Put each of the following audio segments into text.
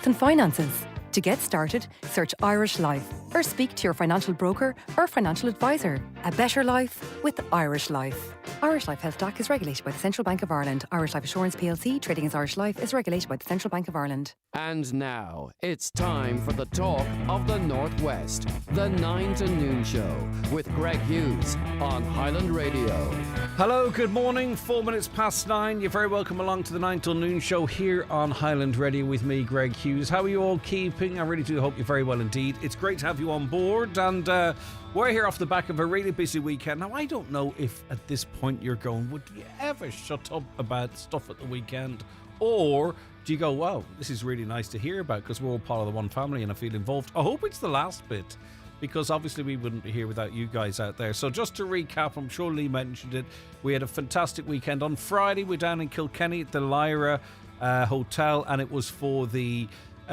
and finances. To get started, search Irish Life or speak to your financial broker or financial advisor. A better life with Irish Life. Irish Life Health DAC is regulated by the Central Bank of Ireland. Irish Life Assurance plc, trading as Irish Life, is regulated by the Central Bank of Ireland. And now, it's time for the talk of the Northwest. The 9 to Noon Show with Greg Hughes on Highland Radio. Hello, good morning. 4 minutes past 9. You're very welcome along to the 9 till noon show here on Highland Radio with me, Greg Hughes. How are you all keeping? I really do hope you're very well indeed. It's great to have you on board, and we're here off the back of a really busy weekend. Now, I don't know if at this point you're going, would you ever shut up about stuff at the weekend? Or do you go, wow, this is really nice to hear about because we're all part of the one family and I feel involved? I hope it's the last bit, because obviously we wouldn't be here without you guys out there. So just to recap, I'm sure Lee mentioned it, we had a fantastic weekend. On Friday, we're down in Kilkenny at the Lyra Hotel, and it was for the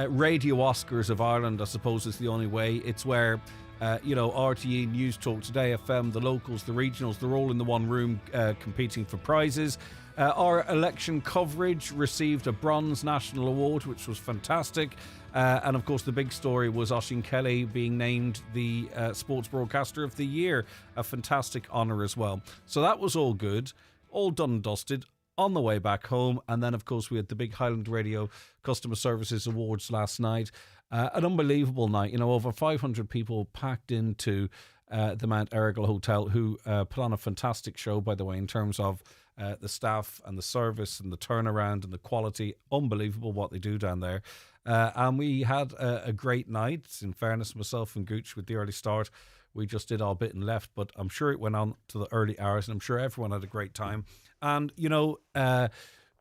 Radio Oscars of Ireland, I suppose is the only way. It's where, RTE, News Talk, Today FM, the locals, the regionals, they're all in the one room competing for prizes. Our election coverage received a Bronze National Award, which was fantastic. And of course, the big story was Oisín Kelly being named the Sports Broadcaster of the Year. A fantastic honour as well. So that was all good, all done and dusted. On the way back home. And then, of course, we had the big Highland Radio Customer Services Awards last night. An unbelievable night. Over 500 people packed into the Mount Errigal Hotel, who put on a fantastic show, by the way, in terms of the staff and the service and the turnaround and the quality. Unbelievable what they do down there. And we had a great night. In fairness, myself and Gooch, with the early start, we just did our bit and left, but I'm sure it went on to the early hours, and I'm sure everyone had a great time. And,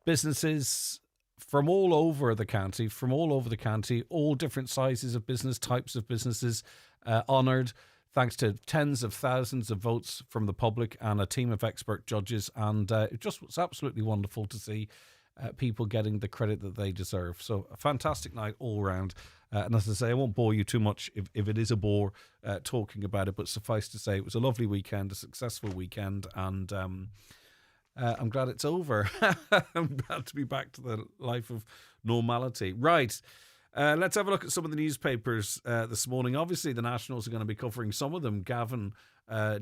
businesses from all over the county, all different sizes of business, types of businesses, honoured, thanks to tens of thousands of votes from the public and a team of expert judges. And it just was absolutely wonderful to see people getting the credit that they deserve. So a fantastic night all round. And as I say, I won't bore you too much if it is a bore talking about it, but suffice to say it was a lovely weekend, a successful weekend, and I'm glad it's over. I'm glad to be back to the life of normality. Right, let's have a look at some of the newspapers this morning. Obviously, the Nationals are going to be covering some of them.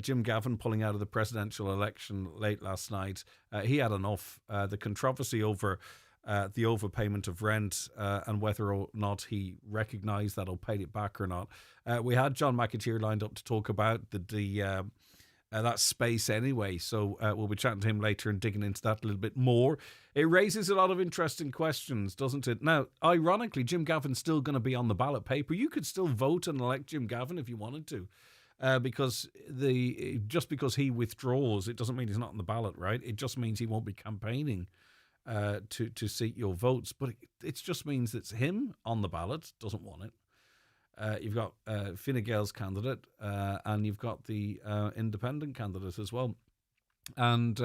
Jim Gavin pulling out of the presidential election late last night. He had enough. The controversy over the overpayment of rent and whether or not he recognised that or paid it back or not. We had John McAteer lined up to talk about that space anyway, so we'll be chatting to him later and digging into that a little bit more. It raises a lot of interesting questions, doesn't it? Now, ironically, Jim Gavin's still going to be on the ballot paper. You could still vote and elect Jim Gavin if you wanted to. Because just because he withdraws, it doesn't mean he's not on the ballot, right? It just means he won't be campaigning to seek your votes. But it just means it's him on the ballot, doesn't want it. You've got Fine Gael's candidate, and you've got the independent candidate as well. And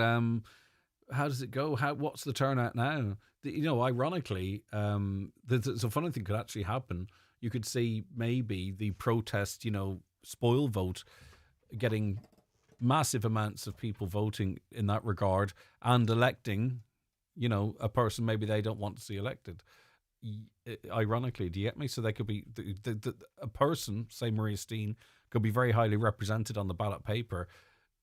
how does it go? What's the turnout now? Ironically, there's a funny thing could actually happen. You could see maybe the protest, spoil vote, getting massive amounts of people voting in that regard and electing, a person maybe they don't want to see elected. Ironically, do you get me? So they could be a person, say Maria Steen, could be very highly represented on the ballot paper,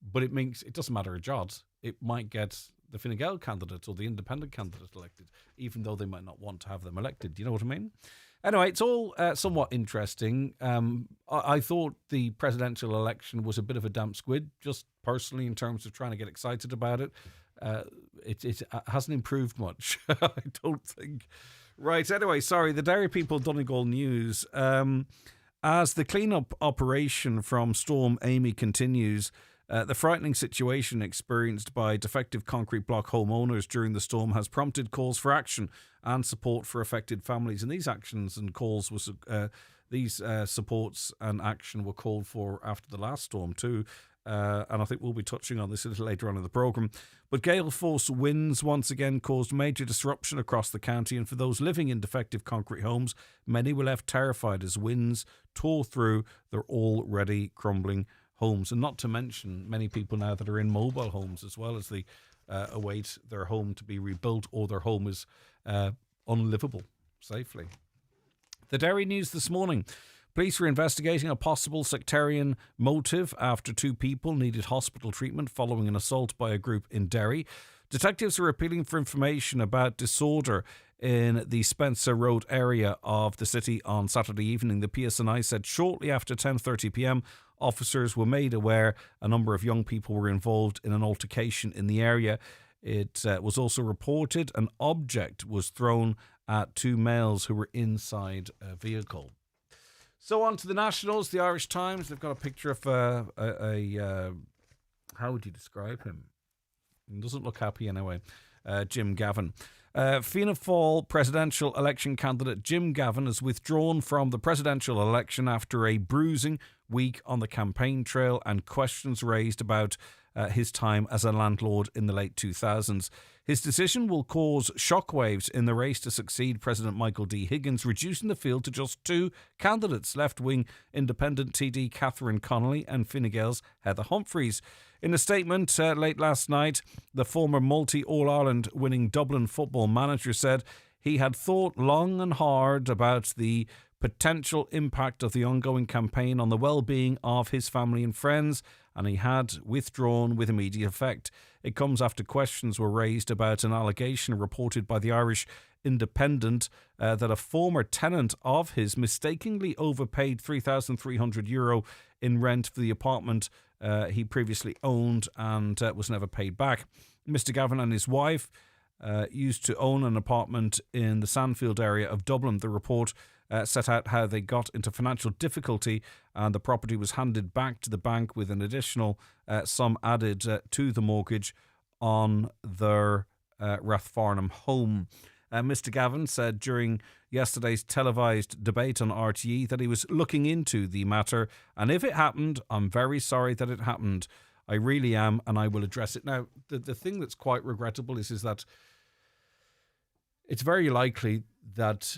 but it means it doesn't matter a jot. It might get the Fine Gael candidate or the independent candidate elected, even though they might not want to have them elected. Do you know what I mean? Anyway, it's all somewhat interesting. I thought the presidential election was a bit of a damp squid, just personally, in terms of trying to get excited about it. It hasn't improved much, I don't think. Right, anyway, sorry, the Derry People Donegal News. As the clean-up operation from Storm Amy continues, the frightening situation experienced by defective concrete block homeowners during the storm has prompted calls for action and support for affected families. And these actions and calls these supports and action were called for after the last storm too. And I think we'll be touching on this a little later on in the programme. But gale force winds once again caused major disruption across the county, and for those living in defective concrete homes, many were left terrified as winds tore through their already crumbling homes. And not to mention many people now that are in mobile homes as well, as they await their home to be rebuilt or their home is unlivable safely. The Derry News this morning. Police were investigating a possible sectarian motive after 2 people needed hospital treatment following an assault by a group in Derry. Detectives are appealing for information about disorder in the Spencer Road area of the city on Saturday evening. The PSNI said shortly after 10:30pm, officers were made aware a number of young people were involved in an altercation in the area. It was also reported an object was thrown at 2 males who were inside a vehicle. So on to the Nationals, the Irish Times. They've got a picture of how would you describe him? He doesn't look happy anyway. Jim Gavin. Fianna Fáil presidential election candidate Jim Gavin has withdrawn from the presidential election after a bruising week on the campaign trail and questions raised about his time as a landlord in the late 2000s. His decision will cause shockwaves in the race to succeed President Michael D. Higgins, reducing the field to just 2 candidates, left-wing independent TD Catherine Connolly and Fine Gael's Heather Humphreys. In a statement late last night, the former multi-All-Ireland winning Dublin football manager said he had thought long and hard about the potential impact of the ongoing campaign on the well-being of his family and friends, and he had withdrawn with immediate effect. It comes after questions were raised about an allegation reported by the Irish Independent that a former tenant of his mistakenly overpaid €3,300 in rent for the apartment he previously owned and was never paid back. Mr. Gavin and his wife used to own an apartment in the Sandfield area of Dublin. The report set out how they got into financial difficulty and the property was handed back to the bank with an additional sum added to the mortgage on their Rathfarnham home. Mr. Gavin said during yesterday's televised debate on RTE that he was looking into the matter, and if it happened, I'm very sorry that it happened. I really am, and I will address it. Now, the thing that's quite regrettable is that it's very likely that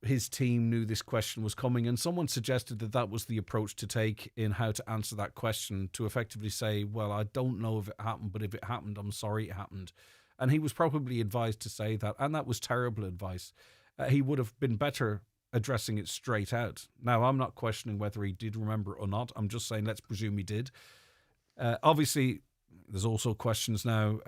his team knew this question was coming, and someone suggested that that was the approach to take in how to answer that question, to effectively say, well, I don't know if it happened, but if it happened, I'm sorry it happened. And he was probably advised to say that, and that was terrible advice. He would have been better addressing it straight out. Now, I'm not questioning whether he did remember or not. I'm just saying let's presume he did. Obviously, there's also questions now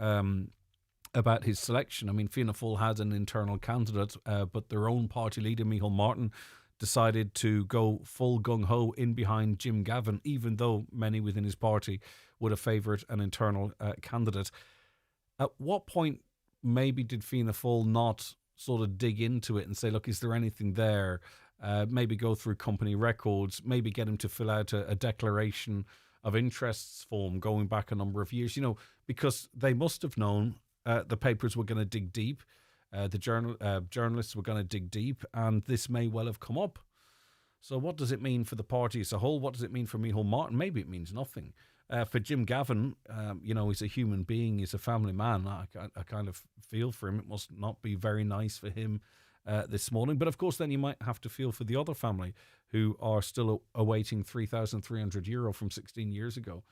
about his selection. I mean, Fianna Fáil had an internal candidate, but their own party leader, Micheál Martin, decided to go full gung-ho in behind Jim Gavin, even though many within his party would have favoured an internal candidate. At what point maybe did Fianna Fáil not sort of dig into it and say, look, is there anything there? Maybe go through company records, maybe get him to fill out a declaration of interests form going back a number of years, because they must have known the papers were going to dig deep, the journalists were going to dig deep, and this may well have come up. So what does it mean for the party as a whole? What does it mean for Micheál Martin? Maybe it means nothing. For Jim Gavin, he's a human being, he's a family man. I kind of feel for him. It must not be very nice for him this morning. But of course, then you might have to feel for the other family who are still awaiting €3,300 from 16 years ago.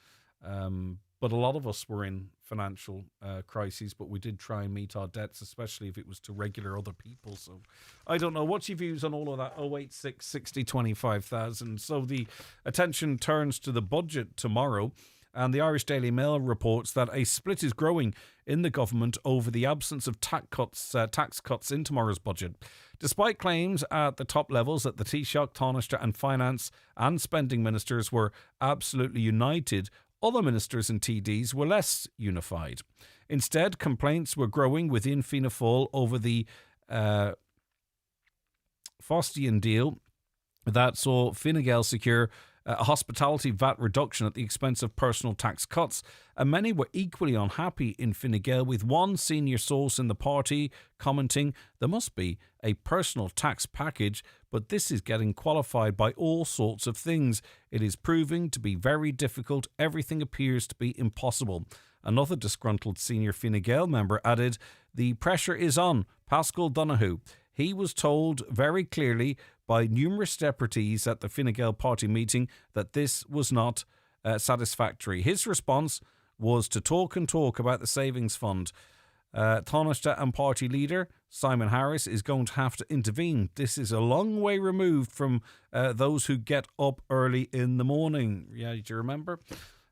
But a lot of us were in financial crises, but we did try and meet our debts, especially if it was to regular other people. So I don't know. What's your views on all of that? 086 60 25,000. So the attention turns to the budget tomorrow. And the Irish Daily Mail reports that a split is growing in the government over the absence of tax cuts in tomorrow's budget. Despite claims at the top levels that the Taoiseach, Taoiseach and Finance and Spending Ministers were absolutely united, other ministers and TDs were less unified. Instead, complaints were growing within Fianna Fáil over the Faustian deal that saw Fine Gael secure a hospitality VAT reduction at the expense of personal tax cuts, and many were equally unhappy in Fine Gael, with one senior source in the party commenting, there must be a personal tax package, but this is getting qualified by all sorts of things. It is proving to be very difficult. Everything appears to be impossible. Another disgruntled senior Fine Gael member added, the pressure is on Pascal Donoghue. He was told very clearly by numerous deputies at the Fine Gael party meeting that this was not satisfactory. His response was to talk and talk about the savings fund. Taoiseach and party leader Simon Harris is going to have to intervene. This is a long way removed from those who get up early in the morning. Yeah, do you remember?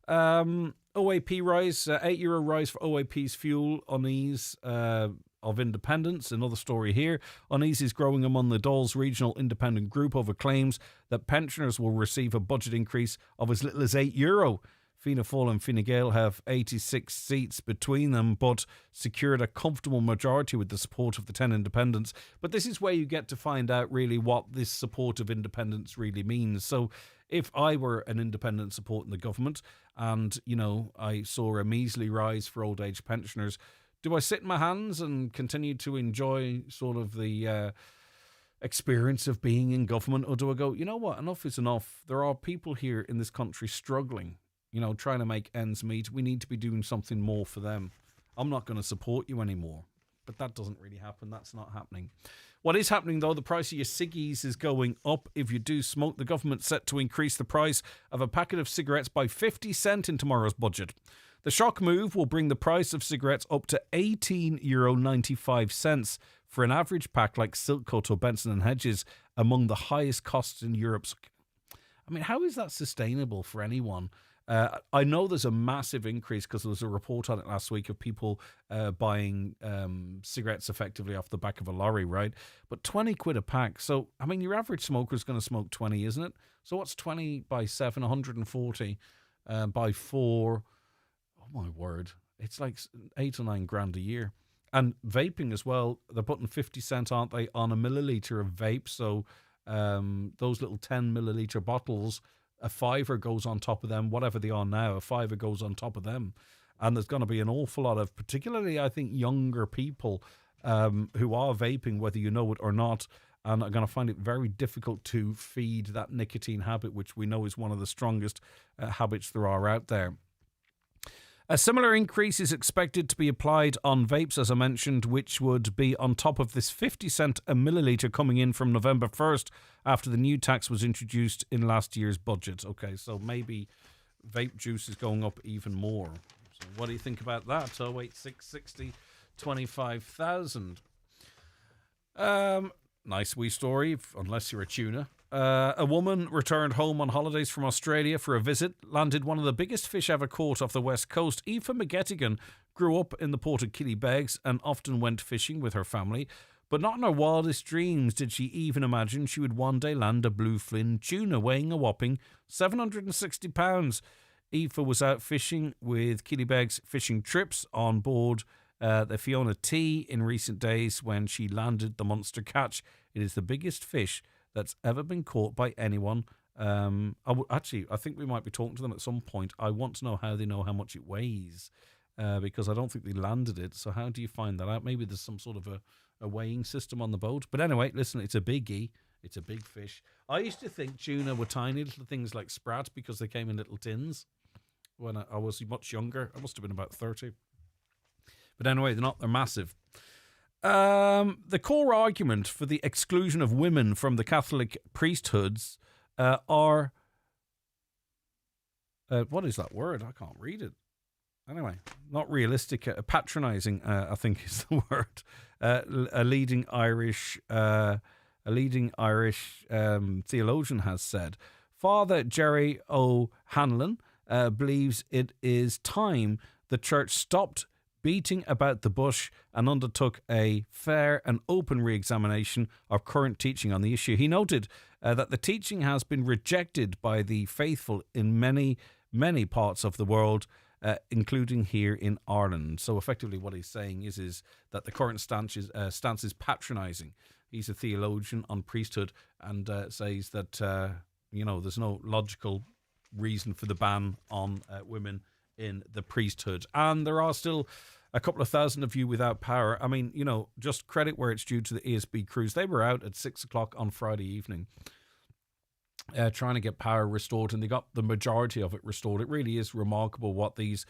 OAP rise, €8 rise for OAP's fuel, unease of independence. Another story here. Unease is growing among the Dáil's regional independent group over claims that pensioners will receive a budget increase of as little as €8. Fianna Fáil and Fine Gael have 86 seats between them, but secured a comfortable majority with the support of the 10 independents. But this is where you get to find out really what this support of independence really means. So if I were an independent supporting the government and, you know, I saw a measly rise for old age pensioners, do I sit in my hands and continue to enjoy sort of the experience of being in government? Or do I go, you know what, enough is enough. There are people here in this country struggling, you know, trying to make ends meet. We need to be doing something more for them. I'm not going to support you anymore. But that doesn't really happen. That's not happening. What is happening, though, the price of your ciggies is going up. If you do smoke, the government's set to increase the price of a packet of cigarettes by 50 cents in tomorrow's budget. The shock move will bring the price of cigarettes up to €18.95 for an average pack like Silkcut or Benson & Hedges, among the highest costs in Europe. I mean, how is that sustainable for anyone? I know there's a massive increase because there was a report on it last week of people buying cigarettes effectively off the back of a lorry, right? But 20 quid a pack. So, I mean, your average smoker is going to smoke 20, isn't it? So what's 20 by 7? 140 by 4. Oh, my word. It's like 8 or 9 grand a year. And vaping as well. They're putting 50 cents, aren't they, on a milliliter of vape. So those little 10 milliliter bottles, a fiver goes on top of them, whatever they are now, a fiver goes on top of them. And there's going to be an awful lot of, particularly, I think, younger people who are vaping, whether you know it or not, and are going to find it very difficult to feed that nicotine habit, which we know is one of the strongest habits there are out there. A similar increase is expected to be applied on vapes, as I mentioned, which would be on top of this 50 cent a milliliter coming in from November 1st after the new tax was introduced in last year's budget. Okay, so maybe vape juice is going up even more. So what do you think about that? 08660 25,000. Nice wee story, unless you're a tuna. A woman returned home on holidays from Australia for a visit, landed one of the biggest fish ever caught off the west coast. Aoife McGettigan grew up in the port of Killybegs and often went fishing with her family, but not in her wildest dreams did she even imagine she would one day land a bluefin tuna weighing a whopping 760 pounds. Aoife was out fishing with Killybegs Fishing Trips on board the Fiona T in recent days when she landed the monster catch. It is the biggest fish that's ever been caught by anyone. I think we might be talking to them at some point. I want to know how they know how much it weighs, because I don't think they landed it. So how do you find that out? Maybe there's some sort of a weighing system on the boat. But anyway, listen, it's a biggie. It's a big fish. I used to think tuna were tiny little things like sprat because they came in little tins when I was much younger. I must have been about 30. But anyway, they're not. They're massive. The core argument for the exclusion of women from the Catholic priesthoods are... what is that word? I can't read it. Anyway, not realistic. Patronising, I think is the word. A leading Irish theologian has said. Father Jerry O'Hanlon believes it is time the church stopped beating about the bush and undertook a fair and open re-examination of current teaching on the issue. He noted that the teaching has been rejected by the faithful in many, many parts of the world, including here in Ireland. So effectively what he's saying is that the current stance is patronising. He's a theologian on priesthood and says that, there's no logical reason for the ban on women in the priesthood. And there are still a couple of thousand of you without power. I mean, just credit where it's due to the ESB crews. They were out at 6:00 on Friday evening trying to get power restored, and they got the majority of it restored. It really is remarkable what these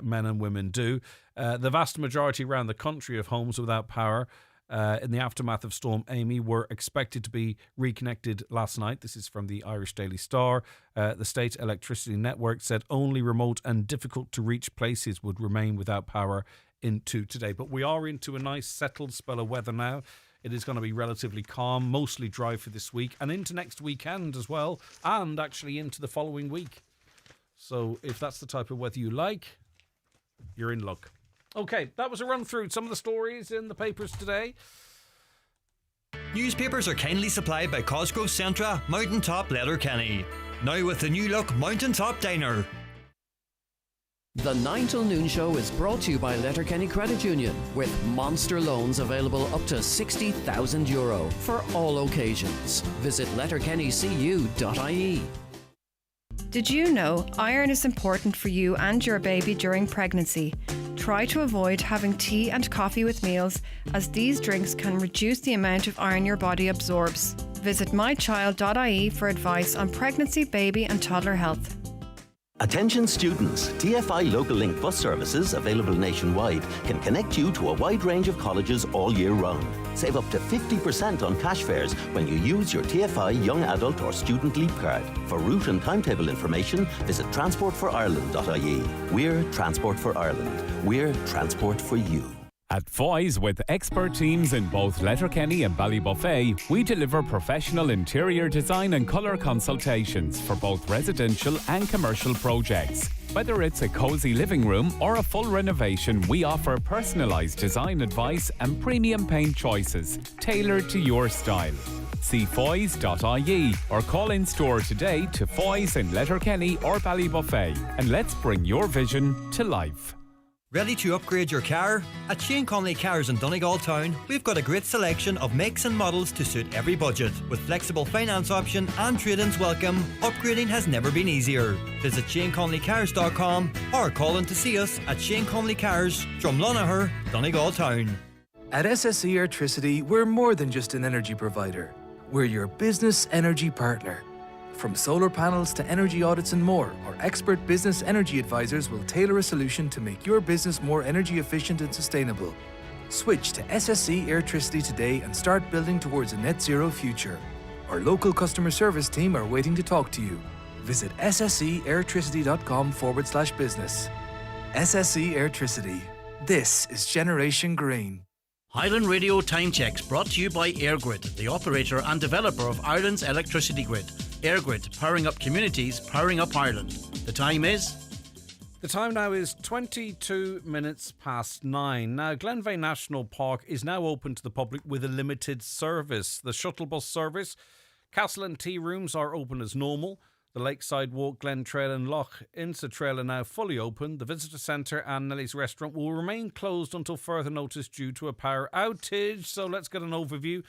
men and women do. The vast majority around the country of homes without power in the aftermath of Storm Amy were expected to be reconnected last night. This is from the Irish Daily Star. The state electricity network said only remote and difficult to reach places would remain without power into today. But we are into a nice settled spell of weather now. It is going to be relatively calm, mostly dry for this week and into next weekend as well, and actually into the following week. So if that's the type of weather you like, you're in luck. Okay, that was a run through some of the stories in the papers today. Newspapers are kindly supplied by Cosgrove Centra, Mountaintop Letterkenny. Now with the new look Mountaintop Diner. The 9 till noon show is brought to you by Letterkenny Credit Union, with monster loans available up to €60,000 for all occasions. Visit letterkennycu.ie. Did you know iron is important for you and your baby during pregnancy? Try to avoid having tea and coffee with meals, as these drinks can reduce the amount of iron your body absorbs. Visit mychild.ie for advice on pregnancy, baby and toddler health. Attention students, TFI Local Link bus services, available nationwide, can connect you to a wide range of colleges all year round. Save up to 50% on cash fares when you use your TFI Young Adult or Student Leap Card. For route and timetable information, visit transportforireland.ie. We're Transport for Ireland. We're Transport for you. At Foy's, with expert teams in both Letterkenny and Ballybuffet, we deliver professional interior design and colour consultations for both residential and commercial projects. Whether it's a cosy living room or a full renovation, we offer personalised design advice and premium paint choices tailored to your style. See foys.ie or call in store today to Foy's in Letterkenny or Ballybuffet, and let's bring your vision to life. Ready to upgrade your car? At Shane Conley Cars in Donegal Town, we've got a great selection of makes and models to suit every budget. With flexible finance option and trade-ins welcome, upgrading has never been easier. Visit ShaneConleyCars.com or call in to see us at Shane Conley Cars, Drumlonagher, Donegal Town. At SSE Electricity, we're more than just an energy provider. We're your business energy partner. From solar panels to energy audits and more, our expert business energy advisors will tailor a solution to make your business more energy efficient and sustainable. Switch to SSE Electricity today and start building towards a net zero future. Our local customer service team are waiting to talk to you. Visit sseelectricity.com/business. SSE Electricity. This is Generation Green. Highland Radio Time Checks brought to you by EirGrid, the operator and developer of Ireland's electricity grid. EirGrid, powering up communities, powering up Ireland. The time is? The time now is 22 minutes past 9. Now, Glenveigh National Park is now open to the public with a limited service. The shuttle bus service, Castle and Tea Rooms are open as normal. The Lakeside Walk, Glen Trail and Loch Insa Trail are now fully open. The Visitor Centre and Nelly's Restaurant will remain closed until further notice due to a power outage. So let's get an overview.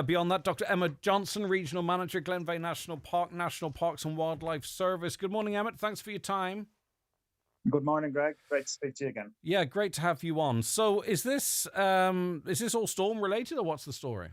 Beyond that, Dr. Emma Johnson, Regional Manager, Glenveigh National Park, National Parks and Wildlife Service. Good morning, Emmett. Thanks for your time. Good morning, Greg. Great to speak to you again. Yeah, great to have you on. So is this all storm related, or what's the story?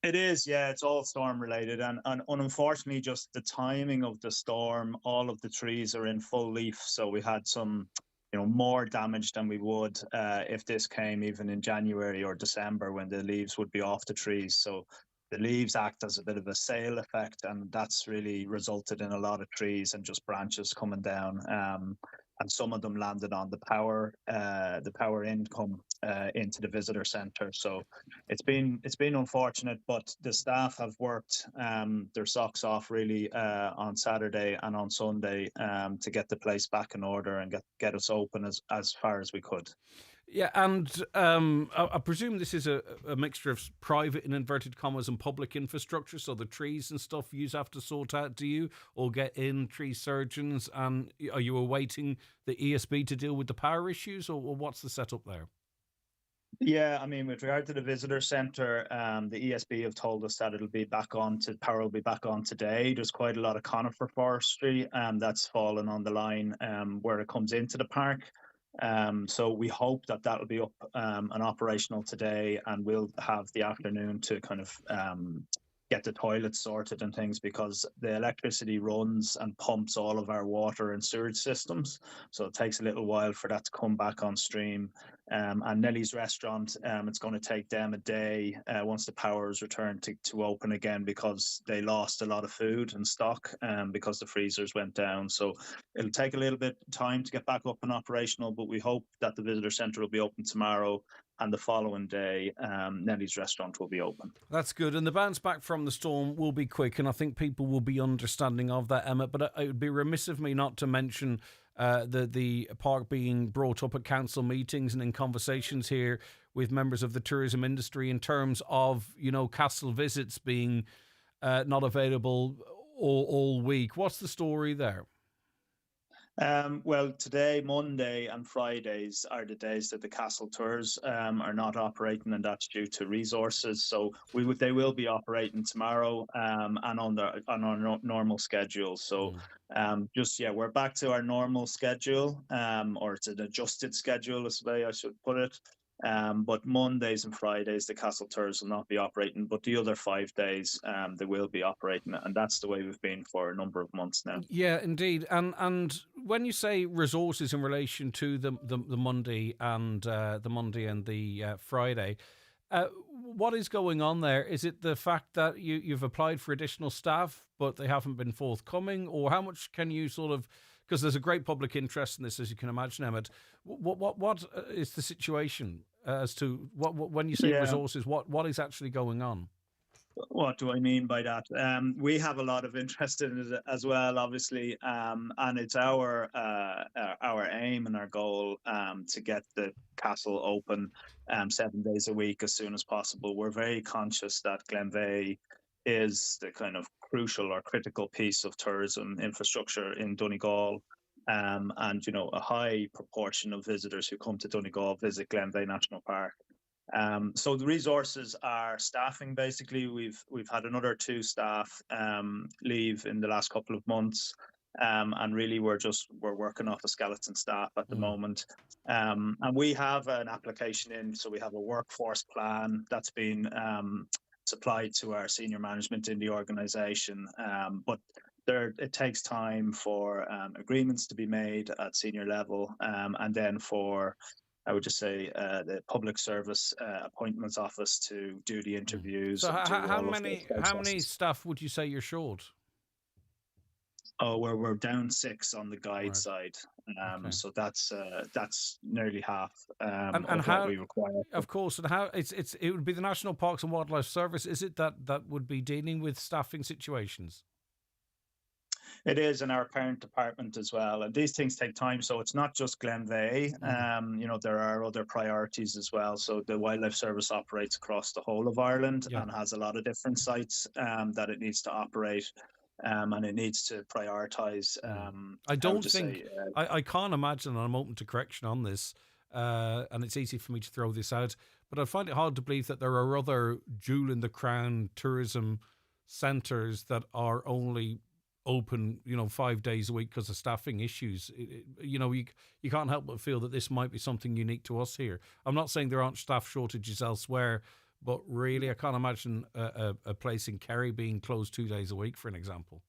It is, yeah, it's all storm related, and unfortunately just the timing of the storm, all of the trees are in full leaf, so we had some more damage than we would if this came even in January or December, when the leaves would be off the trees. So the leaves act as a bit of a sail effect, and that's really resulted in a lot of trees and just branches coming down. And some of them landed on the power income into the visitor centre. So it's been unfortunate, but the staff have worked their socks off really on Saturday and on Sunday to get the place back in order and get us open as far as we could. Yeah, and I presume this is a mixture of private, in inverted commas, and public infrastructure. So the trees and stuff you have to sort out, do you? Or get in tree surgeons? And are you awaiting the ESB to deal with the power issues, or what's the setup there? Yeah, I mean, with regard to the visitor centre, the ESB have told us that power will be back on today. There's quite a lot of conifer forestry that's fallen on the line where it comes into the park. So we hope that will be up and operational today, and we'll have the afternoon to kind of get the toilets sorted and things, because the electricity runs and pumps all of our water and sewage systems. So it takes a little while for that to come back on stream. And Nelly's restaurant, it's going to take them a day once the power is returned to open again, because they lost a lot of food and stock because the freezers went down. So it'll take a little bit of time to get back up and operational, but we hope that the visitor centre will be open tomorrow, and the following day, Nelly's restaurant will be open. That's good. And the bounce back from the storm will be quick, and I think people will be understanding of that, Emmett. But it would be remiss of me not to mention the park being brought up at council meetings and in conversations here with members of the tourism industry in terms of, castle visits being not available all week. What's the story there? Well, today, Monday and Fridays are the days that the castle tours are not operating, and that's due to resources. So they will be operating tomorrow and on our normal schedule. So we're back to our normal schedule, or it's an adjusted schedule, is the way I should put it. But Mondays and Fridays, the castle tours will not be operating, but the other 5 days, they will be operating, and that's the way we've been for a number of months now. Yeah, indeed. And when you say resources in relation to the Monday and the Friday, what is going on there? Is it the fact that you've applied for additional staff, but they haven't been forthcoming, or how much can you sort of? Because there's a great public interest in this, as you can imagine, Emmett. What is the situation as to what when you say resources? What is actually going on? What do I mean by that? We have a lot of interest in it as well, obviously, and it's our aim and our goal to get the castle open 7 days a week as soon as possible. We're very conscious that Glenveigh is the kind of crucial or critical piece of tourism infrastructure in Donegal. And a high proportion of visitors who come to Donegal visit Glenveigh National Park. So the resources are staffing. Basically, we've had another 2 staff leave in the last couple of months, and really we're working off a skeleton staff at the moment. And we have an application in, so we have a workforce plan that's been supplied to our senior management in the organisation, but it takes time for agreements to be made at senior level, and then for, I would just say, the public service appointments office to do the interviews. So how many staff would you say you're short? Oh, we're down 6 on the guide side. So that's nearly half and of how, what we require. Of course, and how it would be the National Parks and Wildlife Service. Is it that would be dealing with staffing situations? It is in our parent department as well, and these things take time. So it's not just Glenveigh. There are other priorities as well. So the Wildlife Service operates across the whole of Ireland and has a lot of different sites that it needs to operate. And it needs to prioritise. I can't imagine, and I'm open to correction on this, and it's easy for me to throw this out, but I find it hard to believe that there are other jewel in the crown tourism centres that are only open, 5 days a week because of staffing issues. You can't help but feel that this might be something unique to us here. I'm not saying there aren't staff shortages elsewhere, but really, I can't imagine a place in Kerry being closed 2 days a week, for an example.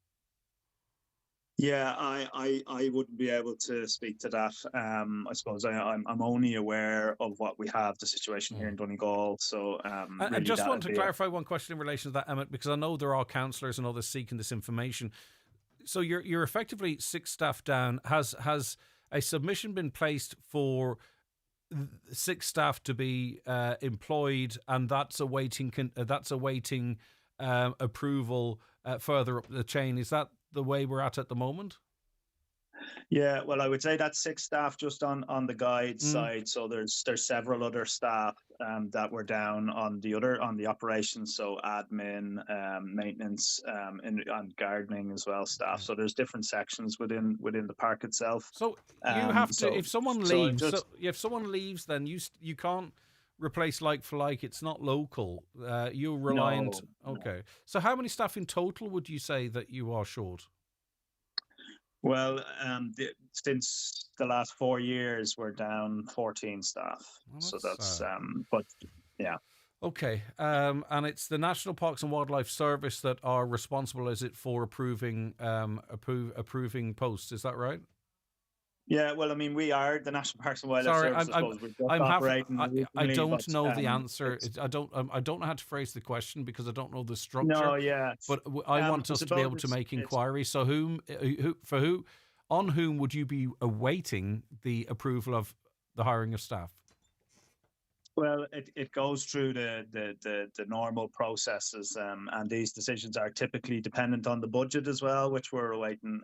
Yeah, I wouldn't be able to speak to that. I suppose I'm only aware of what we have, the situation here in Donegal. So, I just want to clarify one question in relation to that, Emmett, because I know there are councillors and others seeking this information. So you're effectively 6 staff down. Has a submission been placed for 6 staff to be employed, and that's awaiting approval further up the chain? Is that the way we're at the moment? Yeah, well, I would say that's 6 staff just on the guide side. So there's several other staff that were down on the operations, so admin, maintenance, and gardening as well, staff. So there's different sections within the park itself. So you have to, if someone leaves, if someone leaves, then you can't replace like for like. It's not local. You're reliant. No. Okay. So how many staff in total would you say that you are short? Well, since the last 4 years, we're down 14 staff. So that's, but yeah. Okay, and it's the National Parks and Wildlife Service that are responsible, is it, for approving posts? Is that right? Yeah, well, I mean, we are the National Parks and Wildlife Sorry, Service. I suppose we're just I'm half. operating I originally, don't but know the answer. I don't know how to phrase the question because I don't know the structure. no, yeah. But I want I us to be suppose able to make it's inquiries. So on whom would you be awaiting the approval of the hiring of staff? Well, it goes through the normal processes, and these decisions are typically dependent on the budget as well, which we're awaiting,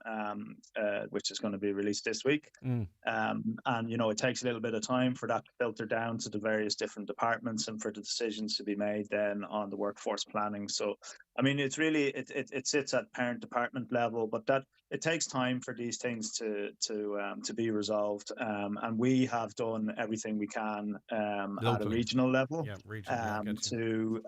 which is going to be released this week. And it takes a little bit of time for that to filter down to the various different departments and for the decisions to be made then on the workforce planning. So, I mean, it's really it sits at parent department level, but that it takes time for these things to be resolved. And we have done everything we can at a regional level to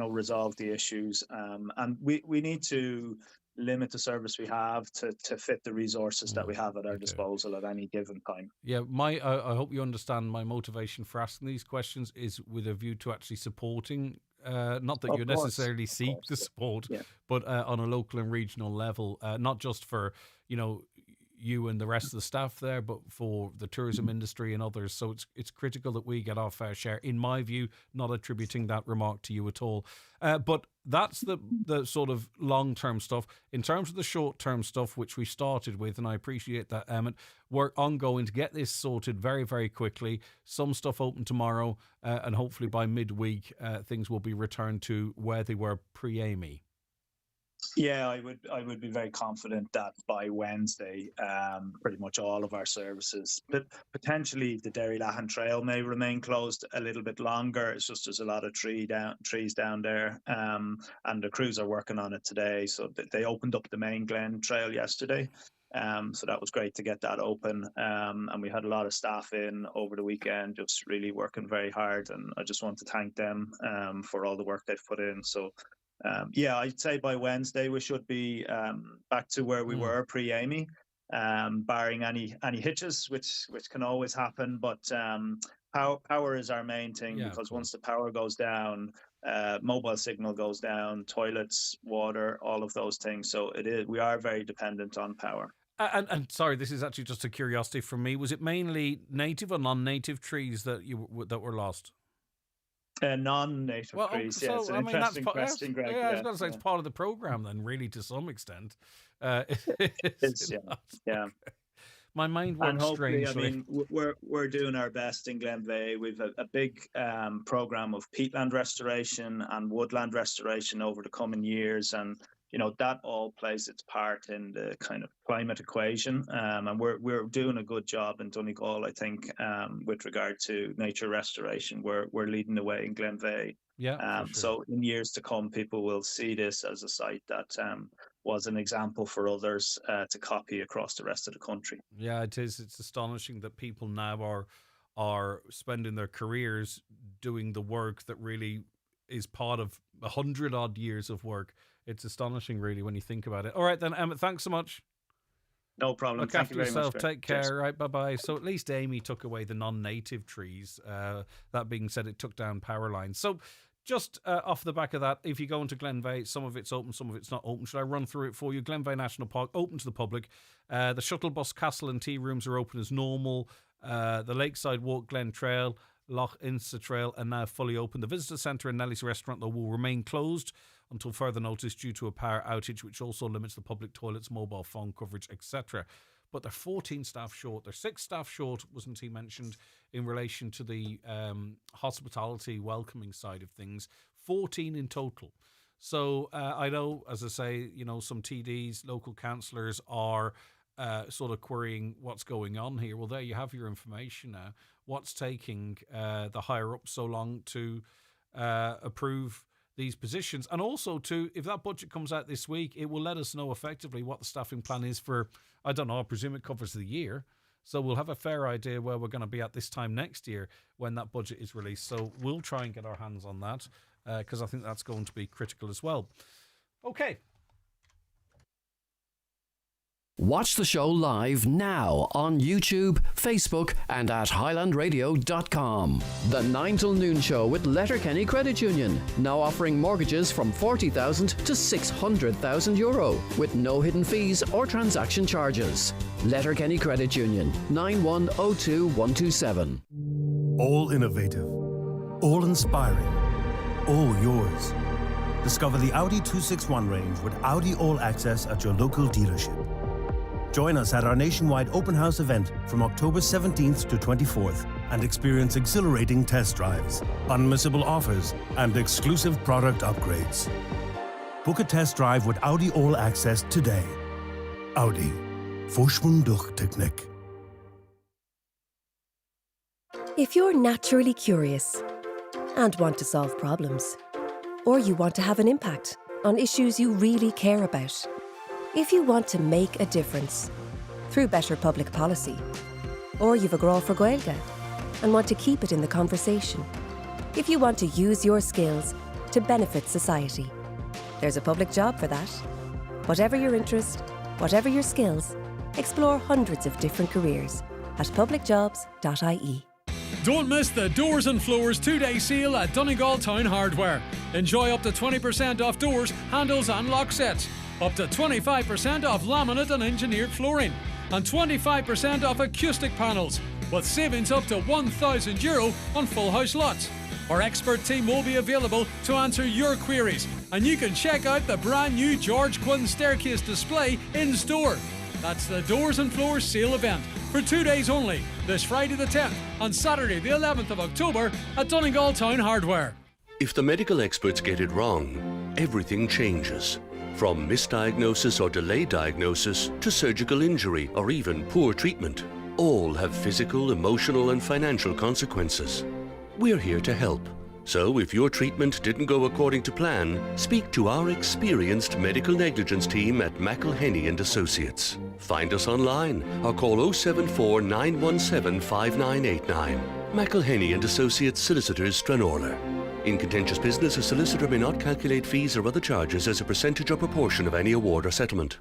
resolve the issues. And we need to limit the service we have to fit the resources that we have at our disposal at any given time. Yeah, I hope you understand my motivation for asking these questions is with a view to actually supporting. Not that you necessarily seek the support, but on a local and regional level, not just for you and the rest of the staff there, but for the tourism industry and others. So it's critical that we get our fair share, in my view, not attributing that remark to you at all. But that's the sort of long-term stuff. In terms of the short-term stuff, which we started with, and I appreciate that, Emmett, we're ongoing to get this sorted very, very quickly. Some stuff open tomorrow, and hopefully by midweek, things will be returned to where they were pre-Amy. Yeah, I would be very confident that by Wednesday, pretty much all of our services, but potentially the Derrylahan Trail may remain closed a little bit longer. It's just there's a lot of trees down there, and the crews are working on it today. So they opened up the main Glen Trail yesterday. So that was great to get that open. And we had a lot of staff in over the weekend, just really working very hard. And I just want to thank them for all the work they've put in. So I'd say by Wednesday we should be back to where we were pre-Amy, barring any hitches, which can always happen. But power is our main thing, because once the power goes down, mobile signal goes down, toilets, water, all of those things. So we are very dependent on power. And sorry, this is actually just a curiosity from me. Was it mainly native or non-native trees that were lost? Non-native trees. So, it's an interesting question, Greg. I was going to say it's part of the program, then, really, to some extent. It's yeah. My mind works strangely. I mean, we're doing our best in Glenveigh. We've a big program of peatland restoration and woodland restoration over the coming years, and that all plays its part in the kind of climate equation. And we're doing a good job in Donegal, I think, with regard to nature restoration. We're leading the way in Glenveigh. Yeah. Sure. So in years to come, people will see this as a site that was an example for others to copy across the rest of the country. Yeah, it is. It's astonishing that people now are spending their careers doing the work that really is part of 100-odd years of work. It's astonishing, really, when you think about it. All right, then, Emmett, thanks so much. No problem. Look after yourself. Take care. Cheers. Right, bye-bye. So at least Amy took away the non-native trees. That being said, it took down power lines. So just off the back of that, if you go into Glenveigh, some of it's open, some of it's not open. Should I run through it for you? Glenveigh National Park, open to the public. The shuttle bus, castle and tea rooms are open as normal. The Lakeside Walk, Glen Trail, Loch Insa Trail are now fully open. The visitor centre and Nellie's restaurant, though, will remain closed until further notice due to a power outage, which also limits the public toilets, mobile phone coverage, etc. But they're 14 staff short. They're 6 staff short, wasn't he mentioned, in relation to the hospitality welcoming side of things. 14 in total. So I know, as I say, some TDs, local councillors are sort of querying what's going on here. Well, there you have your information now. What's taking the higher up so long to approve these positions? And also, if that budget comes out this week, it will let us know effectively what the staffing plan is for, I don't know, I presume it covers the year. So we'll have a fair idea where we're going to be at this time next year when that budget is released. So we'll try and get our hands on that because I think that's going to be critical as well. Okay. Watch the show live now on YouTube, Facebook and at highlandradio.com. The 9 till noon show with Letterkenny Credit Union, now offering mortgages from €40,000 to €600,000 with no hidden fees or transaction charges. Letterkenny Credit Union, 9102127. All innovative, all inspiring, all yours. Discover the Audi 261 range with Audi All Access at your local dealership. Join us at our nationwide open house event from October 17th to 24th and experience exhilarating test drives, unmissable offers, and exclusive product upgrades. Book a test drive with Audi All Access today. Audi. Vorsprung durch Technik. If you're naturally curious and want to solve problems, or you want to have an impact on issues you really care about, if you want to make a difference through better public policy, or you've a grá for Gaeilge and want to keep it in the conversation, if you want to use your skills to benefit society, there's a public job for that. Whatever your interest, whatever your skills, explore hundreds of different careers at publicjobs.ie. Don't miss the Doors and Floors 2-day sale at Donegal Town Hardware. Enjoy up to 20% off doors, handles and lock sets, up to 25% off laminate and engineered flooring, and 25% off acoustic panels, with savings up to €1,000 on full house lots. Our expert team will be available to answer your queries, and you can check out the brand new George Quinn staircase display in store. That's the Doors and Floors sale event for 2 days only, this Friday the 10th and Saturday the 11th of October at Donegal Town Hardware. If the medical experts get it wrong, everything changes. From misdiagnosis or delayed diagnosis to surgical injury or even poor treatment, all have physical, emotional and financial consequences. We're here to help. So if your treatment didn't go according to plan, speak to our experienced medical negligence team at McElhenney and Associates. Find us online or call 074 917 5989. McElhenney and Associates Solicitors, Stranorlar. In contentious business, a solicitor may not calculate fees or other charges as a percentage or proportion of any award or settlement.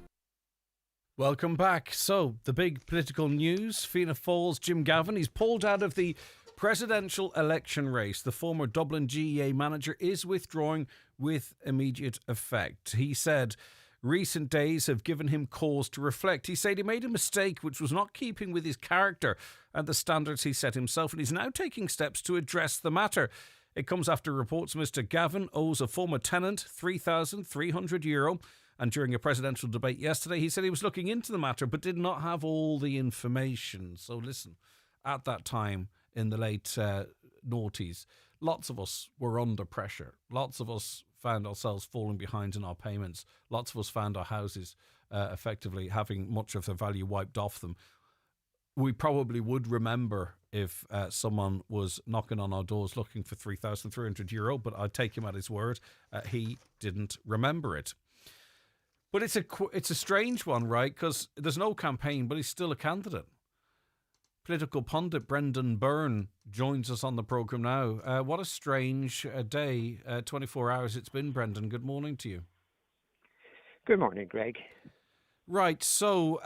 Welcome back. So, the big political news, Fianna Fáil's Jim Gavin, he's pulled out of the presidential election race. The former Dublin GEA manager is withdrawing with immediate effect. He said recent days have given him cause to reflect. He said he made a mistake which was not keeping with his character and the standards he set himself, and he's now taking steps to address the matter. It comes after reports Mr. Gavin owes a former tenant €3,300, and during a presidential debate yesterday he said he was looking into the matter but did not have all the information. So listen, at that time in the late noughties, lots of us were under pressure. Lots of us found ourselves falling behind in our payments. Lots of us found our houses effectively having much of their value wiped off them. We probably would remember if someone was knocking on our doors looking for €3,300, but I'd take him at his word. He didn't remember it. But it's a strange one, right? Because there's no campaign, but he's still a candidate. Political pundit Brendan Byrne joins us on the programme now. What a strange day, 24 hours it's been, Brendan. Good morning to you. Good morning, Greg. Right, so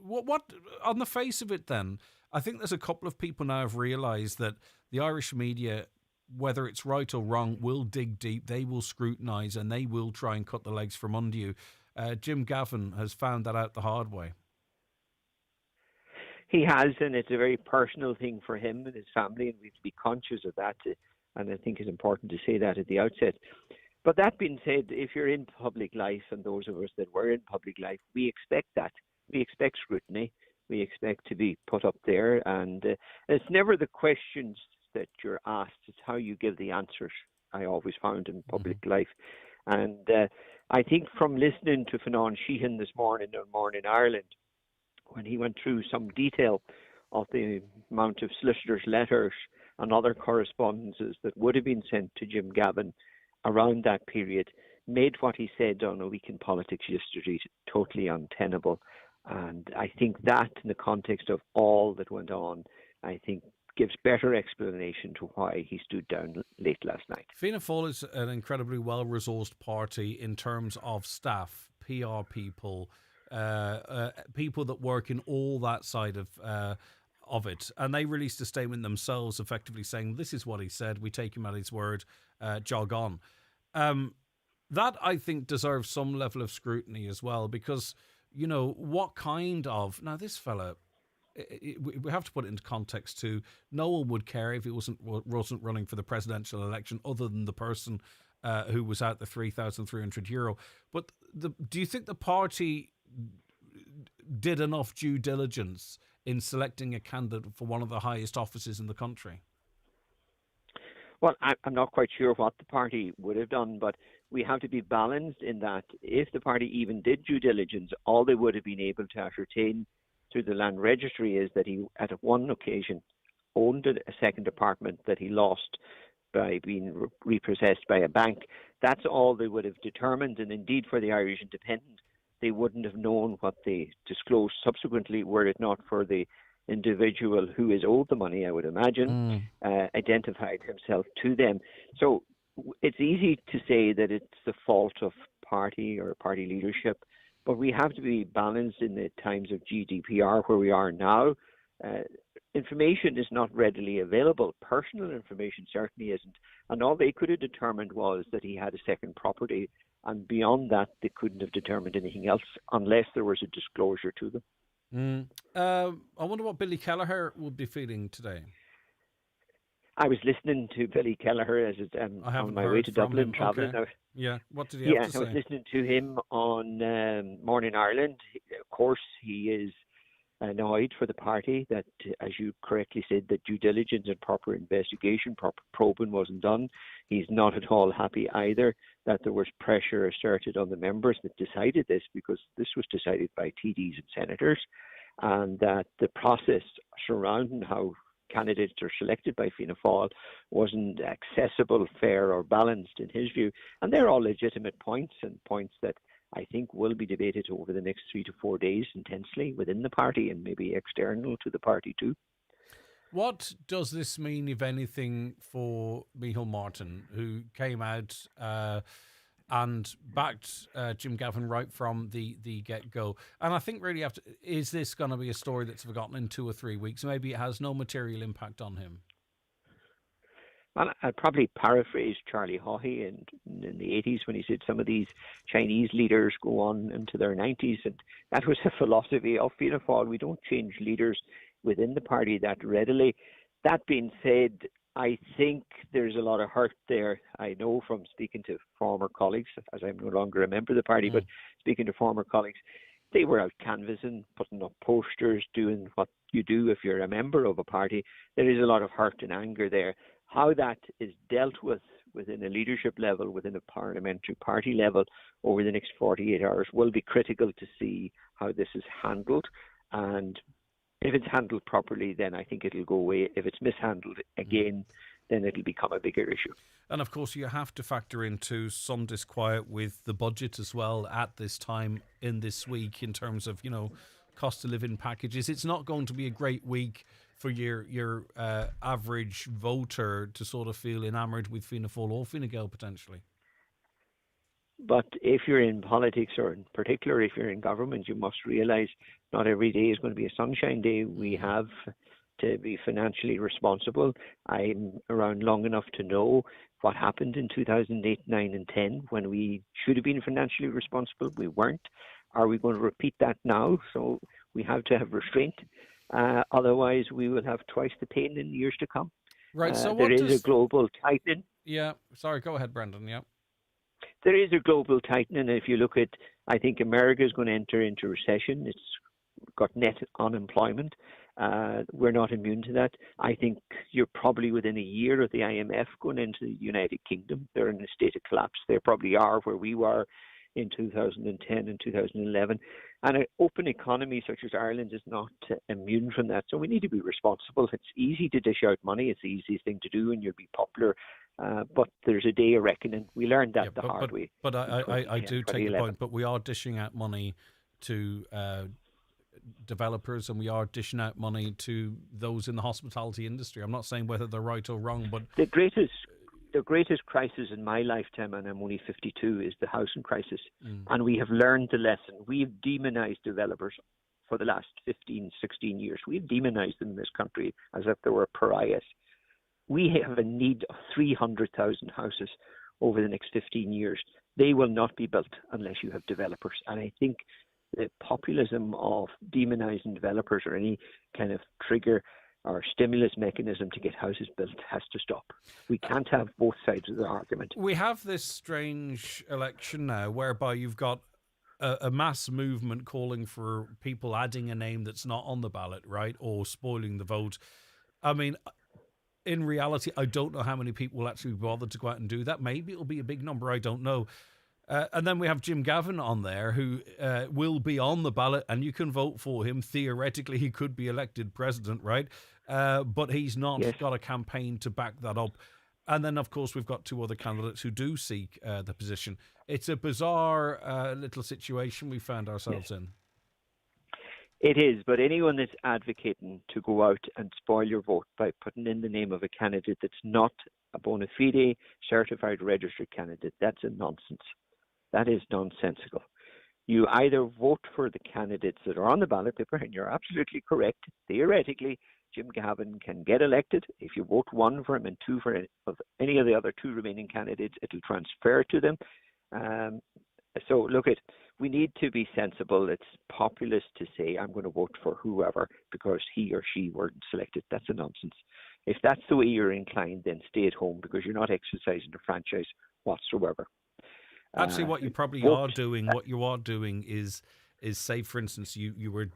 what on the face of it then, I think there's a couple of people now have realised that the Irish media, whether it's right or wrong, will dig deep, they will scrutinise and they will try and cut the legs from under you. Jim Gavin has found that out the hard way. He has, and it's a very personal thing for him and his family, and we have to be conscious of that, and I think it's important to say that at the outset. But that being said, if you're in public life, and those of us that were in public life, we expect that. We expect scrutiny. We expect to be put up there, and it's never the questions that you're asked, it's how you give the answers, I always found in public life. And I think from listening to Fionnán Sheehan this morning on Morning Ireland, when he went through some detail of the amount of solicitors' letters and other correspondences that would have been sent to Jim Gavin around that period, made what he said on A Week in Politics yesterday totally untenable. And I think that, in the context of all that went on, I think gives better explanation to why he stood down late last night. Fianna Fáil is an incredibly well-resourced party in terms of staff, PR people, people that work in all that side of it. And they released a statement themselves effectively saying, this is what he said, we take him at his word, jog on. That, I think, deserves some level of scrutiny as well, because, you know, what kind of... Now, this fella, we have to put it into context too. No one would care if he wasn't running for the presidential election other than the person who was out the €3,300. But do you think the party did enough due diligence in selecting a candidate for one of the highest offices in the country? Well, I'm not quite sure what the party would have done, but we have to be balanced in that if the party even did due diligence, all they would have been able to ascertain through the land registry is that he, at one occasion, owned a second apartment that he lost by being repossessed by a bank. That's all they would have determined, and indeed for the Irish Independent, they wouldn't have known what they disclosed subsequently were it not for the individual who is owed the money, I would imagine, identified himself to them. So it's easy to say that it's the fault of party or party leadership, but we have to be balanced in the times of GDPR where we are now. Information is not readily available. Personal information certainly isn't. And all they could have determined was that he had a second property. And beyond that, they couldn't have determined anything else unless there was a disclosure to them. I wonder what Billy Kelleher would be feeling today. I was listening to Billy Kelleher as on my way to Dublin, travelling. Okay. Yeah, what did he have to say? I was listening to him on Morning Ireland. Of course, he is annoyed for the party that, as you correctly said, that due diligence and proper investigation, proper probing wasn't done. He's not at all happy either that there was pressure asserted on the members that decided this, because this was decided by TDs and senators, and that the process surrounding how candidates are selected by Fianna Fáil wasn't accessible, fair or balanced in his view. And they're all legitimate points, and points that I think will be debated over the next 3 to 4 days intensely within the party and maybe external to the party too. What does this mean, if anything, for Micheál Martin, who came out and backed Jim Gavin right from the get-go? And I think really, is this going to be a story that's forgotten in 2 or 3 weeks? Maybe it has no material impact on him. Well, I'd probably paraphrase Charlie Haughey in the 80s when he said some of these Chinese leaders go on into their 90s, and that was a philosophy of Fianna Fáil. We don't change leaders within the party that readily. That being said, I think there's a lot of hurt there. I know from speaking to former colleagues, as I'm no longer a member of the party, but speaking to former colleagues, they were out canvassing, putting up posters, doing what you do if you're a member of a party. There is a lot of hurt and anger there. How that is dealt with within a leadership level, within a parliamentary party level over the next 48 hours will be critical to see how this is handled. And if it's handled properly, then I think it'll go away. If it's mishandled again, then it'll become a bigger issue. And of course, you have to factor into some disquiet with the budget as well at this time in this week in terms of, you know, cost of living packages. It's not going to be a great week for your average voter to sort of feel enamoured with Fianna Fáil or Fine Gael potentially. But if you're in politics, or in particular if you're in government, you must realise not every day is going to be a sunshine day. We have to be financially responsible. I'm around long enough to know what happened in 2008, 9 and 10 when we should have been financially responsible. We weren't. Are we going to repeat that now? So we have to have restraint. Otherwise, we will have twice the pain in years to come. Right. So there is a global tightening. Yeah. Sorry. Go ahead, Brendan. Yeah. There is a global tightening. If you look at, I think America is going to enter into recession. It's got net unemployment. We're not immune to that. I think you're probably within a year of the IMF going into the United Kingdom. They're in a state of collapse. They probably are where we were in 2010 and 2011. And an open economy such as Ireland is not immune from that. So we need to be responsible. It's easy to dish out money. It's the easiest thing to do and you'll be popular. But there's a day of reckoning. We learned that the hard way. But I do take your point. But we are dishing out money to developers and we are dishing out money to those in the hospitality industry. I'm not saying whether they're right or wrong, but the greatest the greatest crisis in my lifetime, and I'm only 52, is the housing crisis. And we have learned the lesson. We've demonized developers for the last 15, 16 years. We've demonized them in this country as if they were pariahs. We have a need of 300,000 houses over the next 15 years. They will not be built unless you have developers. And I think the populism of demonizing developers or any kind of trigger or stimulus mechanism to get houses built has to stop. We can't have both sides of the argument. We have this strange election now whereby you've got a mass movement calling for people adding a name that's not on the ballot, right, or spoiling the vote. I mean, in reality, I don't know how many people will actually bother to go out and do that. Maybe it'll be a big number, I don't know. And then we have Jim Gavin on there, who will be on the ballot, and you can vote for him. Theoretically, he could be elected president, right? But he's not got a campaign to back that up. And then, of course, we've got two other candidates who do seek the position. It's a bizarre little situation we found ourselves in. It is, but anyone that's advocating to go out and spoil your vote by putting in the name of a candidate that's not a bona fide certified registered candidate, that's a nonsense. That is nonsensical. You either vote for the candidates that are on the ballot paper, and you're absolutely correct. Theoretically, Jim Gavin can get elected. If you vote one for him and two for any of the other two remaining candidates, it'll transfer to them. So look, we need to be sensible. It's populist to say I'm going to vote for whoever because he or she weren't selected. That's a nonsense. If that's the way you're inclined, then stay at home because you're not exercising the franchise whatsoever. Actually, what you probably are doing is say, for instance, you were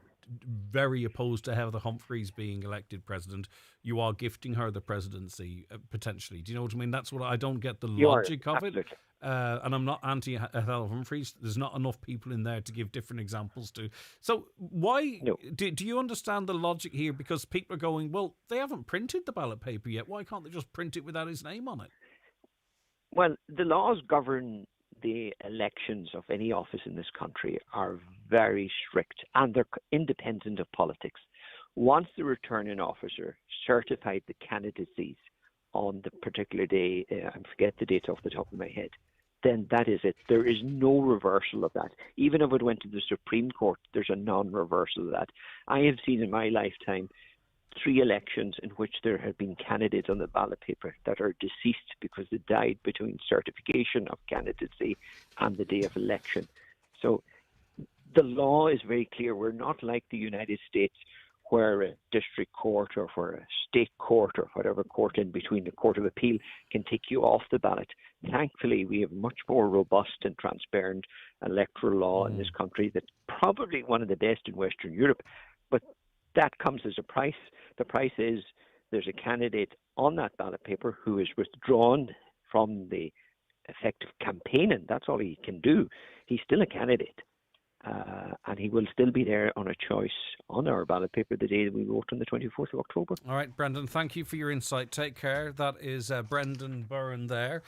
very opposed to Heather Humphreys being elected president. You are gifting her the presidency potentially. Do you know what I mean? That's what I don't get the logic of it. And I'm not anti Heather Humphreys. There's not enough people in there to give different examples to. So why do you understand the logic here? Because people are going, well, they haven't printed the ballot paper yet. Why can't they just print it without his name on it? Well, the laws govern the elections of any office in this country are very strict and they're independent of politics. Once the returning officer certified the candidacies on the particular day, I forget the date off the top of my head, then that is it. There is no reversal of that. Even if it went to the Supreme Court, there's a non-reversal of that. I have seen in my lifetime 3 elections in which there have been candidates on the ballot paper that are deceased because they died between certification of candidacy and the day of election. So the law is very clear. We're not like the United States where a district court or for a state court or whatever court in between, the Court of Appeal, can take you off the ballot. Thankfully, we have much more robust and transparent electoral law in this country that's probably one of the best in Western Europe. But that comes as a price. The price is there's a candidate on that ballot paper who is withdrawn from the effective campaigning. That's all he can do. He's still a candidate. And he will still be there on a choice on our ballot paper the day that we vote on the 24th of October. All right, Brendan, thank you for your insight. Take care. That is Brendan Byrne there.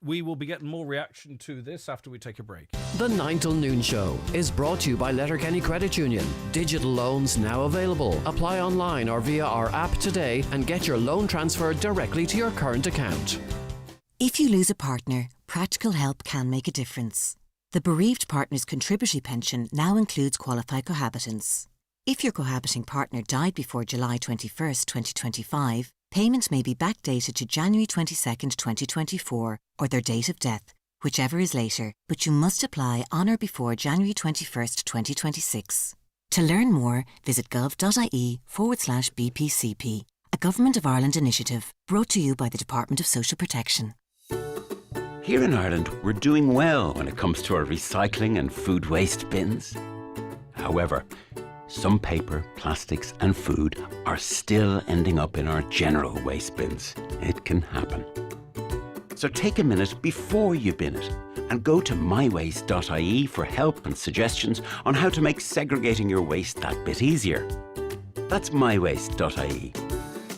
We will be getting more reaction to this after we take a break. The 9 till Noon Show is brought to you by Letterkenny Credit Union. Digital loans now available. Apply online or via our app today and get your loan transferred directly to your current account. If you lose a partner, practical help can make a difference. The Bereaved Partners Contributory Pension now includes qualified cohabitants. If your cohabiting partner died before July 21st, 2025, payments may be backdated to January 22nd, 2024, or their date of death, whichever is later, but you must apply on or before January 21st, 2026. To learn more, visit gov.ie/BPCP, a Government of Ireland initiative brought to you by the Department of Social Protection. Here in Ireland, we're doing well when it comes to our recycling and food waste bins. However, some paper, plastics and food are still ending up in our general waste bins. It can happen. So take a minute before you bin it and go to mywaste.ie for help and suggestions on how to make segregating your waste that bit easier. That's mywaste.ie.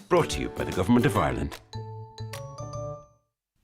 Brought to you by the Government of Ireland.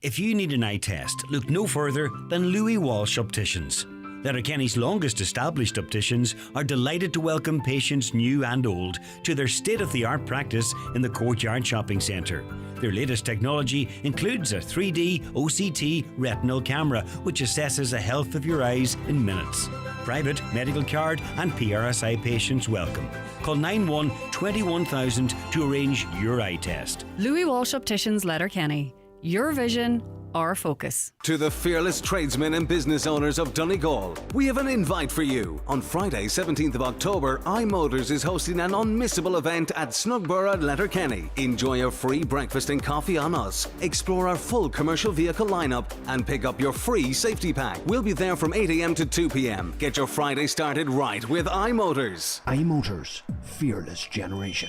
If you need an eye test, look no further than Louis Walsh Opticians. Letterkenny's longest established opticians are delighted to welcome patients new and old to their state-of-the-art practice in the Courtyard Shopping Centre. Their latest technology includes a 3D OCT retinal camera which assesses the health of your eyes in minutes. Private, medical card and PRSI patients welcome. Call 91 21000 to arrange your eye test. Louis Walsh Opticians, Letterkenny. Your vision, our focus. To the fearless tradesmen and business owners of Donegal, we have an invite for you. On Friday, 17th of October, iMotors is hosting an unmissable event at Snugborough, Letterkenny. Enjoy a free breakfast and coffee on us, explore our full commercial vehicle lineup, and pick up your free safety pack. We'll be there from 8 a.m. to 2 p.m. Get your Friday started right with iMotors. iMotors, fearless generation.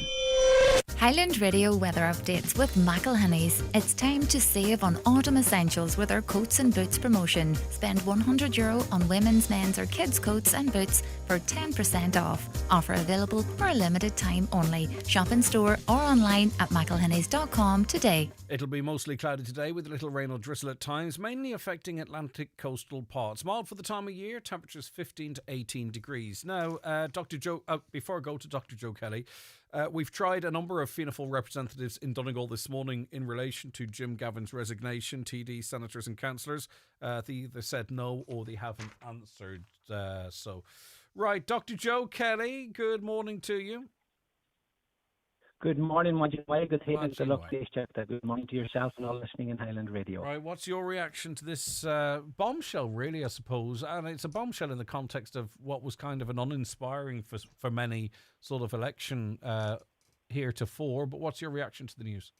Highland Radio weather updates with McElhinney's. It's time to save on autumn essentials with our coats and boots promotion. Spend €100 on women's, men's or kids' coats and boots for 10% off. Offer available for a limited time only. Shop in store or online at mcelhinneys.com today. It'll be mostly cloudy today with a little rain or drizzle at times, mainly affecting Atlantic coastal parts. Mild for the time of year, temperatures 15 to 18 degrees. Now, Dr. Joe, before I go to Dr. Joe Kelly, we've tried a number of Fianna Fáil representatives in Donegal this morning in relation to Jim Gavin's resignation, TD, senators and councillors. They either said no or they haven't answered. Right, Dr. Joe Kelly, good morning to you. Good morning, Majid. Good morning to yourself and all listening in Highland Radio. Right, what's your reaction to this bombshell, really, I suppose? And it's a bombshell in the context of what was kind of an uninspiring for many sort of election heretofore. But what's your reaction to the news?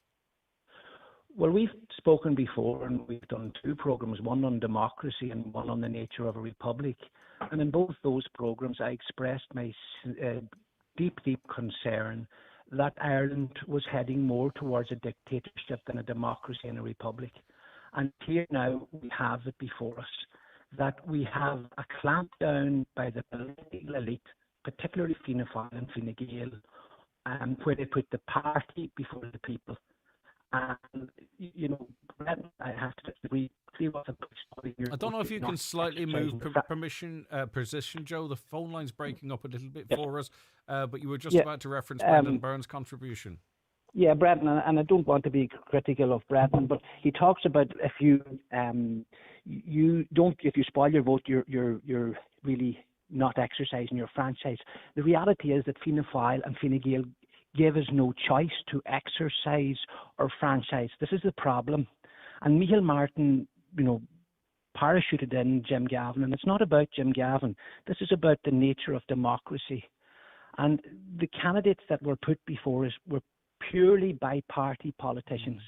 Well, we've spoken before and we've done two programmes, one on democracy and one on the nature of a republic. And in both those programmes, I expressed my deep concern that Ireland was heading more towards a dictatorship than a democracy and a republic. And here now we have it before us, that we have a clampdown by the political elite, particularly Fianna Fáil and Fine Gael, where they put the party before the people. And, you know, I have to disagree. I don't know if you can slightly move position, Joe. The phone line's breaking up a little bit for us, but you were just about to reference Brendan Byrne's contribution. Yeah, Brendan, and I don't want to be critical of Brendan, but he talks about if you spoil your vote, you're really not exercising your franchise. The reality is that Fianna Fáil and Fine Gael gave us no choice to exercise our franchise. This is the problem. And Micheál Martin, you know, parachuted in Jim Gavin, and it's not about Jim Gavin. This is about the nature of democracy. And the candidates that were put before us were purely by-party politicians.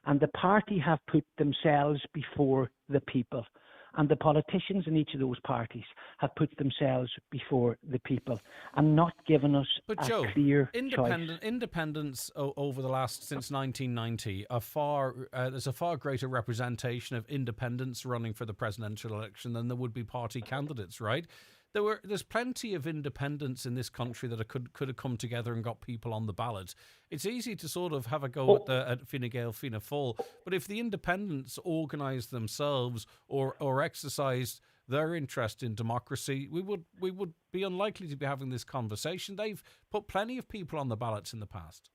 And the party have put themselves before the people. And the politicians in each of those parties have put themselves before the people and not given us clear choice. Independents over the last, since 1990, there's a far greater representation of independents running for the presidential election than there would be party candidates, right? There's plenty of independents in this country that could have come together and got people on the ballot. It's easy to sort of have a go at Fine Gael, Fianna Fáil, but if the independents organised themselves or exercised their interest in democracy, we would be unlikely to be having this conversation. They've put plenty of people on the ballots in the past.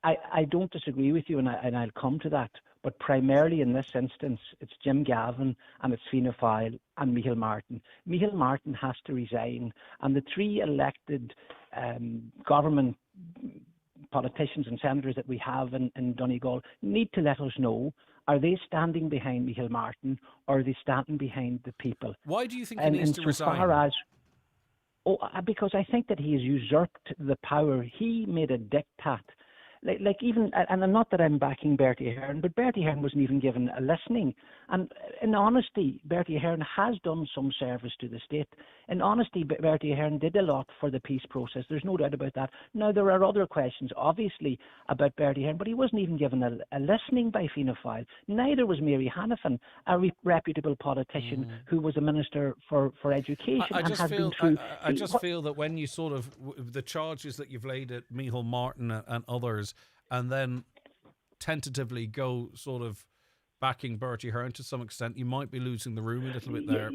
I don't disagree with you, and I'll come to that. But primarily in this instance, it's Jim Gavin and it's Fianna Fáil and Micheál Martin. Micheál Martin has to resign, and the three elected government politicians and senators that we have in Donegal need to let us know, are they standing behind Micheál Martin or are they standing behind the people? Why do you think he needs to resign? Because I think that he has usurped the power. He made a diktat. Like even, and not that I'm backing Bertie Ahern, but Bertie Ahern wasn't even given a listening. And in honesty, Bertie Ahern has done some service to the state. In honesty, Bertie Ahern did a lot for the peace process. There's no doubt about that. Now, there are other questions, obviously, about Bertie Ahern, but he wasn't even given a listening by Fianna Fáil. Neither was Mary Hanafin, a reputable politician who was a minister for education. I just feel that when you sort of, the charges that you've laid at Micheál Martin and others, and then tentatively go sort of backing Bertie Ahern to some extent, you might be losing the room a little bit there.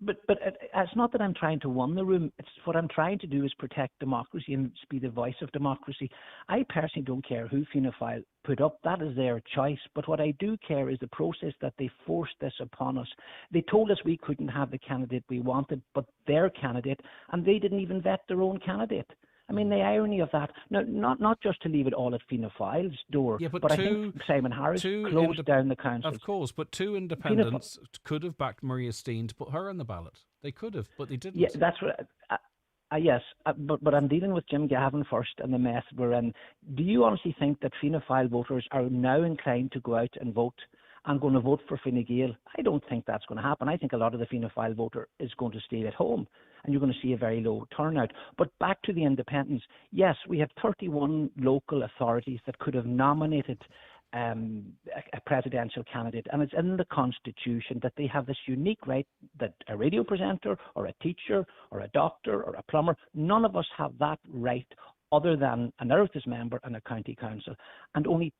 But it's not that I'm trying to run the room. It's what I'm trying to do is protect democracy and be the voice of democracy. I personally don't care who Fianna Fáil put up. That is their choice. But what I do care is the process that they forced this upon us. They told us we couldn't have the candidate we wanted, but their candidate, and they didn't even vet their own candidate. I mean, the irony of that, now, not just to leave it all at Fianna Fáil's door, but I think Simon Harris closed down the council. Of course, but two independents could have backed Maria Steen to put her on the ballot. They could have, but they didn't. Yeah, that's what. Yes, but I'm dealing with Jim Gavin first and the mess we're in. Do you honestly think that Fianna Fáil voters are now inclined to go out and vote and going to vote for Fine Gael? I don't think that's going to happen. I think a lot of the Fianna Fáil voter is going to stay at home, and you're going to see a very low turnout. But back to the independents, yes, we have 31 local authorities that could have nominated a presidential candidate, and it's in the Constitution that they have this unique right that a radio presenter or a teacher or a doctor or a plumber, none of us have that right other than an Oireachtas member and a county council, and only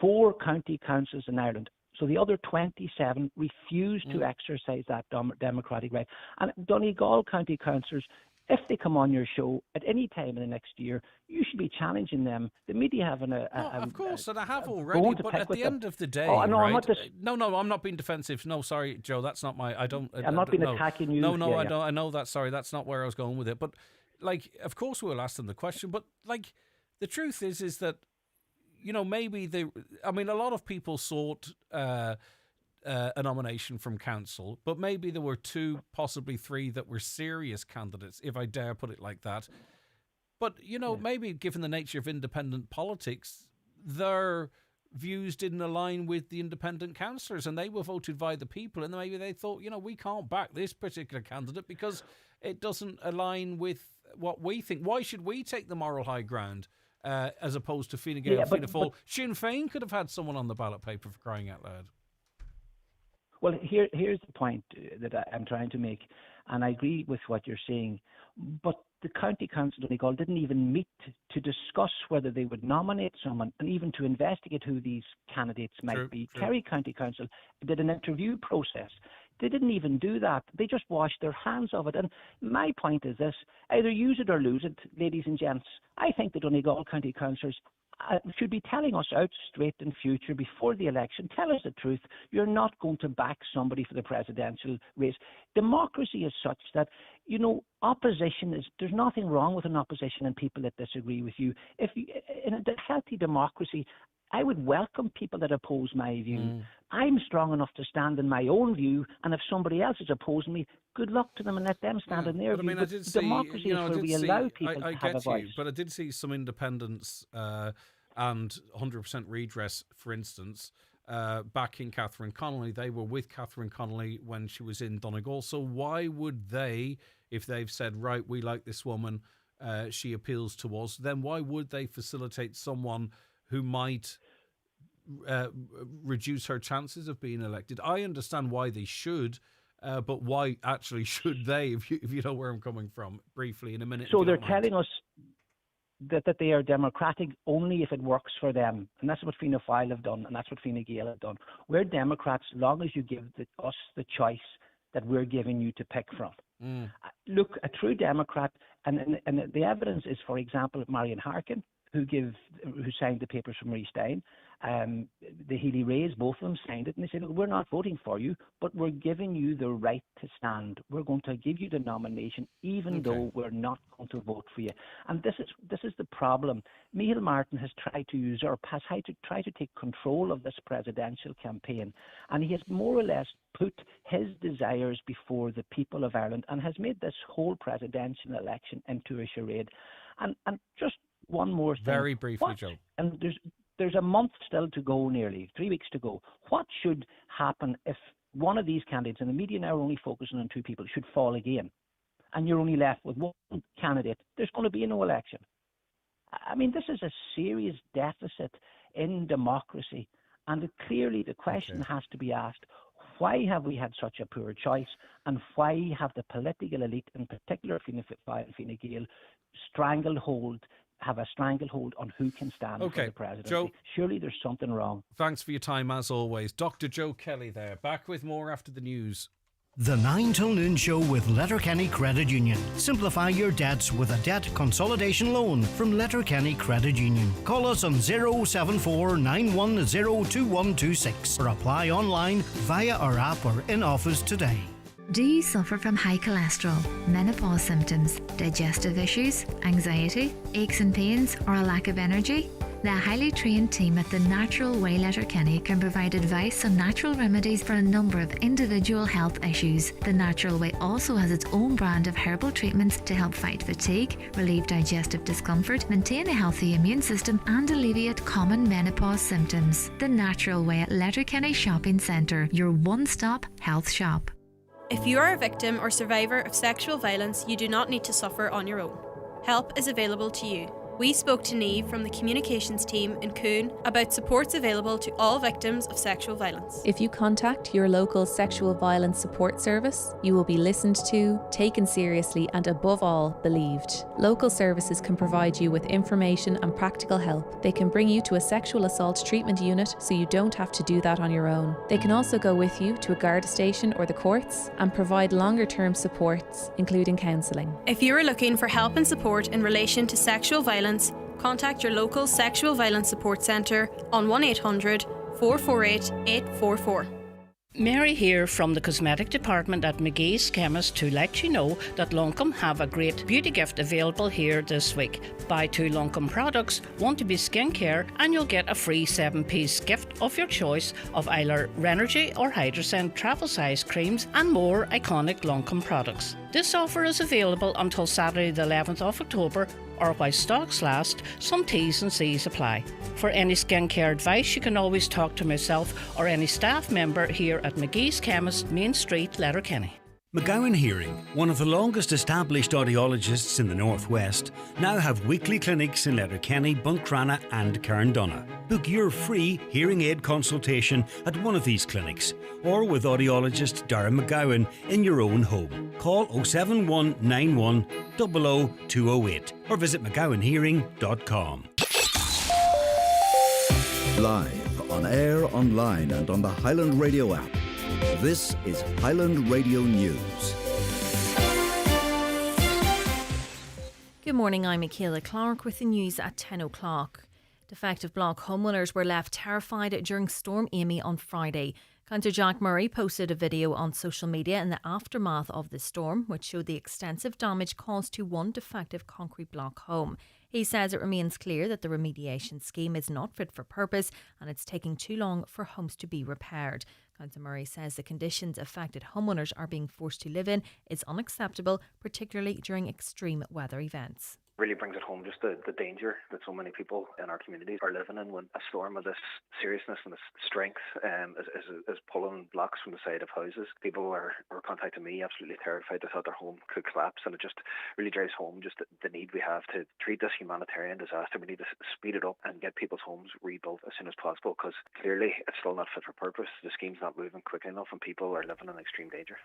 4 county councils in Ireland. So the other 27 refuse to exercise that democratic right. And Donegal county councillors, if they come on your show at any time in the next year, you should be challenging them. The media have of course, and I have already. But at the end of the day, right? I'm not being defensive. No, sorry, Joe, that's not my. I'm not being attacking you. No, I know that. Sorry, that's not where I was going with it. But of course, we'll ask them the question. But the truth is that, maybe a lot of people sought a nomination from council, but maybe there were 2, possibly 3 that were serious candidates, if I dare put it like that. But, maybe given the nature of independent politics, their views didn't align with the independent councillors and they were voted by the people, and maybe they thought, we can't back this particular candidate because it doesn't align with what we think. Why should we take the moral high ground? As opposed to Fine Gael, Fianna Fáil. Sinn Féin could have had someone on the ballot paper, for crying out loud. Well, here's the point that I'm trying to make, and I agree with what you're saying, but the County Council of Donegal didn't even meet to discuss whether they would nominate someone and even to investigate who these candidates might be. Kerry County Council did an interview process. They didn't even do that. They just washed their hands of it. And my point is this: either use it or lose it, ladies and gents. I think the Donegal County Councillors should be telling us out straight in future before the election. Tell us the truth. You're not going to back somebody for the presidential race. Democracy is such that, opposition is, there's nothing wrong with an opposition and people that disagree with you. In a healthy democracy, I would welcome people that oppose my view. I'm strong enough to stand in my own view, and if somebody else is opposing me, good luck to them and let them stand in their view. But democracy is where we allow people to have a voice. But I did see some independence and 100% redress, for instance, backing Catherine Connolly. They were with Catherine Connolly when she was in Donegal. So why would they, if they've said, right, we like this woman, she appeals to us, then why would they facilitate someone who might reduce her chances of being elected? I understand why they should, but why actually should they, if you know where I'm coming from, briefly in a minute. So they're telling us that they are democratic only if it works for them. And that's what Fianna Fáil have done, and that's what Fine Gael have done. We're Democrats as long as you give us the choice that we're giving you to pick from. Look, a true Democrat, and the evidence is, for example, Marion Harkin, who signed the papers for Marie Stein. The Healy Rays, both of them signed it, and they said, look, we're not voting for you, but we're giving you the right to stand. We're going to give you the nomination, even though we're not going to vote for you. And this is the problem. Micheál Martin has tried to usurp, has tried to take control of this presidential campaign, and he has more or less put his desires before the people of Ireland and has made this whole presidential election into a charade. And just one more thing. Very briefly, Joe. And there's a month still to go, nearly 3 weeks to go. What should happen if one of these candidates, and the media now are only focusing on 2 people, should fall again, and you're only left with one candidate? There's going to be no election. I mean, this is a serious deficit in democracy, and clearly the question has to be asked: why have we had such a poor choice, and why have the political elite, in particular Fianna Fáil and Fine Gael, have a stranglehold on who can stand for the presidency? Joe, surely there's something wrong. Thanks for your time as always. Dr. Joe Kelly there, back with more after the news. The 9 till noon show with Letterkenny Credit Union. Simplify your debts with a debt consolidation loan from Letterkenny Credit Union. Call us on 074 910 2126 or apply online via our app or in office today. Do you suffer from high cholesterol, menopause symptoms, digestive issues, anxiety, aches and pains, or a lack of energy? The highly trained team at The Natural Way Letterkenny can provide advice on natural remedies for a number of individual health issues. The Natural Way also has its own brand of herbal treatments to help fight fatigue, relieve digestive discomfort, maintain a healthy immune system, and alleviate common menopause symptoms. The Natural Way at Letterkenny Shopping Centre, your one-stop health shop. If you are a victim or survivor of sexual violence, you do not need to suffer on your own. Help is available to you. We spoke to Niamh from the communications team in Coon about supports available to all victims of sexual violence. If you contact your local sexual violence support service, you will be listened to, taken seriously, and above all, believed. Local services can provide you with information and practical help. They can bring you to a sexual assault treatment unit so you don't have to do that on your own. They can also go with you to a Garda station or the courts and provide longer-term supports, including counselling. If you are looking for help and support in relation to sexual violence, contact your local Sexual Violence Support Centre on 1800 448 844. Mary here from the cosmetic department at McGee's Chemist to let you know that Loncombe have a great beauty gift available here this week. Buy 2 Loncombe products, want to be skincare, and you'll get a free 7-piece gift of your choice of either Renergy or Hydroscent travel size creams and more iconic Loncombe products. This offer is available until Saturday the 11th of October, or while stocks last. Some T's and C's apply. For any skincare advice, you can always talk to myself or any staff member here at McGee's Chemist, Main Street, Letterkenny. McGowan Hearing, one of the longest established audiologists in the Northwest, now have weekly clinics in Letterkenny, Buncrana and Carndonagh. Book your free hearing aid consultation at one of these clinics or with audiologist Darren McGowan in your own home. Call 07191 00208 or visit mcgowanhearing.com. Live, on air, online and on the Highland Radio app. This is Highland Radio News. Good morning, I'm Michaela Clark with the news at 10 o'clock. Defective block homeowners were left terrified during Storm Amy on Friday. Councillor Jack Murray posted a video on social media in the aftermath of the storm, which showed the extensive damage caused to one defective concrete block home. He says it remains clear that the remediation scheme is not fit for purpose and it's taking too long for homes to be repaired. Councillor Murray says the conditions affected homeowners are being forced to live in is unacceptable, particularly during extreme weather events. Really brings it home just the danger that so many people in our communities are living in when a storm of this seriousness and this strength is pulling blocks from the side of houses. People are contacting me absolutely terrified. They thought their home could collapse, and it just really drives home just the need we have to treat this humanitarian disaster. We need to speed it up and get people's homes rebuilt as soon as possible, because clearly it's still not fit for purpose. The scheme's not moving quickly enough and people are living in extreme danger.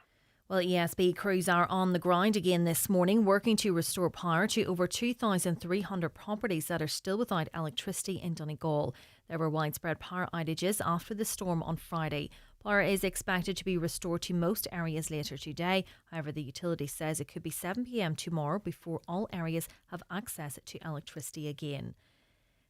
Well, ESB crews are on the ground again this morning, working to restore power to over 2,300 properties that are still without electricity in Donegal. There were widespread power outages after the storm on Friday. Power is expected to be restored to most areas later today. However, the utility says it could be 7 p.m. tomorrow before all areas have access to electricity again.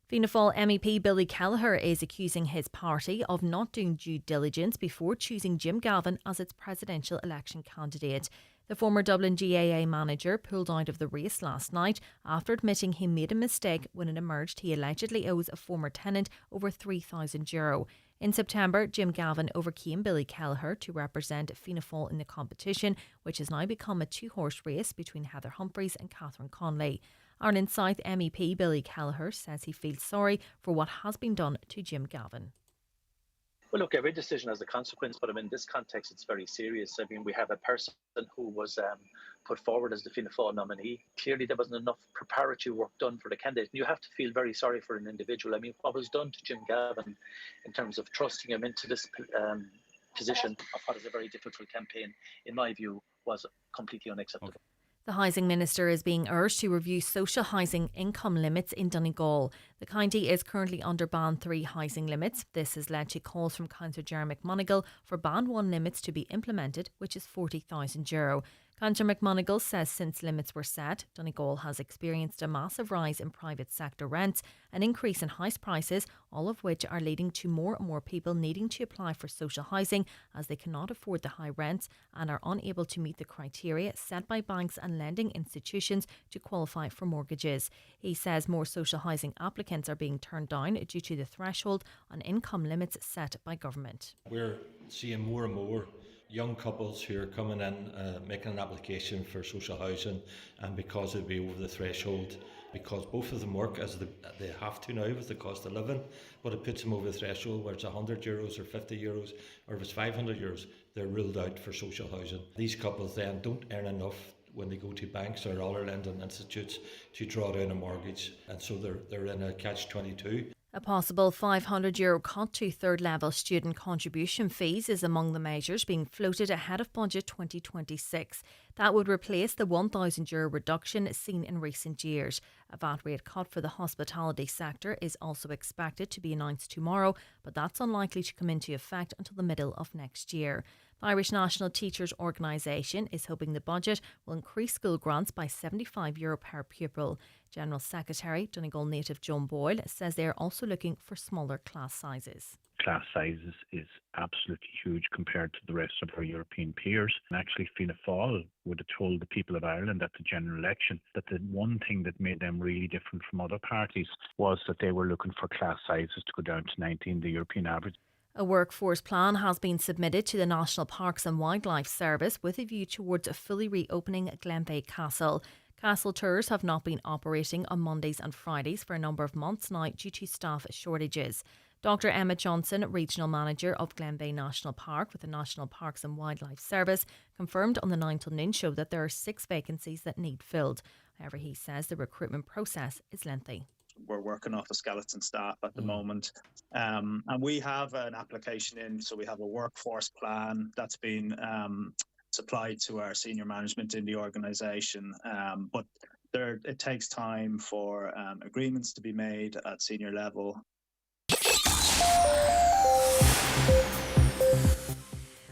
Fianna Fáil MEP Billy Kelleher is accusing his party of not doing due diligence before choosing Jim Galvin as its presidential election candidate. The former Dublin GAA manager pulled out of the race last night after admitting he made a mistake when it emerged he allegedly owes a former tenant over €3,000. In September, Jim Galvin overcame Billy Kelleher to represent Fianna Fáil in the competition, which has now become a 2-horse race between Heather Humphreys and Catherine Conley. Ireland South MEP Billy Kelleher says he feels sorry for what has been done to Jim Galvin. Well, look, every decision has a consequence, but in this context, it's very serious. I mean, we have a person who was put forward as the Fianna Fáil nominee. Clearly, there wasn't enough preparatory work done for the candidate. And you have to feel very sorry for an individual. I mean, what was done to Jim Galvin in terms of trusting him into this position of what is a very difficult campaign, in my view, was completely unacceptable. The Housing Minister is being urged to review social housing income limits in Donegal. The county is currently under Band 3 housing limits. This has led to calls from Councillor Jerry McMonigal for Band 1 limits to be implemented, which is €40,000. Councillor McMonigal says since limits were set, Donegal has experienced a massive rise in private sector rents, an increase in house prices, all of which are leading to more and more people needing to apply for social housing as they cannot afford the high rents and are unable to meet the criteria set by banks and lending institutions to qualify for mortgages. He says more social housing applicants are being turned down due to the threshold on income limits set by government. We're seeing more and more young couples who are coming in making an application for social housing, and because it'd be over the threshold, because both of them work as they have to now with the cost of living, but it puts them over the threshold where it's €100 or €50, or if it's €500, they're ruled out for social housing. These couples then don't earn enough when they go to banks or other lending institutes to draw down a mortgage, and so they're in a catch-22. A possible €500 cut to third level student contribution fees is among the measures being floated ahead of Budget 2026. That would replace the €1,000 reduction seen in recent years. A VAT rate cut for the hospitality sector is also expected to be announced tomorrow, but that's unlikely to come into effect until the middle of next year. The Irish National Teachers Organisation is hoping the budget will increase school grants by €75 per pupil. General Secretary Donegal native John Boyle says they are also looking for smaller class sizes. Class sizes is absolutely huge compared to the rest of our European peers. And actually, Fianna Fáil would have told the people of Ireland at the general election that the one thing that made them really different from other parties was that they were looking for class sizes to go down to 19, the European average. A workforce plan has been submitted to the National Parks and Wildlife Service with a view towards fully reopening Glenveigh Castle. Castle tours have not been operating on Mondays and Fridays for a number of months now due to staff shortages. Dr Emma Johnson, Regional Manager of Glenveigh National Park with the National Parks and Wildlife Service, confirmed on the 9 till noon show that there are 6 vacancies that need filled. However, he says the recruitment process is lengthy. We're working off a skeleton staff at the moment, and we have an application in, so we have a workforce plan that's been supplied to our senior management in the organisation, but it takes time for agreements to be made at senior level.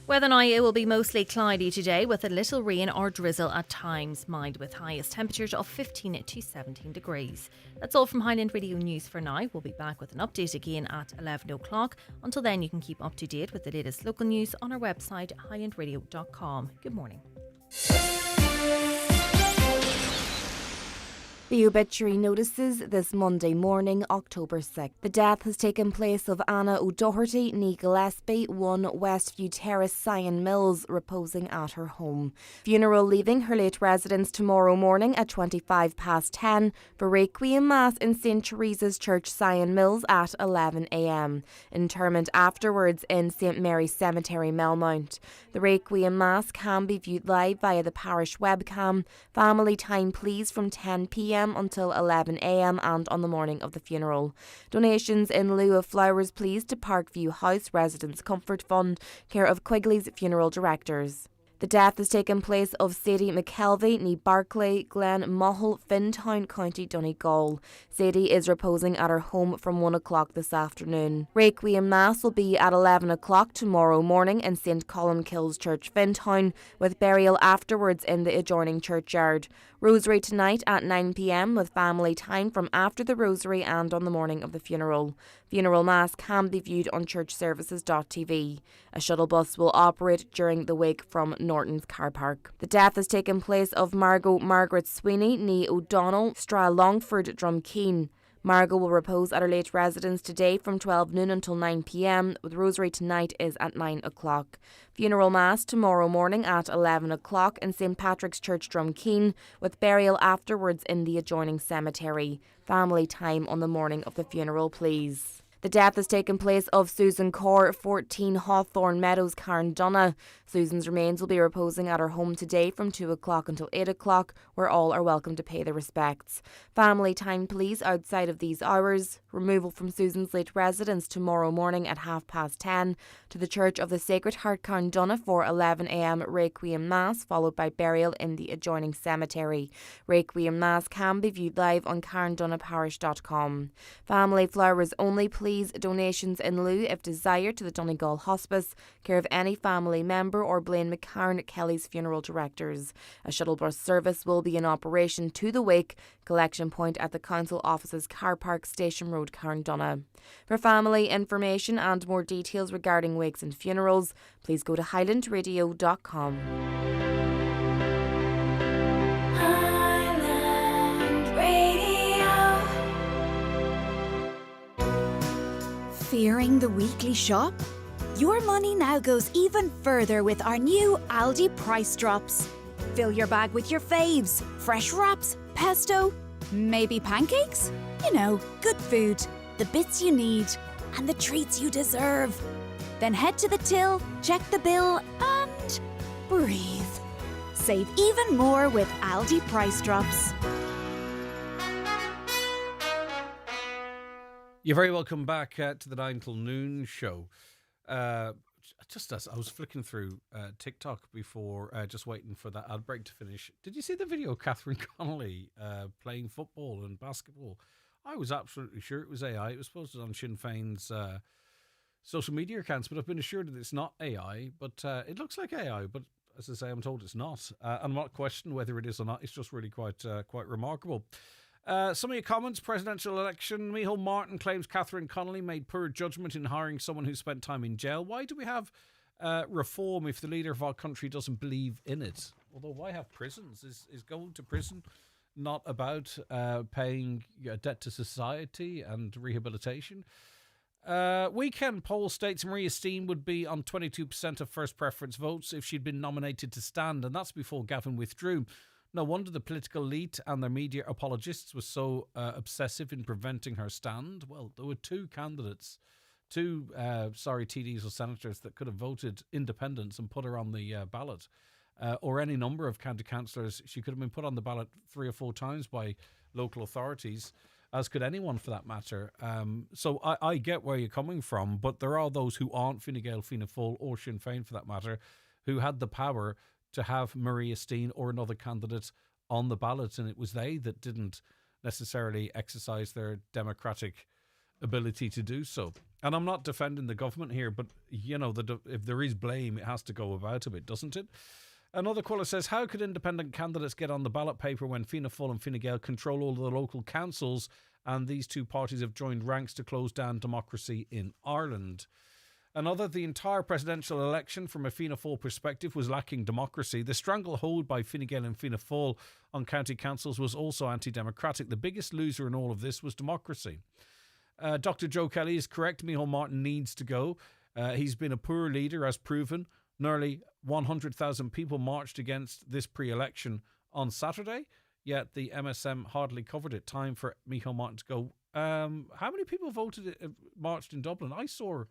Weather now, it will be mostly cloudy today with a little rain or drizzle at times, mind with highest temperatures of 15 to 17 degrees. That's all from Highland Radio News for now. We'll be back with an update again at 11 o'clock. Until then, you can keep up to date with the latest local news on our website, highlandradio.com. Good morning. The obituary notices this Monday morning, October 6th. The death has taken place of Anna O'Doherty, ní Gillespie, 1 Westview Terrace, Sion Mills, reposing at her home. Funeral leaving her late residence tomorrow morning at 10:25 for Requiem Mass in St Teresa's Church, Sion Mills at 11 a.m. Interment afterwards in St Mary's Cemetery, Melmount. The Requiem Mass can be viewed live via the parish webcam. Family time please from 10 p.m. until 11 a.m. and on the morning of the funeral. Donations in lieu of flowers please to Parkview House Residents Comfort Fund, care of Quigley's funeral directors. The death has taken place of Sadie McKelvey, ní Barclay, Glen Mohill, Fintown, County Donegal. Sadie is reposing at her home from 1 o'clock this afternoon. Requiem Mass will be at 11 o'clock tomorrow morning in St Columkille's Church, Fintown, with burial afterwards in the adjoining churchyard. Rosary tonight at 9 p.m. with family time from after the rosary and on the morning of the funeral. Funeral Mass can be viewed on churchservices.tv. A shuttle bus will operate during the wake from Norton's car park. The death has taken place of Margaret Sweeney, ní O'Donnell, Stra Longford, Drumkeen. Margot will repose at her late residence today from 12 noon until 9 p.m, with rosary tonight is at 9 o'clock. Funeral Mass tomorrow morning at 11 o'clock in St Patrick's Church, Drumkeen, with burial afterwards in the adjoining cemetery. Family time on the morning of the funeral, please. The death has taken place of Susan Corr, 14 Hawthorne Meadows, Carndonagh. Susan's remains will be reposing at her home today from 2 o'clock until 8 o'clock, where all are welcome to pay their respects. Family time please outside of these hours. Removal from Susan's late residence tomorrow morning at 10:30 to the Church of the Sacred Heart, Carndonagh for 11 a.m. Requiem Mass, followed by burial in the adjoining cemetery. Requiem Mass can be viewed live on carndonaghparish.com. Family flowers only please. Donations in lieu if desired to the Donegal Hospice, care of any family member or Blaine McCarn, Kelly's funeral directors. A shuttle bus service will be in operation to the wake. Collection point at the council offices, Car Park, Station Road, Carndonagh. For family information and more details regarding wakes and funerals, please go to highlandradio.com. Fearing the weekly shop? Your money now goes even further with our new Aldi price drops. Fill your bag with your faves, fresh wraps, pesto, maybe pancakes? You know, good food, the bits you need, and the treats you deserve. Then head to the till, check the bill, and breathe. Save even more with Aldi price drops. You're very welcome back to the 9 till noon show. Just as I was flicking through TikTok before, just waiting for that ad break to finish, did you see the video of Catherine Connolly playing football and basketball? I was absolutely sure it was AI. It was posted on Sinn Féin's social media accounts, but I've been assured that it's not AI. But it looks like AI, but as I say, I'm told it's not. I'm not questioning whether it is or not. It's just really quite remarkable. Some of your comments. Presidential election. Micheál Martin claims Catherine Connolly made poor judgment in hiring someone who spent time in jail. Why do we have reform if the leader of our country doesn't believe in it? Although, why have prisons? Is going to prison not about paying debt to society and rehabilitation? Weekend poll states Maria Steen would be on 22% of first preference votes if she'd been nominated to stand, and that's before Gavin withdrew. No wonder the political elite and their media apologists were so obsessive in preventing her stand. Well, there were two candidates, TDs or senators that could have voted independents and put her on the ballot, or any number of county councillors. She could have been put on the ballot 3 or 4 times by local authorities, as could anyone for that matter. So I get where you're coming from, but there are those who aren't Fine Gael, Fianna Fáil or Sinn Féin for that matter, who had the power to have Maria Steen or another candidate on the ballot, and it was they that didn't necessarily exercise their democratic ability to do so. And I'm not defending the government here, but you know, if there is blame, it has to go about a bit, doesn't it? Another caller says, how could independent candidates get on the ballot paper when Fianna Fáil and Fine Gael control all the local councils, and these two parties have joined ranks to close down democracy in Ireland? Another, the entire presidential election from a Fianna Fáil perspective was lacking democracy. The stranglehold by Fine Gael and Fianna Fáil on county councils was also anti-democratic. The biggest loser in all of this was democracy. Dr. Joe Kelly is correct. Micheál Martin needs to go. He's been a poor leader, as proven. Nearly 100,000 people marched against this pre-election on Saturday, yet the MSM hardly covered it. Time for Micheál Martin to go. How many people marched in Dublin? I saw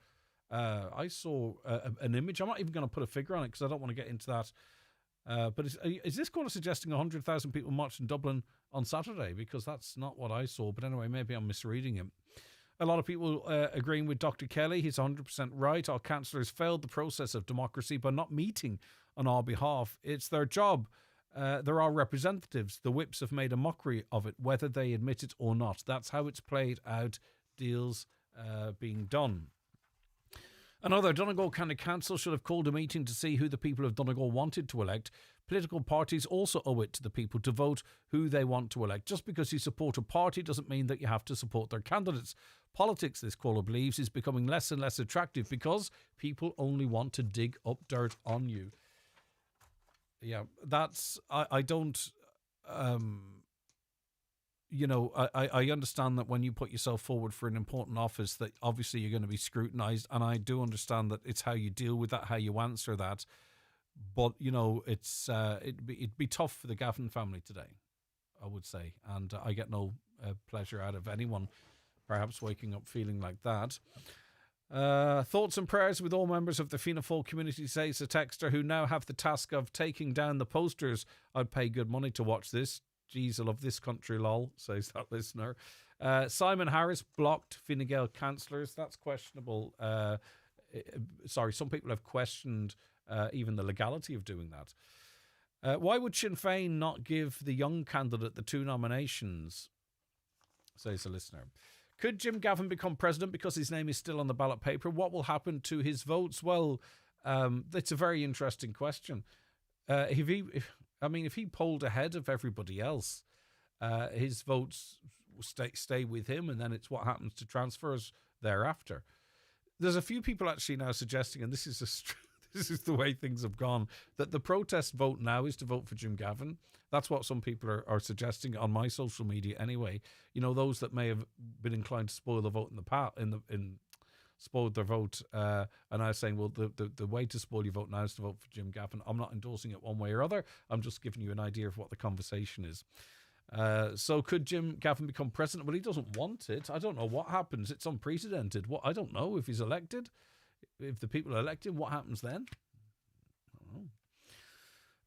an image. I'm not even going to put a figure on it because I don't want to get into that. But is this caller suggesting 100,000 people marched in Dublin on Saturday? Because that's not what I saw. But anyway, maybe I'm misreading him. A lot of people agreeing with Dr. Kelly. He's 100% right. Our councillors failed the process of democracy by not meeting on our behalf. It's their job. There are representatives. The whips have made a mockery of it, whether they admit it or not. That's how it's played out. Deals being done. Another, Donegal County Council should have called a meeting to see who the people of Donegal wanted to elect. Political parties also owe it to the people to vote who they want to elect. Just because you support a party doesn't mean that you have to support their candidates. Politics, this caller believes, is becoming less and less attractive because people only want to dig up dirt on you. Yeah, that's... I don't... I understand that when you put yourself forward for an important office that obviously you're going to be scrutinised, and I do understand that it's how you deal with that, how you answer that. But, you know, it'd be tough for the Gavin family today, I would say. And I get no pleasure out of anyone perhaps waking up feeling like that. Thoughts and prayers with all members of the Fianna Fáil community, says a texter, who now have the task of taking down the posters. I'd pay good money to watch this. Jeez, I love this country, lol, says that listener. Simon Harris blocked Fine Gael councillors. That's questionable. Some people have questioned even the legality of doing that. Why would Sinn Féin not give the young candidate the 2 nominations, says a listener. Could Jim Gavin become president because his name is still on the ballot paper? What will happen to his votes? Well, that's a very interesting question. If he polled ahead of everybody else, his votes stay with him, and then it's what happens to transfers thereafter. There's a few people actually now suggesting, and this is the way things have gone, that the protest vote now is to vote for Jim Gavin. That's what some people are suggesting on my social media anyway. You know, those that may have been inclined to spoil the vote spoiled their vote, and I was saying, well, the way to spoil your vote now is to vote for Jim Gavin. I'm not endorsing it one way or other. I'm just giving you an idea of what the conversation is. So could Jim Gavin become president? Well, he doesn't want it. I don't know what happens. It's unprecedented. I don't know if he's elected. If the people elect him, what happens then? I don't know.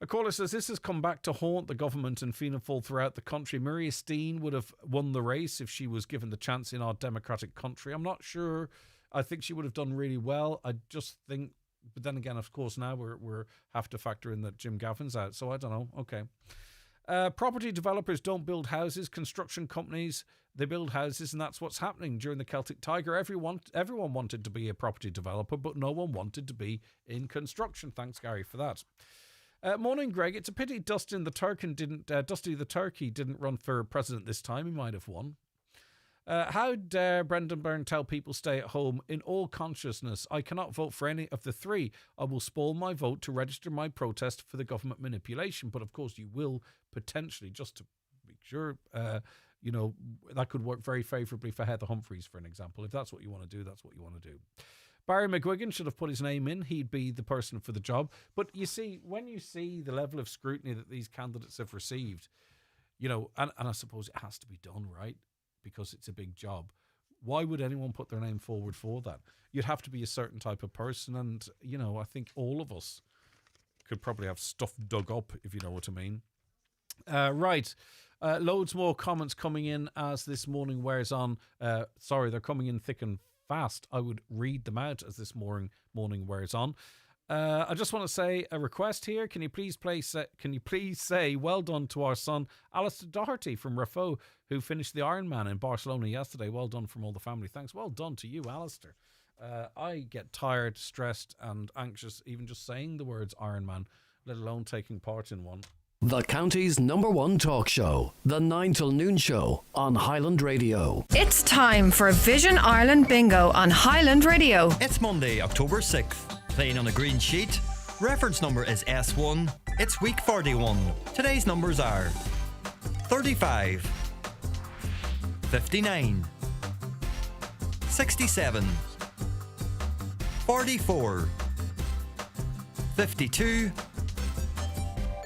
A caller says this has come back to haunt the government and Fianna Fáil throughout the country. Maria Steen would have won the race if she was given the chance in our democratic country. I'm not sure. I think she would have done really well. I just think, but then again, of course, now we're have to factor in that Jim Gavin's out. So I don't know. Okay. Property developers don't build houses. Construction companies, they build houses, and that's what's happening during the Celtic Tiger. Everyone wanted to be a property developer, but no one wanted to be in construction. Thanks, Gary, for that. Morning, Greg. It's a pity Dusty the Turkey didn't run for president this time. He might have won. How dare Brendan Byrne tell people stay at home? In all consciousness, I cannot vote for any of the 3. I will spoil my vote to register my protest for the government manipulation. But of course, you will potentially, just to make sure, that could work very favourably for Heather Humphreys, for an example. If that's what you want to do, that's what you want to do. Barry McGuigan should have put his name in. He'd be the person for the job. But you see, when you see the level of scrutiny that these candidates have received, and I suppose it has to be done, right? Because it's a big job. Why would anyone put their name forward for that? You'd have to be a certain type of person, and I think all of us could probably have stuff dug up, if you know what I mean. Right. Loads more comments coming in as this morning wears on. They're coming in thick and fast. I would read them out as this morning wears on. I just want to say a request here. Can you please say well done to our son Alistair Doherty from Raffo, who finished the Ironman in Barcelona yesterday. Well done from all the family. Thanks. Well done to you, Alistair. I get tired, stressed and anxious even just saying the words Ironman, let alone taking part in one. The county's #1 talk show, the 9 till noon show on Highland Radio. It's time for Vision Ireland Bingo on Highland Radio. It's Monday, October 6th. Playing on a green sheet. Reference number is S1. It's week 41. Today's numbers are 35, 59, 67, 44, 52,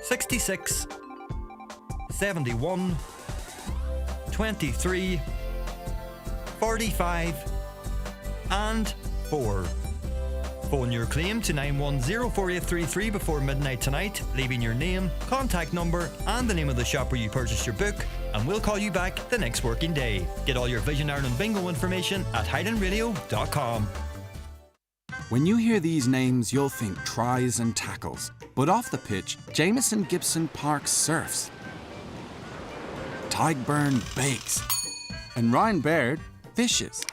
66, 71, 23, 45 and 4. Phone your claim to 910-4833 before midnight tonight, leaving your name, contact number and the name of the shop where you purchased your book, and we'll call you back the next working day. Get all your Vision Ireland bingo information at highlandradio.com. When you hear these names, you'll think tries and tackles. But off the pitch, Jamieson Gibson Park surfs. Tygburn bakes. And Ryan Baird fishes.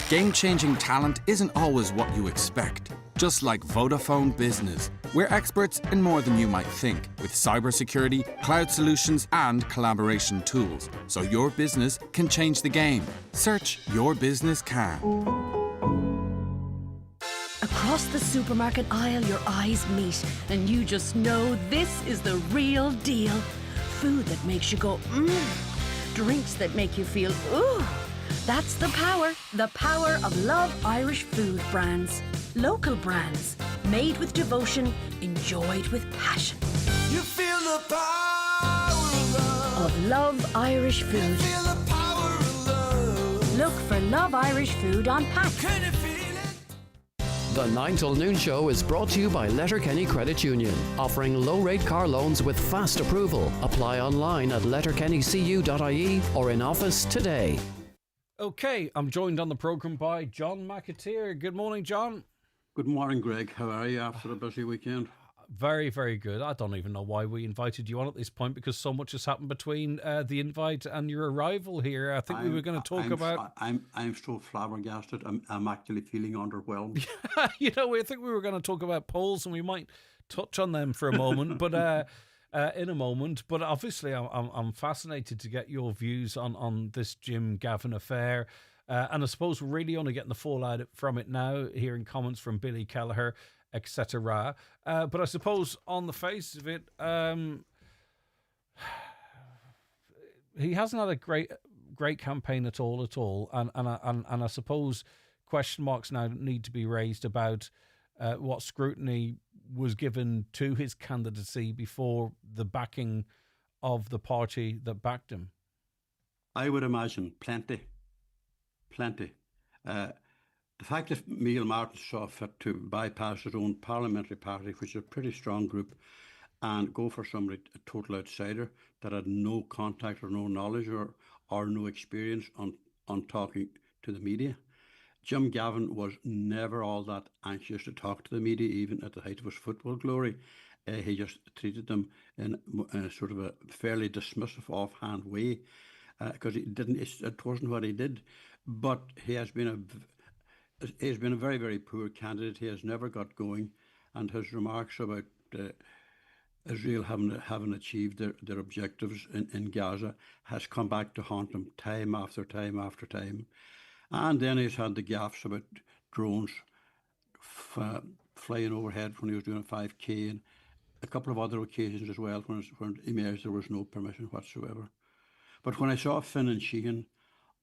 Game-changing talent isn't always what you expect. Just like Vodafone Business. We're experts in more than you might think, with cybersecurity, cloud solutions and collaboration tools. So your business can change the game. Search Your Business Can. Across the supermarket aisle, your eyes meet, and you just know this is the real deal. Food that makes you go, mmm. Drinks that make you feel, ooh. That's the power of Love Irish food brands. Local brands, made with devotion, enjoyed with passion. You feel the power of love. Of Love Irish food. You feel the power of love. Look love Irish food on pack. The 9 till noon show is brought to you by Letterkenny Credit Union, offering low-rate car loans with fast approval. Apply online at letterkennycu.ie or in office today. Okay, I'm joined on the programme by John McAteer. Good morning, John. Good morning, Greg. How are you after a busy weekend? Very, very good. I don't even know why we invited you on at this point, because so much has happened between the invite and your arrival here. I think we were going to talk about... I'm so flabbergasted. I'm actually feeling underwhelmed. I think we were going to talk about polls, and we might touch on them for a moment, but in a moment. But obviously, I'm fascinated to get your views on this Jim Gavin affair. And I suppose we're really only getting the fallout from it now, hearing comments from Billy Kelleher, etc. But I suppose on the face of it, he hasn't had a great campaign at all. And I suppose question marks now need to be raised about what scrutiny was given to his candidacy before the backing of the party that backed him. I would imagine plenty. The fact that Micheál Martin saw fit to bypass his own parliamentary party, which is a pretty strong group, and go for somebody, a total outsider, that had no contact or no knowledge or no experience on talking to the media. Jim Gavin was never all that anxious to talk to the media, even at the height of his football glory. He just treated them in a sort of a fairly dismissive, offhand way, because it wasn't what he did. But he has been a very, very poor candidate. He has never got going, and his remarks about Israel having achieved their objectives in Gaza has come back to haunt him time after time after time. And then he's had the gaffes about drones flying overhead when he was doing a 5K, and a couple of other occasions as well when he emerged there was no permission whatsoever. But when I saw Finn and Sheehan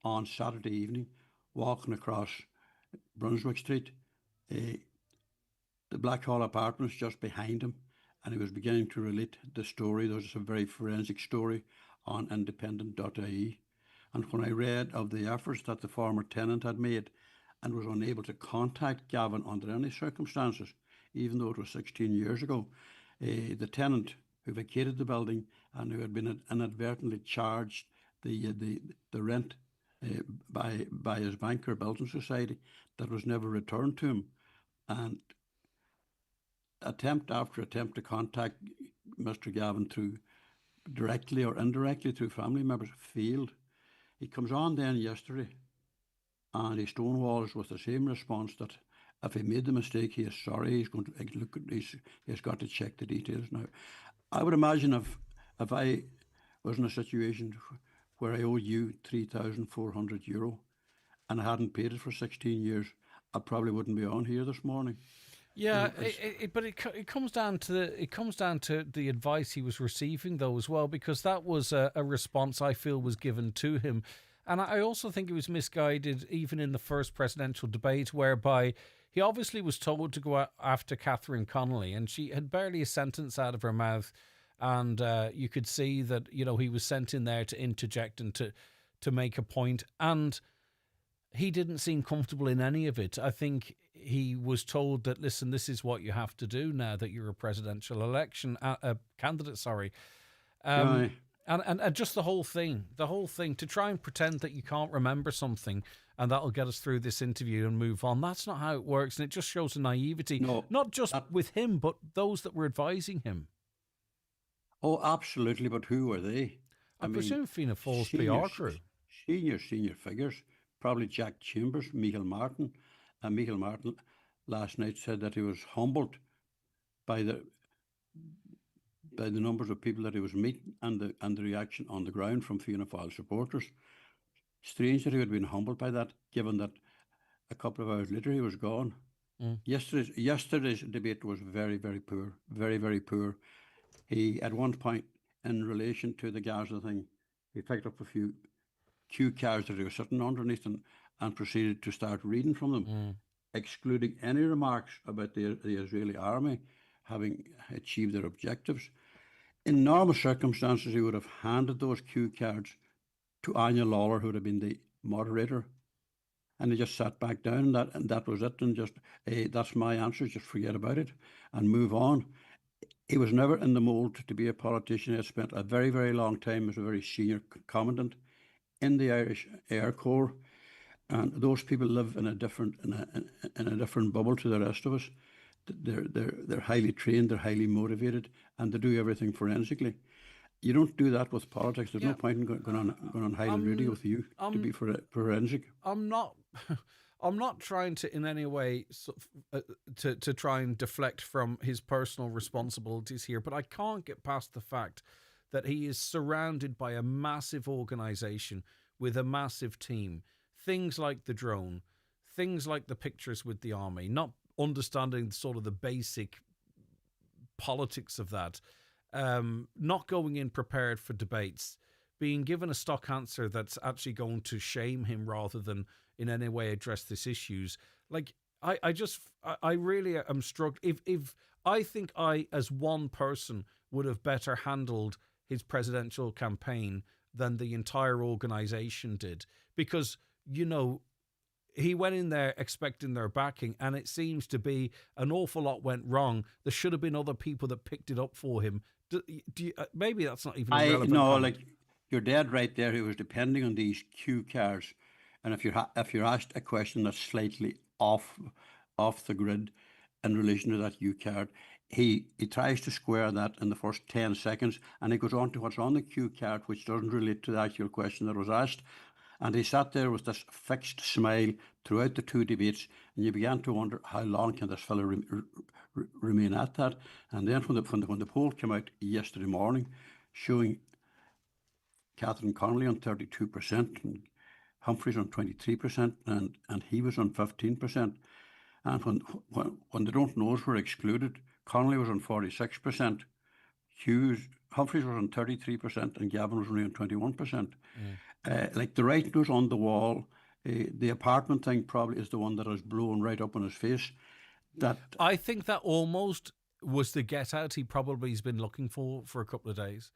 on Saturday evening walking across Brunswick Street, the Blackhall apartments just behind him, and he was beginning to relate the story. There was a very forensic story on independent.ie. And when I read of the efforts that the former tenant had made and was unable to contact Gavin under any circumstances, even though it was 16 years ago, the tenant who vacated the building and who had been inadvertently charged the rent by his banker building society, that was never returned to him, and attempt after attempt to contact Mr. Gavin through directly or indirectly through family members failed. He comes on then yesterday and he stonewalls with the same response that if he made the mistake, he is sorry. He's going to look at he's got to check the details now. I would imagine if I was in a situation where I owed you €3,400 and I hadn't paid it for 16 years, I probably wouldn't be on here this morning. Yeah, but it comes down to the advice he was receiving though as well, because that was a response I feel was given to him, and I also think it was misguided even in the first presidential debate, whereby he obviously was told to go after Catherine Connolly, and she had barely a sentence out of her mouth, and you could see that he was sent in there to interject and to make a point, and he didn't seem comfortable in any of it. I think he was told that, listen, this is what you have to do now that you're a presidential election candidate. Sorry, and just the whole thing to try and pretend that you can't remember something and that'll get us through this interview and move on. That's not how it works, and it just shows a naivety, not just with him, but those that were advising him. Oh, absolutely. But who are they? I presume Fianna Fáil's PR crew. Senior figures. Probably Jack Chambers, Micheál Martin. And Micheál Martin last night said that he was humbled by the numbers of people that he was meeting and the reaction on the ground from Fianna Fáil supporters. Strange that he would have been humbled by that, given that a couple of hours later he was gone. Yesterday's debate was very, very poor. Very, very poor. He, at one point, in relation to the Gaza thing, he picked up a few cue cards that he was sitting underneath and proceeded to start reading from them, excluding any remarks about the Israeli army having achieved their objectives. In normal circumstances, he would have handed those cue cards to Anya Lawler, who would have been the moderator and they just sat back down, and that was it, and just, that's my answer, just forget about it and move on. He was never in the mould to be a politician. He had spent a very, very long time as a very senior commandant in the Irish Air Corps, and those people live in a different bubble to the rest of us. They're highly trained, they're highly motivated, and they do everything forensically. You don't do that with politics. There's no point in going on Highland Radio with you to be forensic. I'm not. I'm not trying to in any way to try and deflect from his personal responsibilities here, but I can't get past the fact that he is surrounded by a massive organisation with a massive team. Things like the drone, things like the pictures with the army, not understanding sort of the basic politics of that, not going in prepared for debates, being given a stock answer that's actually going to shame him rather than in any way address these issues. Like, I really am struggling. If I think I, as one person, would have better handled his presidential campaign than the entire organisation did, because, you know, he went in there expecting their backing, and it seems to be an awful lot went wrong. There should have been other people that picked it up for him. Do you, maybe that's not even a relevant comment. Like, you're dead right there. He was depending on these cue cards, and if you're asked a question that's slightly off the grid in relation to that cue card, he tries to square that in the first 10 seconds, and he goes on to what's on the cue card, which doesn't relate to the actual question that was asked. And he sat there with this fixed smile throughout the two debates, and you began to wonder how long can this fellow remain at that. And then when the poll came out yesterday morning, showing Catherine Connolly on 32% and Humphreys on 23%, and he was on 15%. And when the don't knows were excluded, Connolly was on 46%, Humphreys was on 33%, and Gavin was only on 21%. Like, the writing was on the wall. The apartment thing probably is the one that has blown right up in his face. That I think that almost was the get out he probably has been looking for a couple of days.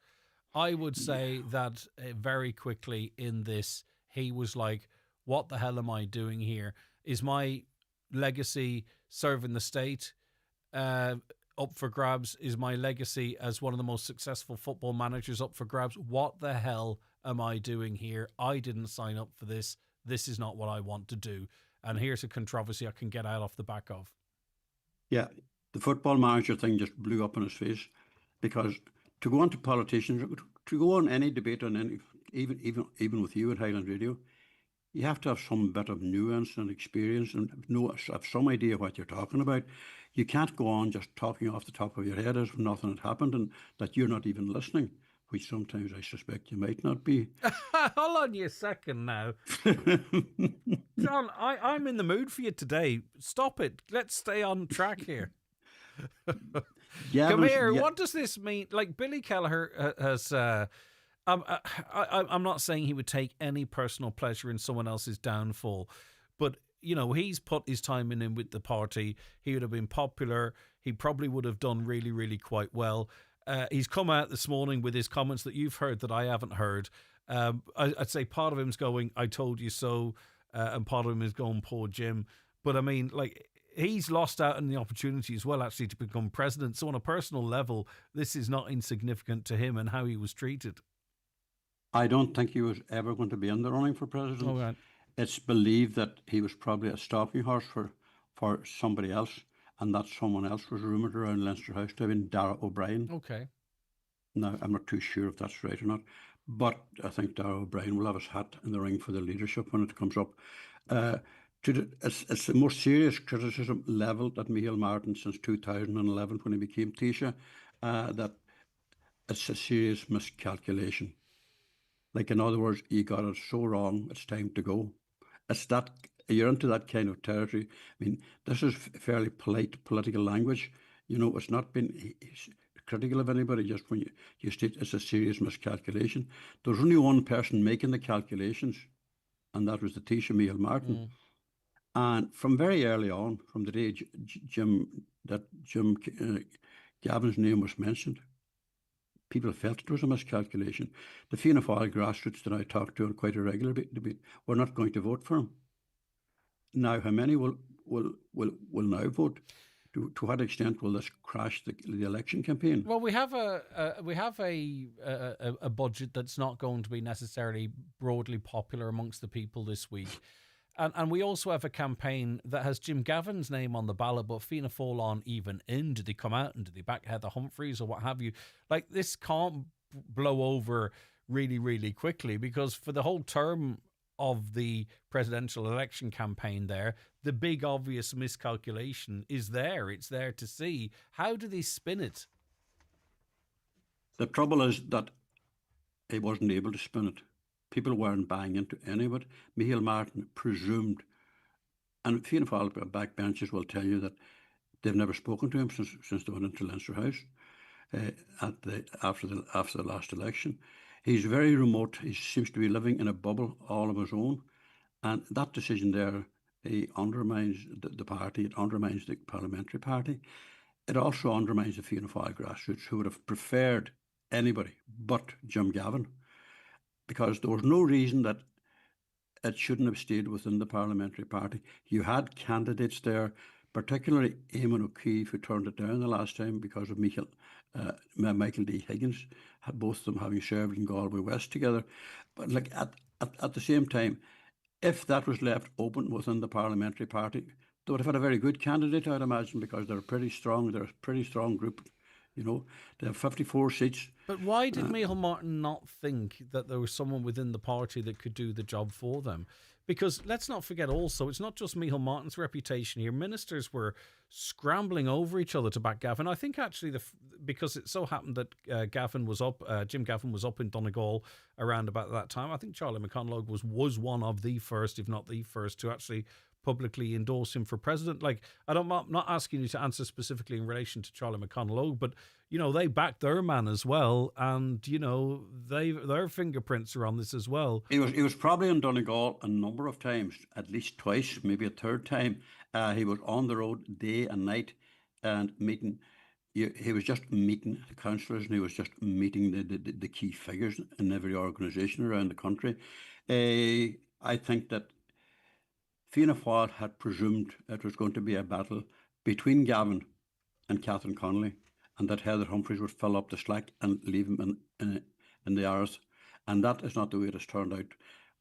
I would say that very quickly in this, he was like, what the hell am I doing here? Is my legacy serving the state up for grabs? Is my legacy as one of the most successful football managers up for grabs? What the hell am I doing here? I didn't sign up for this. This is not what I want to do. And here's a controversy I can get out off the back of. Yeah, the football manager thing just blew up in his face, because to go on to politicians, to go on any debate on any, even with you at Highland Radio, you have to have some bit of nuance and experience and have some idea what you're talking about. You can't go on just talking off the top of your head as if nothing had happened and that you're not even listening, which sometimes I suspect you might not be. Hold on you a second now. John, I'm in the mood for you today. Stop it. Let's stay on track here. Come here. Yeah. What does this mean? Like, Billy Kelleher has... I'm not saying he would take any personal pleasure in someone else's downfall, but, you know, he's put his time in with the party. He would have been popular. He probably would have done really, really quite well. He's come out this morning with his comments that you've heard that I haven't heard. I'd say part of him's going, I told you so, and part of him is going, poor Jim. But I mean, like, he's lost out on the opportunity as well, actually, to become president. So on a personal level, this is not insignificant to him and how he was treated. I don't think he was ever going to be in the running for president. Oh, right. It's believed that he was probably a stalking horse for somebody else, and that someone else was rumoured around Leinster House to have been Dara O'Brien. Okay. Now, I'm not too sure if that's right or not, but I think Dara O'Brien will have his hat in the ring for the leadership when it comes up. It's the most serious criticism levelled at Micheál Martin since 2011 when he became Taoiseach, that it's a serious miscalculation. Like, in other words, you got it so wrong, it's time to go. It's that, you're into that kind of territory. I mean, this is fairly polite political language. You know, it's not been critical of anybody, just when you state it's a serious miscalculation. There's only one person making the calculations, and that was the Taoiseach, Micheál Martin. And from very early on, from the day Gavin's name was mentioned, people felt it was a miscalculation. The Fianna Fáil grassroots that I talked to on quite a regular debate were not going to vote for him. Now, how many will now vote? To what extent will this crash the election campaign? Well, we have a budget that's not going to be necessarily broadly popular amongst the people this week. And we also have a campaign that has Jim Gavin's name on the ballot, but Fianna Fáil on even in. Did they come out and did they back Heather Humphreys or what have you? Like, this can't blow over really, really quickly, because for the whole term of the presidential election campaign there, the big obvious miscalculation is there. It's there to see. How do they spin it? The trouble is that he wasn't able to spin it. People weren't buying into any of it. Micheál Martin presumed, and Fianna Fáil backbenchers will tell you that they've never spoken to him since they went into Leinster House after the last election. He's very remote. He seems to be living in a bubble all of his own, and that decision there, he undermines the party. It undermines the parliamentary party. It also undermines the Fianna Fáil grassroots, who would have preferred anybody but Jim Gavin, because there was no reason that it shouldn't have stayed within the parliamentary party. You had candidates there, particularly Eamon O'Keefe, who turned it down the last time because of Michael D. Higgins, both of them having served in Galway West together. But like at the same time, if that was left open within the parliamentary party, they would have had a very good candidate, I'd imagine, because they're pretty strong. They're a pretty strong group. You know, they have 54 seats. But why did Micheál Martin not think that there was someone within the party that could do the job for them? Because let's not forget also, it's not just Micheál Martin's reputation here. Ministers were scrambling over each other to back Gavin. I think actually, because it so happened that Jim Gavin was up in Donegal around about that time. I think Charlie McConalogue was one of the first, if not the first, to actually publicly endorse him for president. Like, I'm not asking you to answer specifically in relation to Charlie McConalogue, but you know, they backed their man as well, and you know, their fingerprints are on this as well. He was probably in Donegal a number of times, at least twice, maybe a third time. He was on the road day and night and meeting. He was just meeting the councillors, and he was just meeting the key figures in every organisation around the country. I think that Fianna Fáil had presumed it was going to be a battle between Gavin and Catherine Connolly, and that Heather Humphreys would fill up the slack and leave him in the arse. And that is not the way it has turned out.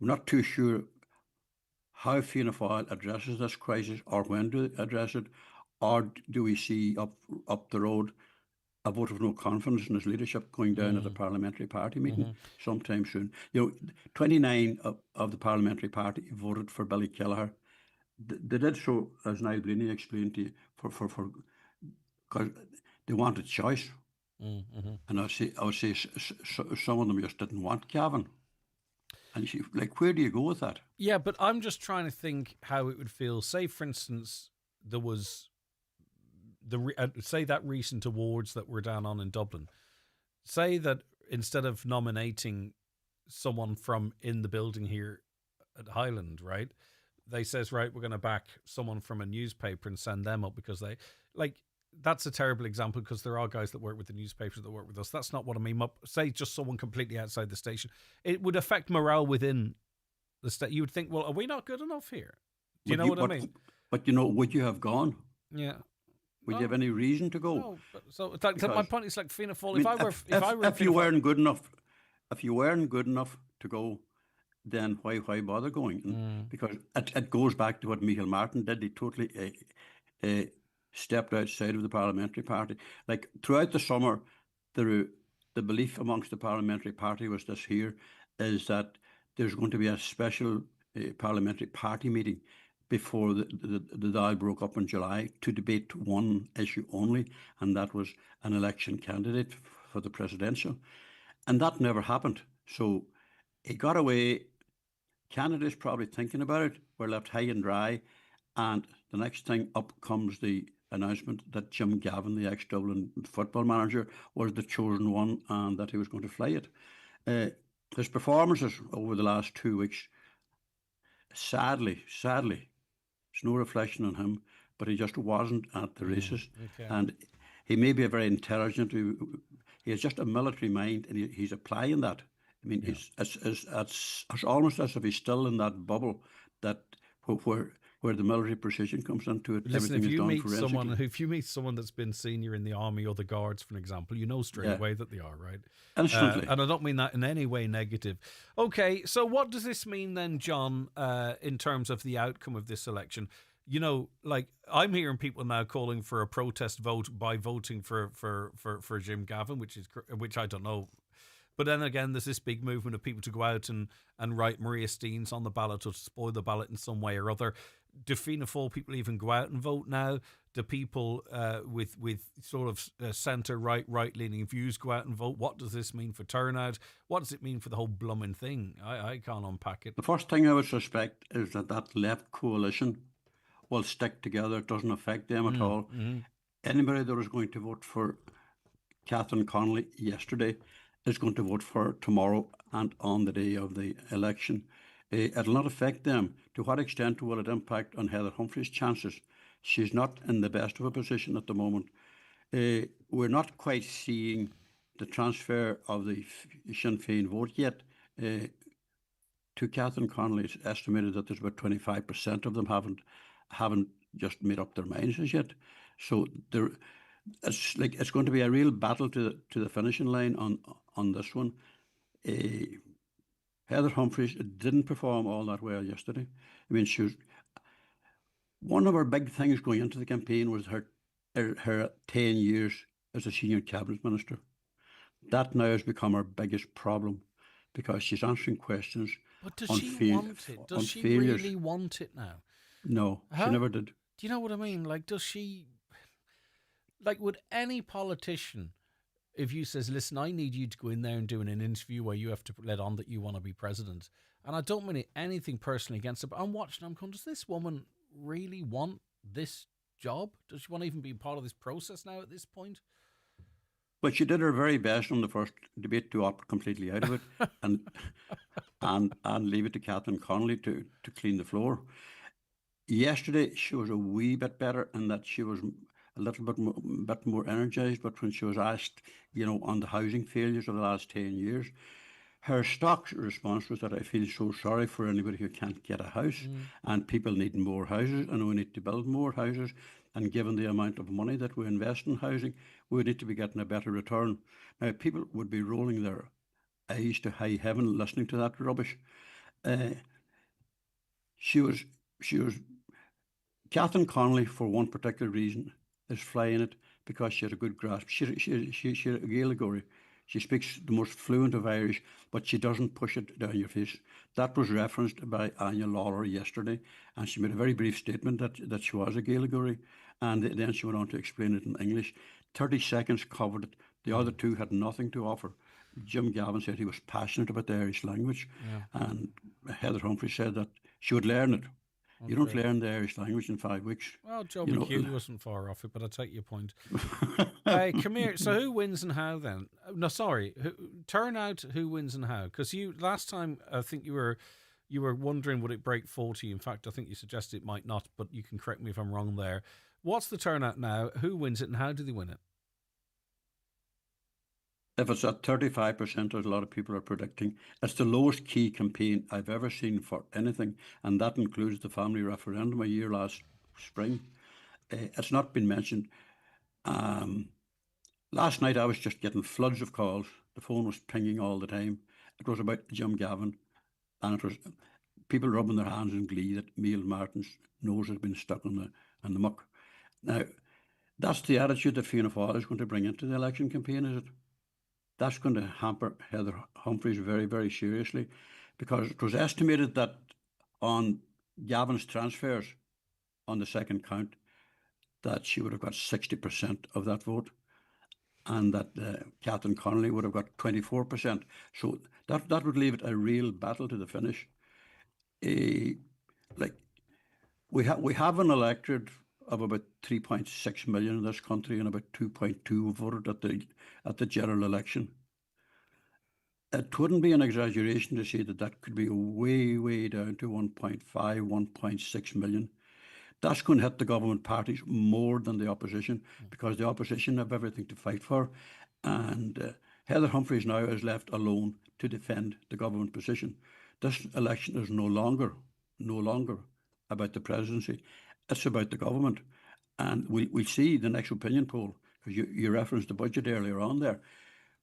We're not too sure how Fianna Fáil addresses this crisis, or when to address it, or do we see up the road a vote of no confidence in his leadership going down at a parliamentary party meeting sometime soon. You know, 29 of the parliamentary party voted for Billy Kelleher. They did so, as Niall Blaney explained to you, because they wanted choice. And I would say some of them just didn't want Gavin. And you see, like, where do you go with that? Yeah, but I'm just trying to think how it would feel. Say, for instance, there was say that recent awards that were down on in Dublin. Say that instead of nominating someone from in the building here at Highland, right, they says, right, we're going to back someone from a newspaper and send them up because they like. That's a terrible example, because there are guys that work with the newspapers that work with us. That's not what I mean. Say just someone completely outside the station. It would affect morale within the state. You would think, well, are we not good enough here? Do you know what I mean? But, you know, would you have gone? Yeah. Would you have any reason to go? No. So my point is, like, Fianna Fáil, if you weren't good enough to go, then why bother going? Because it goes back to what Micheál Martin did. He totally stepped outside of the parliamentary party. Like, throughout the summer, the belief amongst the parliamentary party was this here, is that there's going to be a special parliamentary party meeting before the Dáil broke up in July to debate one issue only, and that was an election candidate for the presidential. And that never happened. So he got away. Candidates probably thinking about it were left high and dry, and the next thing up comes the announcement that Jim Gavin, the ex-Dublin football manager, was the chosen one and that he was going to fly it. His performances over the last 2 weeks, sadly, it's no reflection on him, but he just wasn't at the races. And he may be a very intelligent, he has just a military mind, and he's applying that. I mean, it's almost as if he's still in that bubble that where where the military precision comes into it. Listen, Everything is done forensically. if you meet someone that's been senior in the army or the guards, for example, you know straight away that they are, right? Instantly. And I don't mean that in any way negative. Okay, so what does this mean then, John, in terms of the outcome of this election? You know, like, I'm hearing people now calling for a protest vote by voting for Jim Gavin, which I don't know. But then again, there's this big movement of people to go out and write Maria Steens on the ballot or to spoil the ballot in some way or other. Do Fianna Fáil people even go out and vote now? Do people with sort of centre right leaning views go out and vote? What does this mean for turnout? What does it mean for the whole blooming thing? I can't unpack it. The first thing I would suspect is that left coalition will stick together. It doesn't affect them at all. Mm-hmm. Anybody that was going to vote for Catherine Connolly yesterday is going to vote for her tomorrow and on the day of the election. It'll not affect them. To what extent will it impact on Heather Humphreys' chances? She's not in the best of a position at the moment. We're not quite seeing the transfer of the Sinn Féin vote yet. To Catherine Connolly, it's estimated that there's about 25% of them haven't just made up their minds as yet. So it's going to be a real battle to the finishing line on this one. Heather Humphreys didn't perform all that well yesterday. I mean, one of her big things going into the campaign was her 10 years as a senior cabinet minister. That now has become her biggest problem because she's answering questions. But does she want it? Does she really want it now? No, she never did. Do you know what I mean? Like, does she... Like, would any politician, if you says, listen, I need you to go in there and do an interview where you have to let on that you want to be president, and I don't mean anything personally against her, but I'm watching, I'm going, does this woman really want this job? Does she want to even be part of this process now at this point? But she did her very best on the first debate to opt completely out of it and leave it to Catherine Connolly to clean the floor. Yesterday, she was a wee bit better in that she was a little bit more energised, but when she was asked, on the housing failures of the last 10 years, her stock response was that I feel so sorry for anybody who can't get a house, and people need more houses, and we need to build more houses, and given the amount of money that we invest in housing, we need to be getting a better return. Now, people would be rolling their eyes to high heaven listening to that rubbish. She was Catherine Connolly, for one particular reason, is flying it because she had a good grasp. She had a Gaelic. She speaks the most fluent of Irish, but she doesn't push it down your face. That was referenced by Anya Lawler yesterday, and she made a very brief statement that she was a Gaelic, and then she went on to explain it in English. 30 seconds covered it. The other two had nothing to offer. Jim Gavin said he was passionate about the Irish language, and Heather Humphrey said that she would learn it. Okay. You don't learn the Irish language in 5 weeks. Well, Joe McHugh wasn't far off it, but I take your point. Hey, come here. So who wins and how then? No, sorry. Turnout, who wins and how? Because last time, I think you were wondering would it break 40. In fact, I think you suggested it might not, but you can correct me if I'm wrong there. What's the turnout now? Who wins it and how do they win it? If it's at 35%, as a lot of people are predicting, it's the lowest key campaign I've ever seen for anything, and that includes the family referendum a year last spring. It's not been mentioned. Last night I was just getting floods of calls. The phone was pinging all the time. It was about Jim Gavin, and it was people rubbing their hands in glee that Neil Martin's nose had been stuck in the muck. Now, that's the attitude that Fianna Fáil is going to bring into the election campaign, is it? That's going to hamper Heather Humphreys very, very seriously, because it was estimated that on Gavin's transfers on the second count, that she would have got 60% of that vote, and that Catherine Connolly would have got 24%. So that would leave it a real battle to the finish. We have an electorate of about 3.6 million in this country, and about 2.2 voted at the general election. It wouldn't be an exaggeration to say that could be way, way down to 1.5, 1.6 million. That's going to hit the government parties more than the opposition, because the opposition have everything to fight for. And Heather Humphreys now is left alone to defend the government position. This election is no longer about the presidency. It's about the government. And we'll see the next opinion poll, because you referenced the budget earlier on there.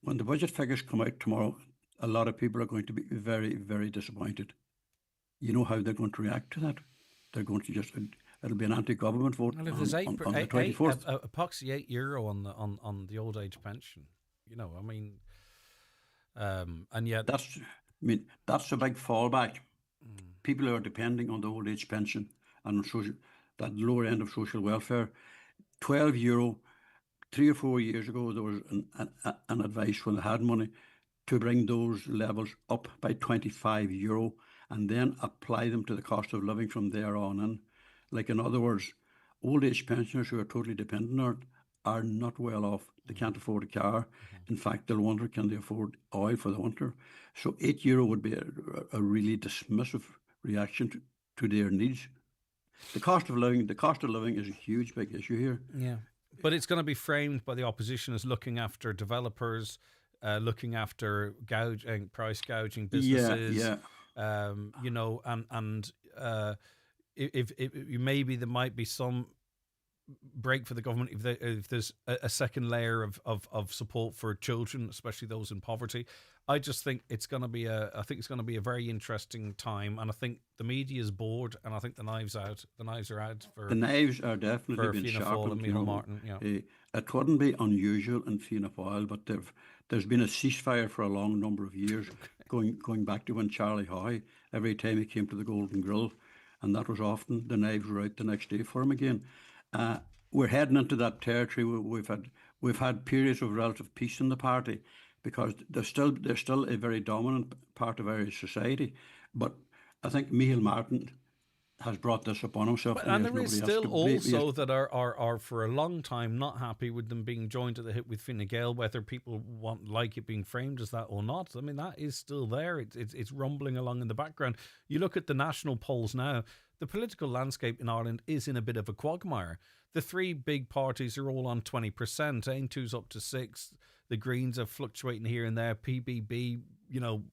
When the budget figures come out tomorrow, a lot of people are going to be very, very disappointed. You know how they're going to react to that? They're going to it'll be an anti-government vote well, if there's on the 24th. Epoxy €8 on the old age pension. You know, I mean, and yet that's a big fallback. People who are depending on the old age pension and on that lower end of social welfare. €12. 3 or 4 years ago, there was an advice when they had money to bring those levels up by €25 and then apply them to the cost of living from there on in. Like, in other words, old age pensioners who are totally dependent on it are not well off. They can't afford a car. In fact, they'll wonder, can they afford oil for the winter? So €8 would be a really dismissive reaction to their needs. The cost of living is a huge, big issue here. Yeah. But it's going to be framed by the opposition as looking after developers, looking after price gouging businesses. Yeah. You know, and if maybe there might be some break for the government if there's a second layer of support for children, especially those in poverty. I just think it's going to be a very interesting time, and I think the media is bored, and I think the knives are out for the knives are definitely being sharpened. And Micheál Martin. Yeah. It wouldn't be unusual in Fianna Fáil, but there's been a ceasefire for a long number of years, going back to when Charlie Howe, every time he came to the Golden Grill, and that was often the knives were out the next day for him again. We're heading into that territory. We've had periods of relative peace in the party, because they're still a very dominant part of Irish society. But I think Micheál Martin has brought this upon himself. And there is still also that are for a long time not happy with them being joined at the hip with Fine Gael, whether people like it being framed as that or not. I mean, that is still there. It's rumbling along in the background. You look at the national polls now, the political landscape in Ireland is in a bit of a quagmire. The three big parties are all on 20%. Aontú's up to 6%. The Greens are fluctuating here and there. PBB, you know,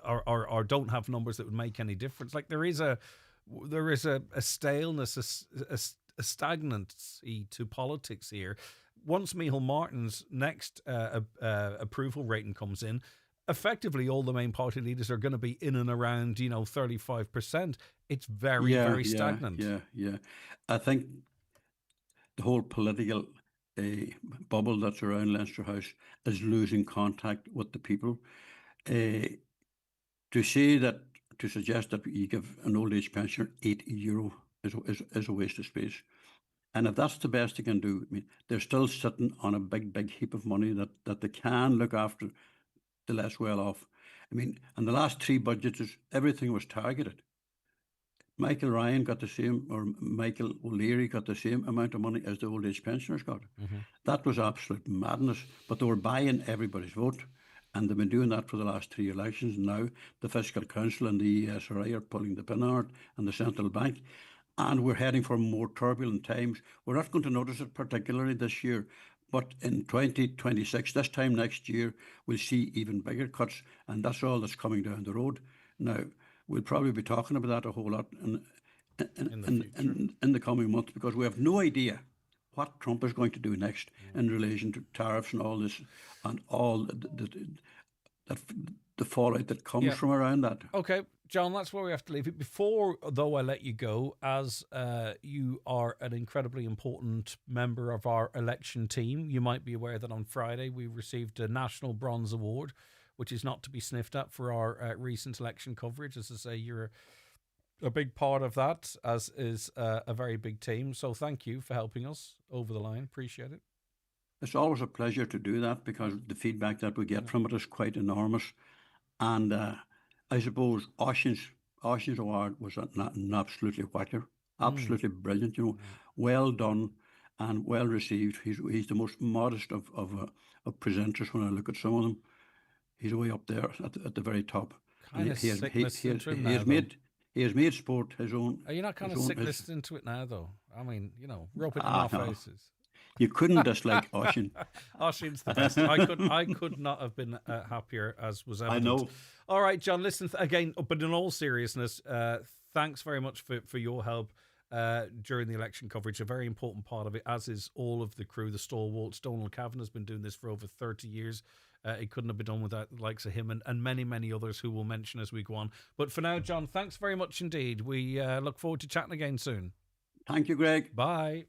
are don't have numbers that would make any difference. Like, there is a staleness, a stagnancy to politics here. Once Micheál Martin's next approval rating comes in, effectively all the main party leaders are going to be in and around, 35%. It's very stagnant. Yeah. I think the whole political bubble that's around Leinster House is losing contact with the people. To suggest that you give an old age pensioner €8 is a waste of space. And if that's the best they can do, I mean, they're still sitting on a big heap of money that they can look after the less well off. I mean, in the last 3 budgets, everything was targeted. Michael Ryan got the same, or Michael O'Leary got the same amount of money as the old age pensioners got. Mm-hmm. That was absolute madness, but they were buying everybody's vote. And they've been doing that for the last 3 elections. Now the Fiscal Council and the ESRI are pulling the pin on it, and the Central Bank. And we're heading for more turbulent times. We're not going to notice it particularly this year, but in 2026, this time next year, we'll see even bigger cuts, and that's all that's coming down the road. Now, we'll probably be talking about that a whole lot in the coming months, because we have no idea what Trump is going to do next in relation to tariffs and all this, and all the fallout that comes from around that. Okay, John, that's where we have to leave it. Before, though, I let you go, as you are an incredibly important member of our election team, you might be aware that on Friday we received a National Bronze Award, which is not to be sniffed at for our recent election coverage. As I say, you're a big part of that, as is a very big team. So thank you for helping us over the line. Appreciate it. It's always a pleasure to do that, because the feedback that we get from it is quite enormous. And I suppose Oisín's award was an absolutely whacker, absolutely brilliant. Well done and well received. He's the most modest of presenters when I look at some of them. He's way up there at the very top. He has made sport his own. Are you not kind of sick listening to it now, though? I mean, rub it in our faces. You couldn't dislike Oisín. Oisín's the best. I could not have been happier, as was evident. I know. All right, John, listen, again, but in all seriousness, thanks very much for your help during the election coverage. A very important part of it, as is all of the crew, the stalwarts. Donald Cavan has been doing this for over 30 years. It couldn't have been done without the likes of him and many, many others who we'll mention as we go on. But for now, John, thanks very much indeed. We look forward to chatting again soon. Thank you, Greg. Bye.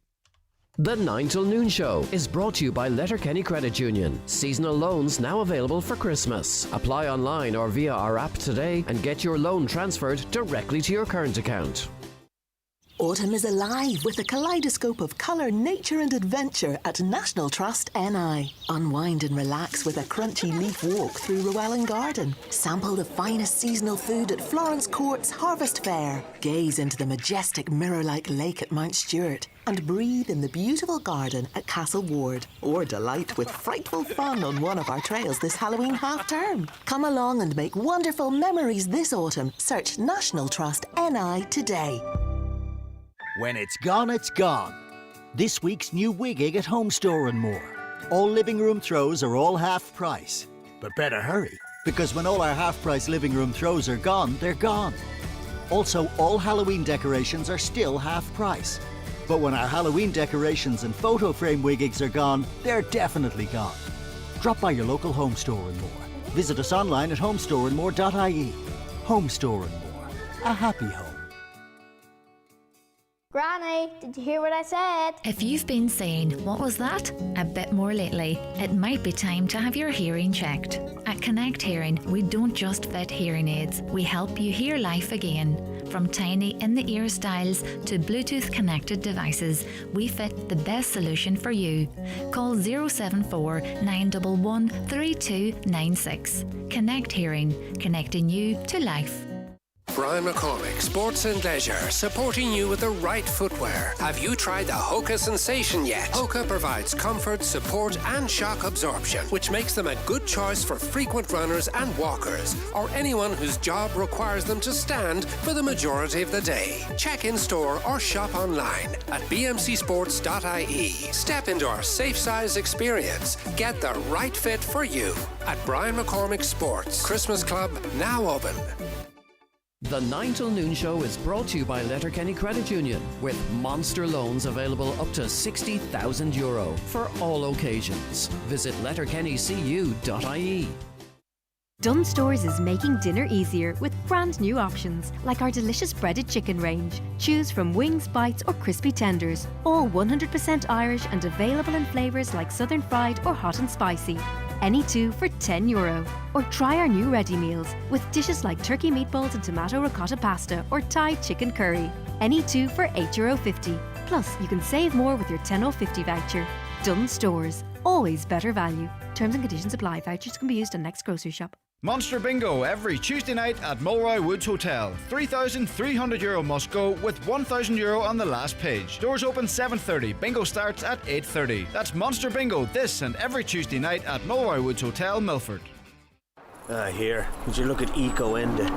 The 9 till Noon Show is brought to you by Letterkenny Credit Union. Seasonal loans now available for Christmas. Apply online or via our app today and get your loan transferred directly to your current account. Autumn is alive with a kaleidoscope of colour, nature and adventure at National Trust NI. Unwind and relax with a crunchy leaf walk through Llewellyn Garden. Sample the finest seasonal food at Florence Court's Harvest Fair. Gaze into the majestic mirror-like lake at Mount Stewart. And breathe in the beautiful garden at Castle Ward. Or delight with frightful fun on one of our trails this Halloween half-term. Come along and make wonderful memories this autumn. Search National Trust NI today. When it's gone, it's gone. This week's new Wigging at Home Store and More. All living room throws are all half price. But better hurry, because when all our half price living room throws are gone, they're gone. Also, all Halloween decorations are still half price. But when our Halloween decorations and photo frame wiggings are gone, they're definitely gone. Drop by your local Home Store and More. Visit us online at homestoreandmore.ie. Home Store and More. A happy home. Granny, did you hear what I said? If you've been saying, what was that? A bit more lately, it might be time to have your hearing checked. At Connect Hearing, we don't just fit hearing aids, we help you hear life again. From tiny in-the-ear styles to Bluetooth connected devices, we fit the best solution for you. Call 074 911 3296. Connect Hearing, connecting you to life. Brian McCormick, Sports and Leisure, supporting you with the right footwear. Have you tried the Hoka Sensation yet? Hoka provides comfort, support and shock absorption, which makes them a good choice for frequent runners and walkers, or anyone whose job requires them to stand for the majority of the day. Check in store or shop online at bmcsports.ie. Step into our safe size experience. Get the right fit for you at Brian McCormick Sports. Christmas Club now open. The 9 till Noon Show is brought to you by Letterkenny Credit Union, with monster loans available up to €60,000 for all occasions. Visit letterkennycu.ie. Dunn Stores is making dinner easier with brand new options like our delicious breaded chicken range. Choose from wings, bites or crispy tenders, all 100% Irish and available in flavours like southern fried or hot and spicy. Any two for €10. Or try our new ready meals with dishes like turkey meatballs and tomato ricotta pasta or Thai chicken curry. Any two for €8.50. Plus, you can save more with your 10.50 voucher. Dunn Stores, always better value. Terms and conditions apply. Vouchers can be used on next grocery shop. Monster Bingo every Tuesday night at Mulroy Woods Hotel. €3,300 must go with €1,000 on the last page. Doors open 7:30. Bingo starts at 8:30. That's Monster Bingo this and every Tuesday night at Mulroy Woods Hotel, Milford. Here, would you look at Eco Enda?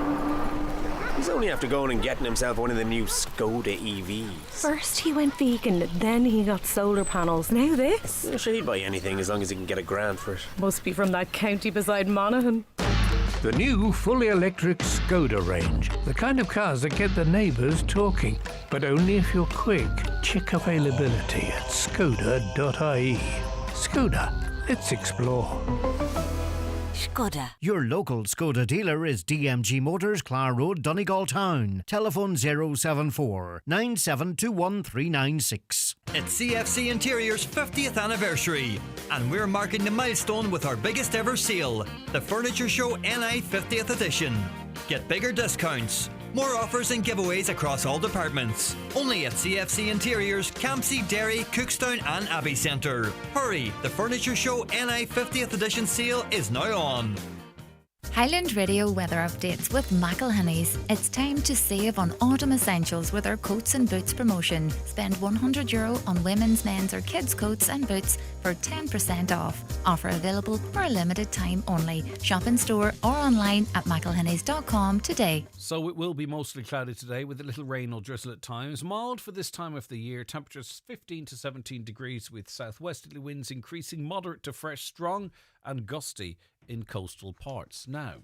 He's only after going and getting himself one of the new Skoda EVs. First he went vegan, then he got solar panels. Now this. Sure, he'd buy anything as long as he can get a grant for it. Must be from that county beside Monaghan. The new fully electric Skoda range. The kind of cars that get the neighbours talking. But only if you're quick. Check availability at skoda.ie. Skoda, let's explore. Skoda. Your local Skoda dealer is DMG Motors, Clar Road, Donegal Town. Telephone 074 9721396. It's CFC Interior's 50th anniversary, and we're marking the milestone with our biggest ever sale, the Furniture Show NI 50th edition. Get bigger discounts, more offers and giveaways across all departments. Only at CFC Interiors, Campsie, Derry, Cookstown and Abbey Centre. Hurry, the Furniture Show NI 50th edition sale is now on. Highland Radio weather updates with McElhinney's. It's time to save on autumn essentials with our coats and boots promotion. Spend €100 on women's, men's or kids' coats and boots for 10% off. Offer available for a limited time only. Shop in store or online at mcelhinneys.com today. So it will be mostly cloudy today with a little rain or drizzle at times. Mild for this time of the year. Temperatures 15 to 17 degrees with southwesterly winds increasing moderate to fresh, strong and gusty in coastal parts. Now,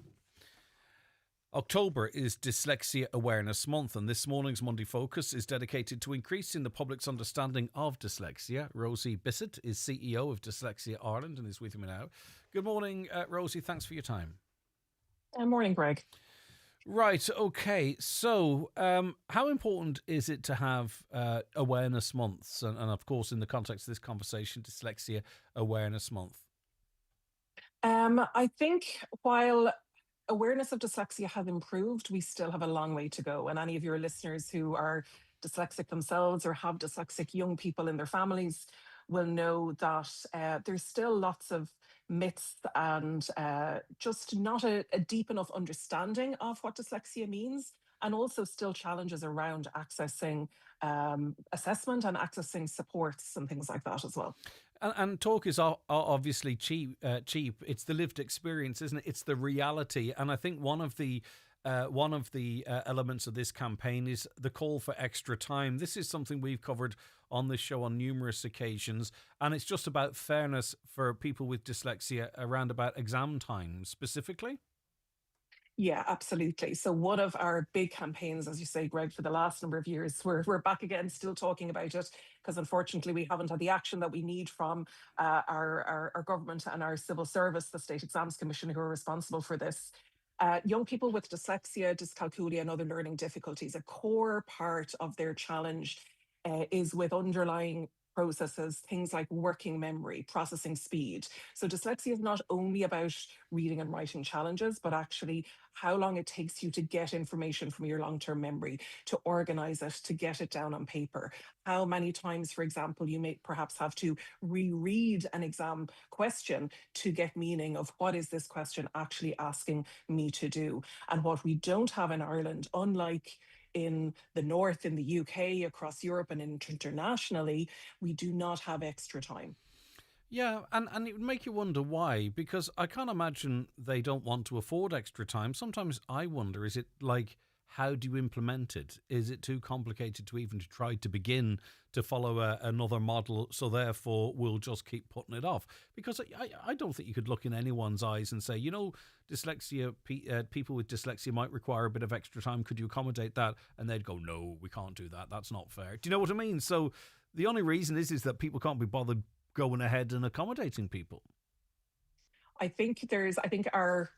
October is Dyslexia Awareness Month, and this morning's Monday Focus is dedicated to increasing the public's understanding of dyslexia. Rosie Bissett is CEO of Dyslexia Ireland and is with me now. Good morning, Rosie. Thanks for your time. Morning, Greg. Right, okay. So, how important is it to have awareness months? And, of course, in the context of this conversation, Dyslexia Awareness Month. I think while awareness of dyslexia has improved, we still have a long way to go. And any of your listeners who are dyslexic themselves or have dyslexic young people in their families will know that there's still lots of myths and just not a deep enough understanding of what dyslexia means, and also still challenges around accessing assessment and accessing supports and things like that as well. And talk is obviously cheap. It's the lived experience, isn't it? It's the reality. And I think one of the elements of this campaign is the call for extra time. This is something we've covered on this show on numerous occasions, and it's just about fairness for people with dyslexia around about exam time specifically. Yeah, absolutely. So one of our big campaigns, as you say, Greg, for the last number of years, we're back again, still talking about it, because unfortunately we haven't had the action that we need from our government and our civil service, the State Exams Commission, who are responsible for this. Young people with dyslexia, dyscalculia, and other learning difficulties, a core part of their challenge is with underlying processes, things like working memory, processing speed. So dyslexia is not only about reading and writing challenges, but actually how long it takes you to get information from your long-term memory, to organize it, to get it down on paper. How many times, for example, you may perhaps have to reread an exam question to get meaning of what is this question actually asking me to do. And what we don't have in Ireland, unlike in the North, in the UK, across Europe and internationally, we do not have extra time. Yeah, and it would make you wonder why, because I can't imagine they don't want to afford extra time. Sometimes I wonder, is it like, how do you implement it? Is it too complicated to even try to begin to follow another model, so therefore we'll just keep putting it off? Because I don't think you could look in anyone's eyes and say, dyslexia, people with dyslexia might require a bit of extra time. Could you accommodate that? And they'd go, no, we can't do that. That's not fair. Do you know what I mean? So the only reason is that people can't be bothered going ahead and accommodating people. I think our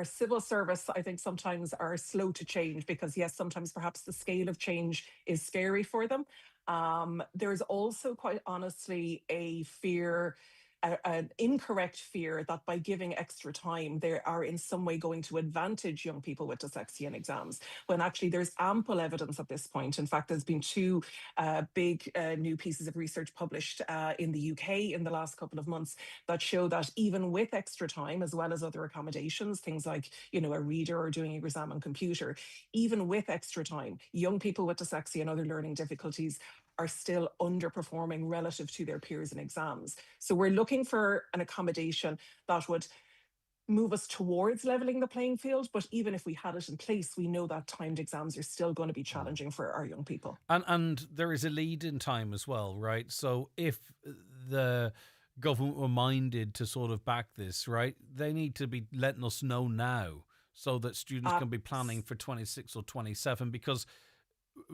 civil service, I think, sometimes are slow to change because, yes, sometimes perhaps the scale of change is scary for them. There's also, quite honestly, a fear, an incorrect fear that by giving extra time, they are in some way going to advantage young people with dyslexia in exams, when actually there's ample evidence at this point. In fact, there's been two big new pieces of research published in the UK in the last couple of months that show that even with extra time, as well as other accommodations, things like, a reader or doing an exam on computer, even with extra time, young people with dyslexia and other learning difficulties are still underperforming relative to their peers in exams. So we're looking for an accommodation that would move us towards leveling the playing field. But even if we had it in place, we know that timed exams are still going to be challenging for our young people. And there is a lead in time as well, right? So if the government were minded to sort of back this, right, they need to be letting us know now so that students can be planning for 26 or 27, because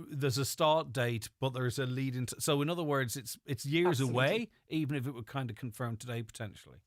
there's a start date, but there's a lead into. So in other words, it's years away, even if it were kind of confirmed today potentially.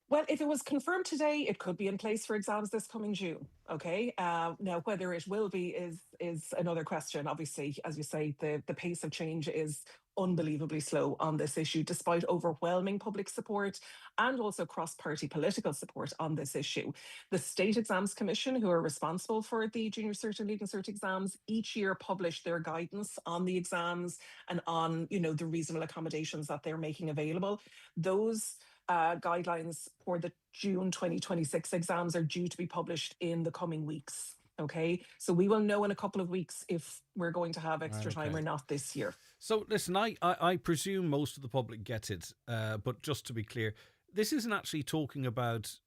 Well, if it was confirmed today, it could be in place for exams this coming June. Okay. Now, whether it will be is another question. Obviously, as you say, the pace of change is unbelievably slow on this issue, despite overwhelming public support and also cross-party political support on this issue. The State Exams Commission, who are responsible for the Junior Cert and Leaving Cert exams, each year publish their guidance on the exams and on, the reasonable accommodations that they're making available. Those guidelines for the June 2026 exams are due to be published in the coming weeks. Okay, so we will know in a couple of weeks if we're going to have extra time or not this year. So listen, I presume most of the public get it, but just to be clear, this isn't actually talking about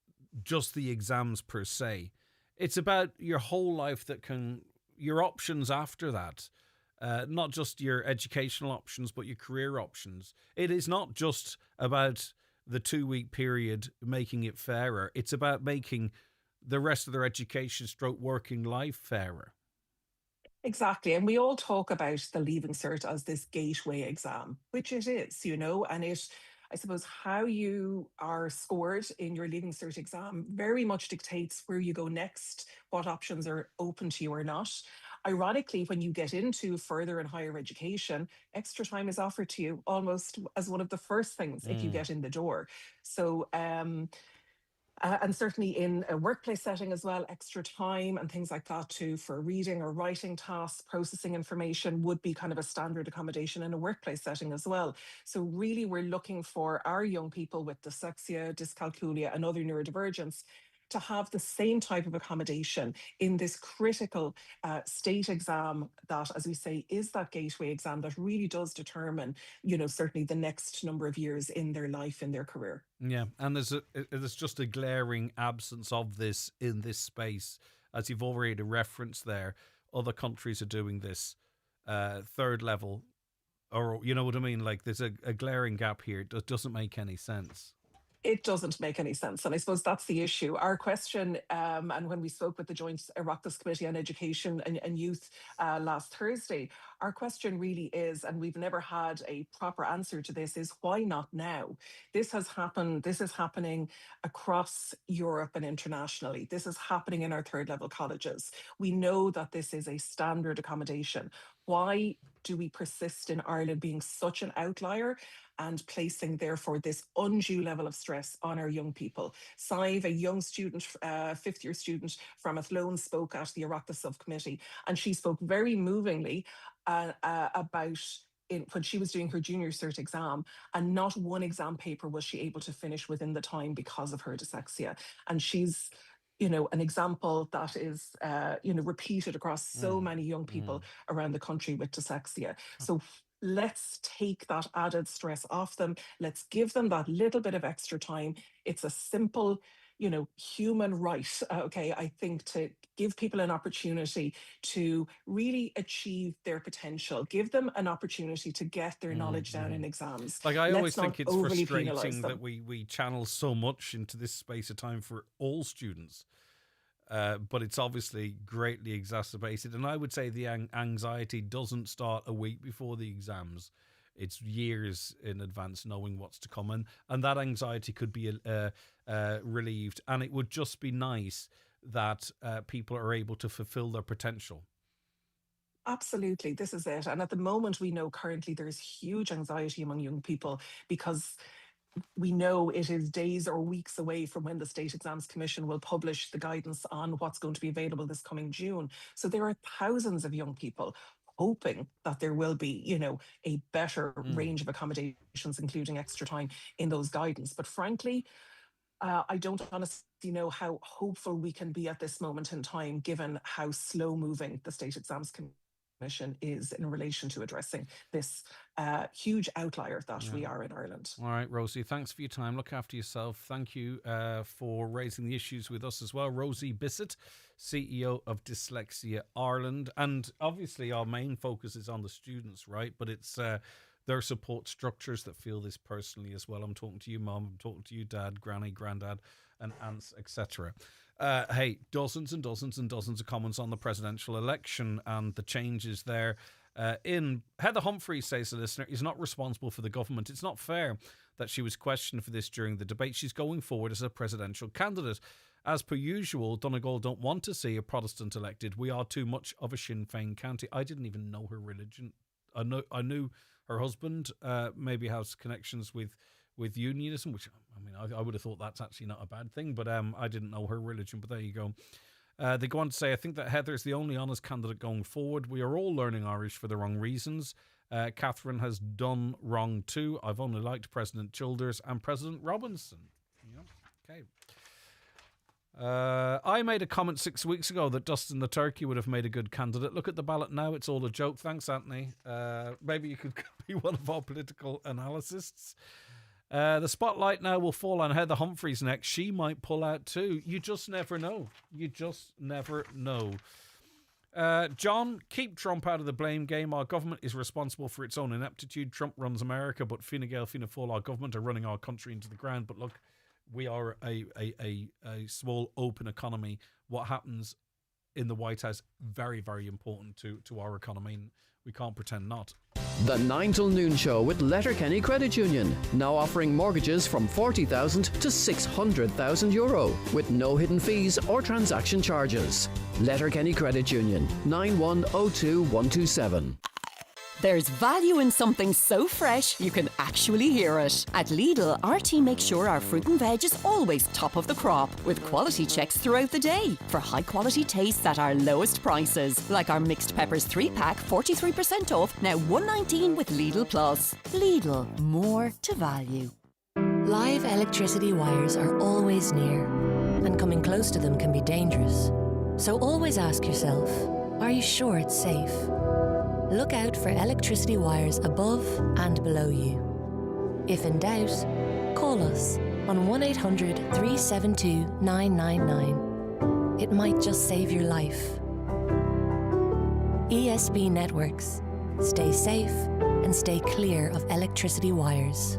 just the exams per se. It's about your whole life, your options after that. Not just your educational options, but your career options. It is not just about the 2-week period making it fairer. It's about making the rest of their education stroke working life fairer. Exactly. And we all talk about the Leaving Cert as this gateway exam, which it is, and I suppose, how you are scored in your Leaving Cert exam very much dictates where you go next, what options are open to you or not. Ironically, when you get into further and higher education, extra time is offered to you almost as one of the first things if you get in the door. So, and certainly in a workplace setting as well, extra time and things like that too for reading or writing tasks, processing information would be kind of a standard accommodation in a workplace setting as well. So really we're looking for our young people with dyslexia, dyscalculia and other neurodivergence to have the same type of accommodation in this critical state exam that, as we say, is that gateway exam that really does determine, certainly the next number of years in their life, in their career. Yeah, and there's just a glaring absence of this in this space, as you've already referenced there. Other countries are doing this third level, or you know what I mean? Like there's a glaring gap here. It doesn't make any sense. It doesn't make any sense. And I suppose that's the issue. Our question, and when we spoke with the Joint Oireachtas Committee on Education and Youth last Thursday, our question really is, and we've never had a proper answer to this, is why not now? This is happening across Europe and internationally. This is happening in our third level colleges. We know that this is a standard accommodation. Why do we persist in Ireland being such an outlier and placing, therefore, this undue level of stress on our young people? Sive, a young student, fifth-year student from Athlone, spoke at the Oireachtas subcommittee, and she spoke very movingly about when she was doing her junior cert exam, and not one exam paper was she able to finish within the time because of her dyslexia. And she's an example that is, repeated across so many young people around the country with dyslexia. So let's take that added stress off them. Let's give them that little bit of extra time. It's a simple, human right, I think, to give people an opportunity to really achieve their potential, give them an opportunity to get their knowledge down in exams. Like I always think it's overly frustrating that we channel so much into this space of time for all students. But it's obviously greatly exacerbated. And I would say the anxiety doesn't start a week before the exams. It's years in advance knowing what's to come. And that anxiety could be relieved. And it would just be nice that people are able to fulfill their potential. Absolutely. This is it. And at the moment, we know currently there's huge anxiety among young people because we know it is days or weeks away from when the State Exams Commission will publish the guidance on what's going to be available this coming June. So there are thousands of young people hoping that there will be, a better range of accommodations, including extra time in those guidance. But frankly, I don't honestly know how hopeful we can be at this moment in time, given how slow moving the State Exams Commission is in relation to addressing this huge outlier that we are in Ireland. All right, Rosie, thanks for your time. Look after yourself. Thank you for raising the issues with us as well. Rosie Bissett, CEO of Dyslexia Ireland. And obviously our main focus is on the students, right? But it's their support structures that feel this personally as well. I'm talking to you, Mum. I'm talking to you, Dad, Granny, Grandad, and aunts, etc. Hey, dozens and dozens and dozens of comments on the presidential election and the changes there. In Heather Humphreys, says the listener, is not responsible for the government. It's not fair that she was questioned for this during the debate. She's going forward as a presidential candidate. As per usual, Donegal don't want to see a Protestant elected. We are too much of a Sinn Féin county. I didn't even know her religion. I knew her husband maybe has connections with unionism, which I would have thought that's actually not a bad thing, but I didn't know her religion. But there you go. They go on to say, I think that Heather is the only honest candidate going forward. We are all learning Irish for the wrong reasons. Catherine has done wrong too. I've only liked President Childers and President Robinson. Yeah. Okay. I made a comment 6 weeks ago that Dustin the Turkey would have made a good candidate. Look at the ballot now. It's all a joke. Thanks, Anthony. Maybe you could be one of our political analysts. The spotlight now will fall on Heather Humphreys next. She might pull out too. You just never know. You just never know. John, keep Trump out of the blame game. Our government is responsible for its own ineptitude. Trump runs America, but Fine Gael, Fianna Fáil, our government, are running our country into the ground. But look, We are a small open economy. What happens in the White House, very, very important to our economy, and we can't pretend not. The 9 till noon show with Letterkenny Credit Union, now offering mortgages from 40,000 to 600,000 euro with no hidden fees or transaction charges. Letterkenny Credit Union, 9102127. There's value in something so fresh you can actually hear it. At Lidl, our team makes sure our fruit and veg is always top of the crop, with quality checks throughout the day for high quality tastes at our lowest prices. Like our mixed peppers 3-pack, 43% off, now $1.19 with Lidl Plus. Lidl, more to value. Live electricity wires are always near, and coming close to them can be dangerous. So always ask yourself, are you sure it's safe? Look out for electricity wires above and below you. If in doubt, call us on 1-800 372 999. It might just save your life. ESB Networks. Stay safe and stay clear of electricity wires.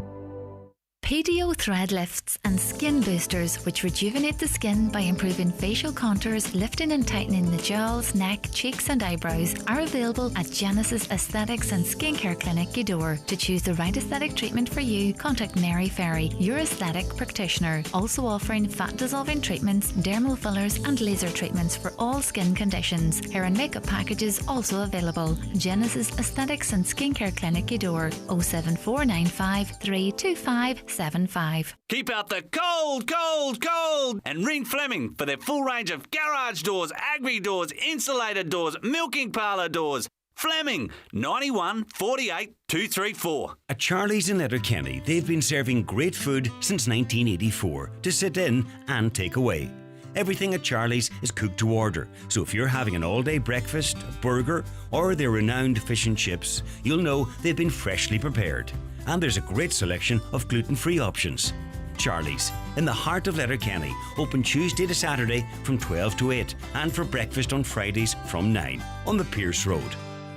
PDO thread lifts and skin boosters, which rejuvenate the skin by improving facial contours, lifting and tightening the jowls, neck, cheeks and eyebrows, are available at Genesis Aesthetics and Skincare Clinic, Gweedore. To choose the right aesthetic treatment for you, contact Mary Ferry, your aesthetic practitioner. Also offering fat dissolving treatments, dermal fillers and laser treatments for all skin conditions. Hair and makeup packages also available. Genesis Aesthetics and Skincare Clinic, Gweedore, 07495 325 75. Keep out the cold, cold, cold! And ring Fleming for their full range of garage doors, agri doors, insulated doors, milking parlour doors. Fleming, 91 48 234. At Charlie's in Letterkenny, they've been serving great food since 1984 to sit in and take away. Everything at Charlie's is cooked to order, so if you're having an all-day breakfast, a burger, or their renowned fish and chips, you'll know they've been freshly prepared. And there's a great selection of gluten-free options. Charlie's, in the heart of Letterkenny, open Tuesday to Saturday from 12 to 8, and for breakfast on Fridays from 9 on the Pierce Road.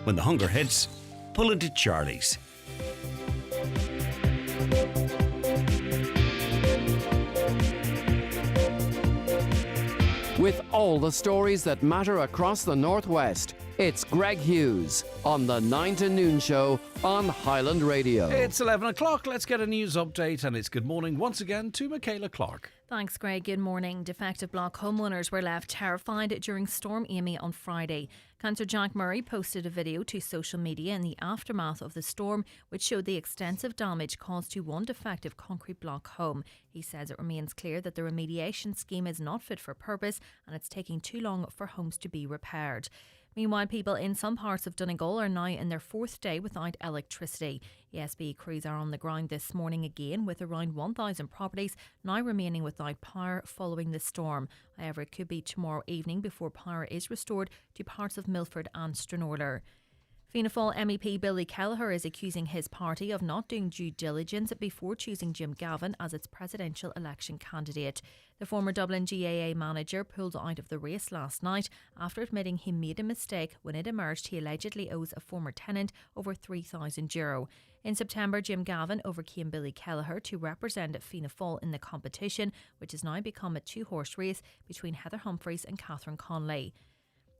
When the hunger hits, pull into Charlie's. With all the stories that matter across the Northwest, it's Greg Hughes on the 9 to noon show on Highland Radio. It's 11 o'clock. Let's get a news update, and it's good morning once again to Michaela Clark. Thanks, Greg. Good morning. Defective block homeowners were left terrified during Storm Amy on Friday. Councillor Jack Murray posted a video to social media in the aftermath of the storm, which showed the extensive damage caused to one defective concrete block home. He says it remains clear that the remediation scheme is not fit for purpose and it's taking too long for homes to be repaired. Meanwhile, people in some parts of Donegal are now in their fourth day without electricity. ESB crews are on the ground this morning again, with around 1,000 properties now remaining without power following the storm. However, it could be tomorrow evening before power is restored to parts of Milford and Stranorlar. Fianna Fáil MEP Billy Kelleher is accusing his party of not doing due diligence before choosing Jim Gavin as its presidential election candidate. The former Dublin GAA manager pulled out of the race last night after admitting he made a mistake when it emerged he allegedly owes a former tenant over €3,000. In September, Jim Gavin overcame Billy Kelleher to represent Fianna Fáil in the competition, which has now become a two-horse race between Heather Humphreys and Catherine Conley.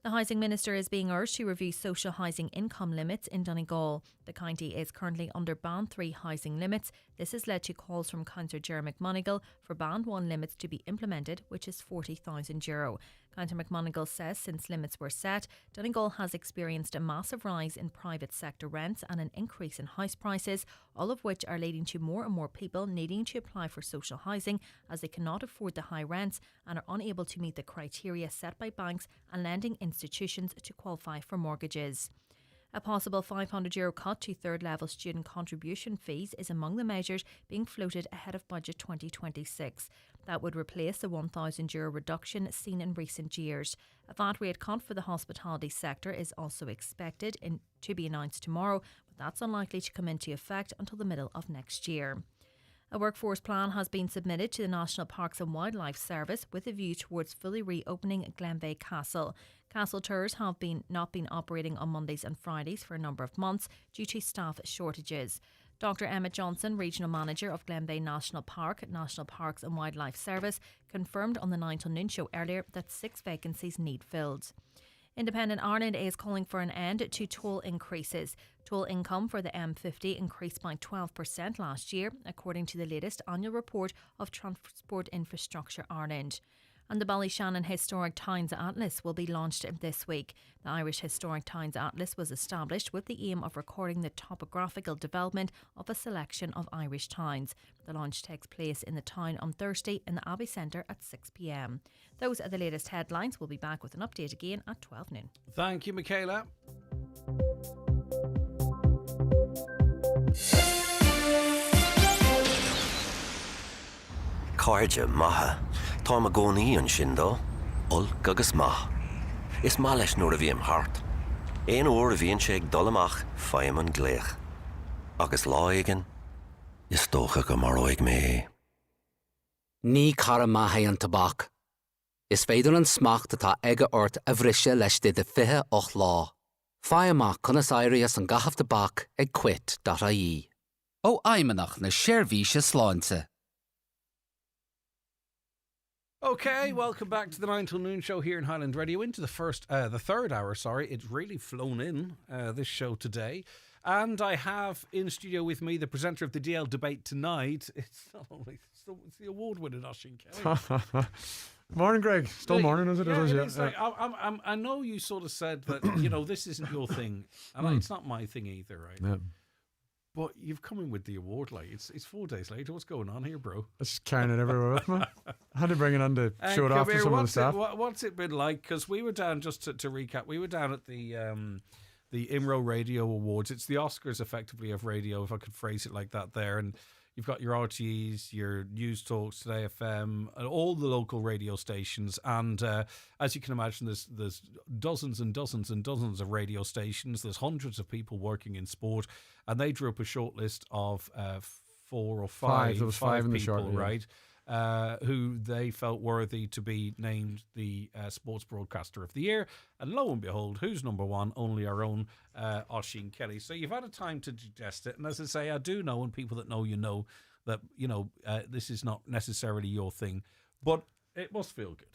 The Housing Minister is being urged to review social housing income limits in Donegal. The county is currently under Band 3 housing limits. This has led to calls from Councillor Jerry McMonigal for Band 1 limits to be implemented, which is €40,000. Councillor McMonigal says since limits were set, Donegal has experienced a massive rise in private sector rents and an increase in house prices, all of which are leading to more and more people needing to apply for social housing as they cannot afford the high rents and are unable to meet the criteria set by banks and lending institutions to qualify for mortgages. A possible €500 cut to third-level student contribution fees is among the measures being floated ahead of Budget 2026. That would replace the €1,000 reduction seen in recent years. A VAT rate cut for the hospitality sector is also expected to be announced tomorrow, but that's unlikely to come into effect until the middle of next year. A workforce plan has been submitted to the National Parks and Wildlife Service with a view towards fully reopening Glenveigh Castle. Castle tours have not been operating on Mondays and Fridays for a number of months due to staff shortages. Dr. Emmett Johnson, Regional Manager of Glenbeigh National Park, National Parks and Wildlife Service, confirmed on the 9 till noon show earlier that 6 vacancies need filled. Independent Ireland is calling for an end to toll increases. Toll income for the M50 increased by 12% last year, according to the latest annual report of Transport Infrastructure Ireland. And the Ballyshannon Historic Towns Atlas will be launched this week. The Irish Historic Towns Atlas was established with the aim of recording the topographical development of a selection of Irish towns. The launch takes place in the town on Thursday in the Abbey Centre at 6 p.m. Those are the latest headlines. We'll be back with an update again at 12 noon. Thank you, Michaela. Cardja maha, tá ma gcónaí an sin dó, ulc agus maith. Is má leis nuair a bhíam hart. Éon uair a bhíonn sé ag dul amach faim an gléach. Agus lá aigean, is tócha go mar óig mé. Ní cara maithe an tabhac. Is féidir an smacht atá aige ort a bhriise leis de 28 lá. Fáim amach conas éirí as an gahaf tabhac ag quit.ie. Ó aimimeach na séirbhíse sláinte. Okay, welcome back to the 9 till noon show here in Highland Radio. Into the third hour, sorry. It's really flown in, this show today. And I have in studio with me the presenter of the DL debate tonight. It's not only, it's the award-winning Oisín Kelly. Morning, Greg. Still morning, is it? Yeah, it is. Like, I know you sort of said that, this isn't your thing. And it's not my thing either, right? Yeah. But you've come in with the award, like it's 4 days later. What's going on here, bro? It's just carrying it everywhere with me. I had to bring it on to show it off to some of the staff. What's it been like? Because we were down, just to recap, we were down at the IMRO Radio Awards. It's the Oscars, effectively, of radio, if I could phrase it like that there. And you've got your RTEs, your News Talks, Today FM, and all the local radio stations. And as you can imagine, there's dozens and dozens and dozens of radio stations. There's hundreds of people working in sport. And they drew up a short list of 4 or 5. There was five in the people, short, yeah. Right? Who they felt worthy to be named the Sports Broadcaster of the Year. And lo and behold, who's number one? Only our own Oisín Kelly. So you've had a time to digest it. And as I say, I do know, and people that know that, this is not necessarily your thing. But it must feel good.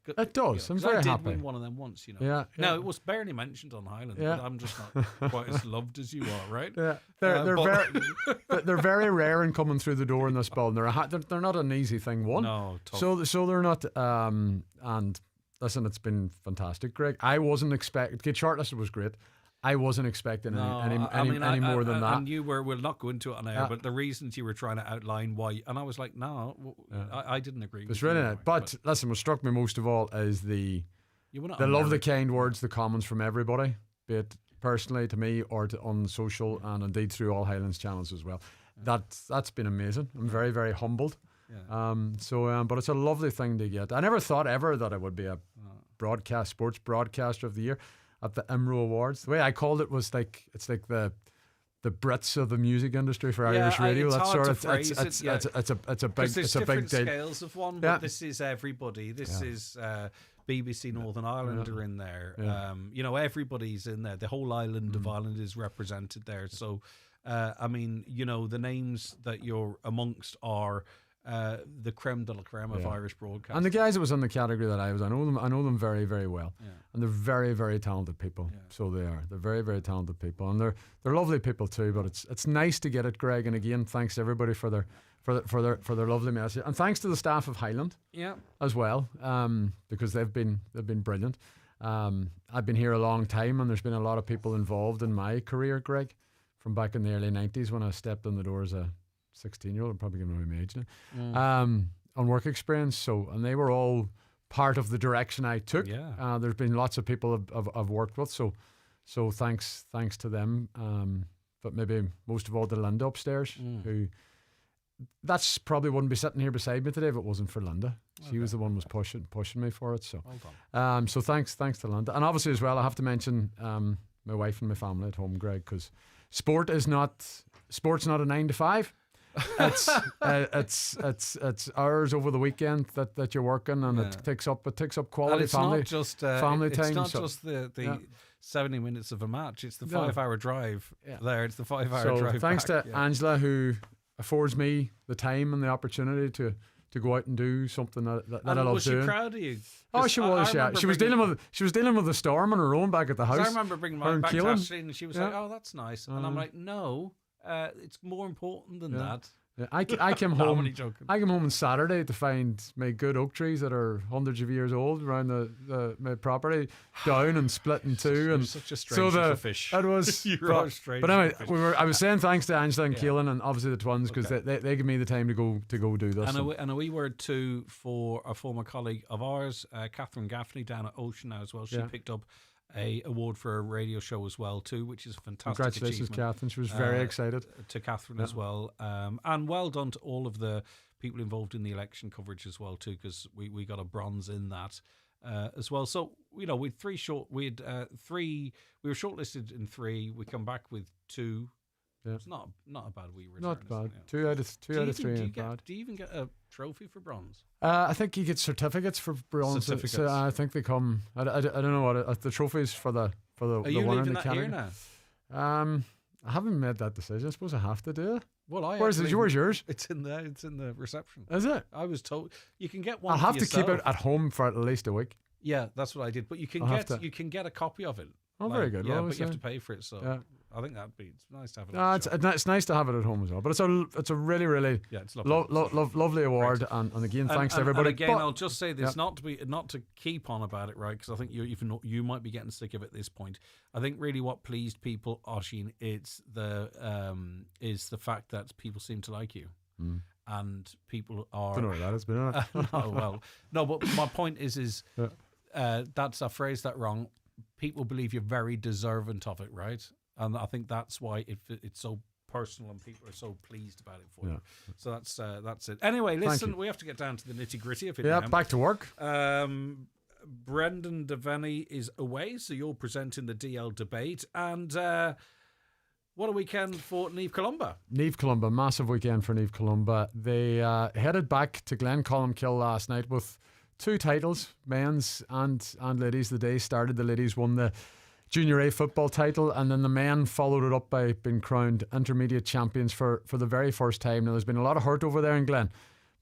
It does. I'm very happy. I did win one of them once, Yeah. Now, it was barely mentioned on Highland, but I'm just not quite as loved as you are, right? Yeah. They're very rare in coming through the door in this building. They're not an easy thing, one. No, tough. So they're not. And listen, it's been fantastic, Greg. I wasn't expecting. Get shortlisted was great. I wasn't expecting any more than that. And you were, we'll not go into it on air, but the reasons you were trying to outline why, and I was like, no, I didn't agree with it's you. really it. But listen, what struck me most of all is the love, the kind words, the comments from everybody, be it personally to me or on social and indeed through all Highlands channels as well. Yeah. That's been amazing. I'm very, very humbled. Yeah. But it's a lovely thing to get. I never thought ever that I would be a sports broadcaster of the year at the IMRO Awards. The way I called it was it's like the Brits of the music industry for Irish radio. It's That's hard sort to of phrase it's a big there's big deal. Scales of one, but this is everybody. This is BBC Northern Ireland are in there. Yeah. Everybody's in there. The whole island of Ireland is represented there. So, the names that you're amongst are the creme de la creme of Irish broadcasting. And the guys that was in the category that I was, I know them very, very well. Yeah. And they're very, very talented people. Yeah. So they are. They're very, very talented people. And they're lovely people too, but it's nice to get it, Greg. And again, thanks to everybody for their lovely message. And thanks to the staff of Highland as well, because they've been brilliant. I've been here a long time, and there's been a lot of people involved in my career, Greg, from back in the early 90s when I stepped in the door as a 16-year-old, I'm probably giving away my age now, on work experience. And they were all part of the direction I took. Yeah. There's been lots of people I've worked with, so thanks to them. But maybe most of all to Linda upstairs, who that's probably wouldn't be sitting here beside me today if it wasn't for Linda. She was the one who was pushing me for it. So, so thanks to Linda, and obviously as well I have to mention my wife and my family at home, Greg, because sport's not a 9 to 5. It's hours over the weekend that you're working, and it takes up quality family time. It's not just the 70 minutes of a match. It's the No. 5-hour drive Yeah. there. It's the 5-hour So drive thanks back. to Angela, who affords me the time and the opportunity to go out and do something that I And love was she doing. proud of you? Oh, 'Cause she I was. Yeah, remember she was dealing with the storm on her own back at the 'cause house. I remember bringing her mine and back to Keelan. Ashley, and she was like, "Oh, that's nice," and I'm like, "No, it's more important than Yeah. that." Yeah, I came No, I'm home. only joking. I came home on Saturday to find my good oak trees that are hundreds of years old around my property down and split in two. You're And such a stranger for fish. It was. You're but, a stranger but anyway, for fish. I was saying thanks to Angela and Yeah. Keelan and obviously the twins because they give me the time to go do this. And a wee word too for a former colleague of ours, Catherine Gaffney down at Ocean now as well. She Yeah. picked up a award for a radio show as well too, which is a fantastic Congratulations, achievement. Catherine. She was very excited. To Catherine Yeah. as well, and well done to all of the people involved in the election coverage as well too, because we got a bronze in that as well. So we had we were shortlisted in 3. We come back with 2. Yeah. It's not a bad wee return. Not bad. isn't it? 2 out of 3 do you ain't bad. do you even get a trophy for bronze? I think you get certificates for bronze. Certificates. So I think they come. I don't know what the trophies for the Are the you winner leaving in the that here category. now? I haven't made that decision. I suppose I have to do it. Well, Where's yours? It's in the reception. Is it? I was told you can get one. I'll for have to keep it yourself. at home for at least a week. Yeah, that's what I did. But you can I'll have get to- you can get a copy of it. Oh, very good. Yeah, Well, but you have so- to pay for it. So Yeah. I think it's nice to have it. No, on it's, the show. it's nice to have it at home as well. But it's a really Yeah, it's lovely. lovely award. And again, thanks to everybody. And again, But- I'll just say this, Yeah. not to keep on about it, right? Because I think you might be getting sick of it at this point. I think really what pleased people, Oisin, is the fact that people seem to like you, and people are. Don't know what that is, but no, well, no. But my point is that's I phrased that wrong. People believe you're very deserving of it, right? And I think that's why it's so personal and people are so pleased about it for you. So that's it. Anyway, listen, we have to get down to the nitty gritty of it. Yeah, now. back to work. Brendan Devaney is away, so you're presenting the DL debate. And what a weekend for Neve Columba. Neve Columba, massive weekend for Neve Columba. They headed back to Glencolmkill last night with 2 titles, men's and ladies. The day started, the ladies won the Junior A football title, and then the men followed it up by being crowned intermediate champions for the very first time. Now, there's been a lot of hurt over there in Glen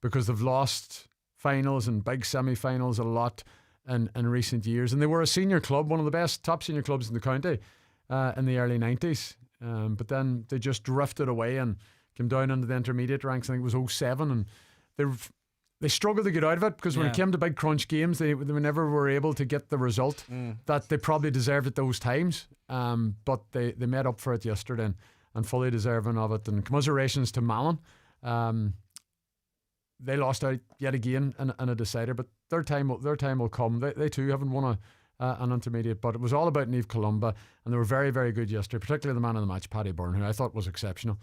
because they've lost finals and big semi-finals a lot in recent years, and they were a senior club, one of the best top senior clubs in the county in the early 90s, but then they just drifted away and came down into the intermediate ranks. I think it was 07, and they struggled to get out of it because when it came to big crunch games, they never were able to get the result that they probably deserved at those times. But they made up for it yesterday and fully deserving of it. And commiserations to Malin. They lost out yet again in a decider, but their time will come. They too haven't won an intermediate, but it was all about Neve Columba, and they were very, very good yesterday, particularly the man of the match, Paddy Byrne, who I thought was exceptional.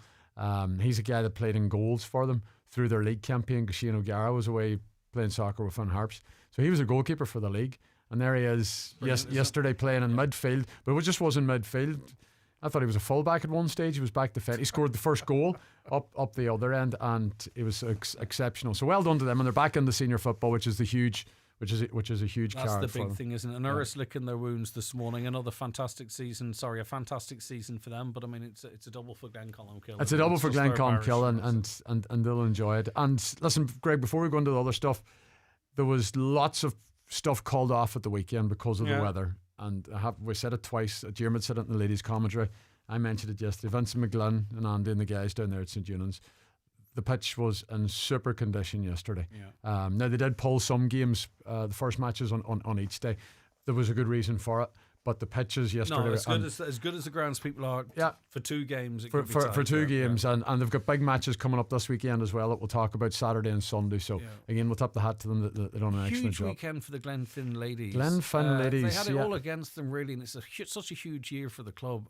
He's a guy that played in goals for them through their league campaign. Shane O'Gara was away playing soccer with Finn Harps, so he was a goalkeeper for the league, and there he is yesterday playing in midfield, but it just wasn't midfield. I thought he was a fullback at one stage. He was back defend. He scored the first goal up the other end, and it was exceptional. So well done to them, and they're back in the senior football, which is a huge That's card the for big them. thing, isn't it? And Uris licking their wounds this morning. Another fantastic season. Sorry, a fantastic season for them. But I mean, it's a double for Glencolmkill. It's a double for just their Glencolmkill, parish. and they'll enjoy it. And listen, Greg, before we go into the other stuff, there was lots of stuff called off at the weekend because of the weather. And we said it twice. Diarmid said it in the ladies' commentary. I mentioned it yesterday. Vincent McGlynn and Andy and the guys down there at St. Eunan's. The pitch was in super condition yesterday. Now they did pull some games, the first matches on each day. There was a good reason for it, but the pitches yesterday. No, as good as the grounds people are. For 2 games, it for could be tight, 2 yeah. games, and they've got big matches coming up this weekend as well that we'll talk about Saturday and Sunday. So again, we'll tip the hat to them that they've done an excellent Huge job. weekend for the Glenfin ladies. Glenfin ladies, They had it all against them, really, and it's such a huge year for the club.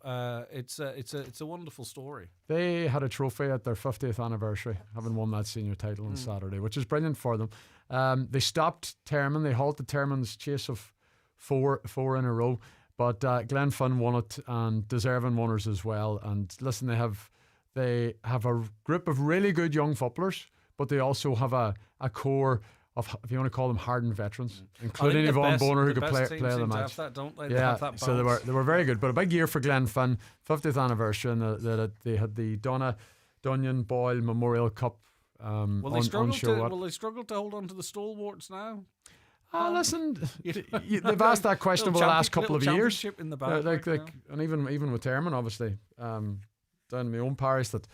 It's a wonderful story. They had a trophy at their 50th anniversary, having won that senior title on Saturday, which is brilliant for them. They stopped Termon. They halted Termon's chase of four in a row. But Glenfin won it, and deserving winners as well. And listen, they have a group of really good young footballers, but they also have a core if you want to call them hardened veterans, I including think the Yvonne best- Bonner, who the could best play teams the seem to match. have that, don't they? They Yeah, have that so balance. they were very good. But a big year for Glenfin, 50th anniversary, and they had the Dunyan Boyle Memorial Cup. Will they on struggle show. to hold on to the stalwarts now? Listen, they've asked that question over the last couple of years. In the bag, And even with Termon, obviously, down in my own parish, that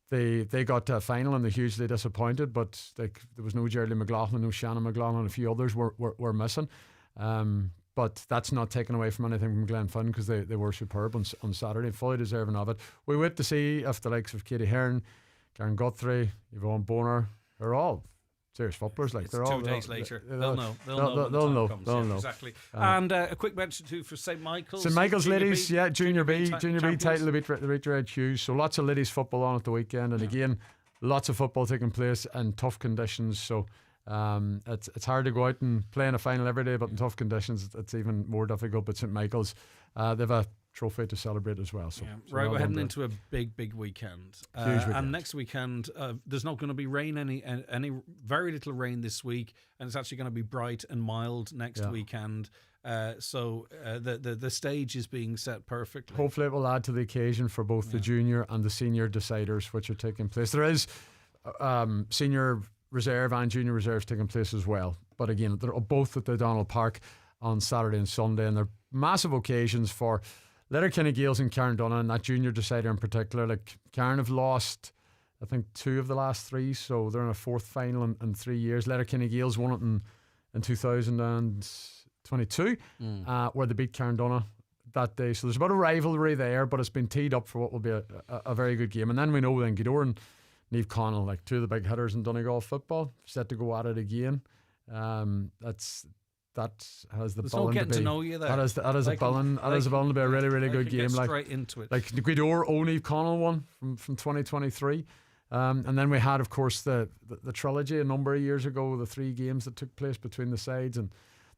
they got to a final and they're hugely disappointed. But there was no Geraldine McLaughlin, no Shannon McLaughlin, a few others were missing. But that's not taken away from anything from Glenfin, because they were superb on Saturday, fully deserving of it. We wait to see if the likes of Katie Hearn, Karen Guthrie, Yvonne Bonner, they're all serious footballers. Like, they're 2 all days later. They'll know. They'll know. Exactly. And a quick mention too for St Michael's. St Michael's Junior ladies, B, Junior B champions. title to beat Red Hughes. So lots of ladies football on at the weekend, and again, lots of football taking place in tough conditions. So it's hard to go out and play in a final every day, but in tough conditions, it's even more difficult. But St Michael's, they've a trophy to celebrate as well. So, right, well we're done heading to into a big weekend. Huge weekend. And next weekend, there's not going to be rain, any very little rain this week, and it's actually going to be bright and mild next weekend. So the stage is being set perfectly. Hopefully it will add to the occasion for both the junior and the senior deciders, which are taking place. There is senior reserve and junior reserves taking place as well, but again, they're both at the Donald Park on Saturday and Sunday, and they're massive occasions for Letterkenny Gales and Carndonagh, and that junior decider in particular. Like, Cairn have lost, I think, 2 of the last 3, so they're in a 4th final in 3 years. Letterkenny Gales won it in 2022, where they beat Carndonagh that day. So there's a bit of rivalry there, but it's been teed up for what will be a very good game. And then we know then Gidor and Niamh Connell, like 2 of the big hitters in Donegal football, set to go at it again. That has the There's billing no getting to be. to know you there. That is a billing. That is a billing to be a really good game. Get Like, straight into it. like Gidor, Niamh Connell won from 2023. And then we had, of course, the trilogy a number of years ago, the 3 games that took place between the sides, and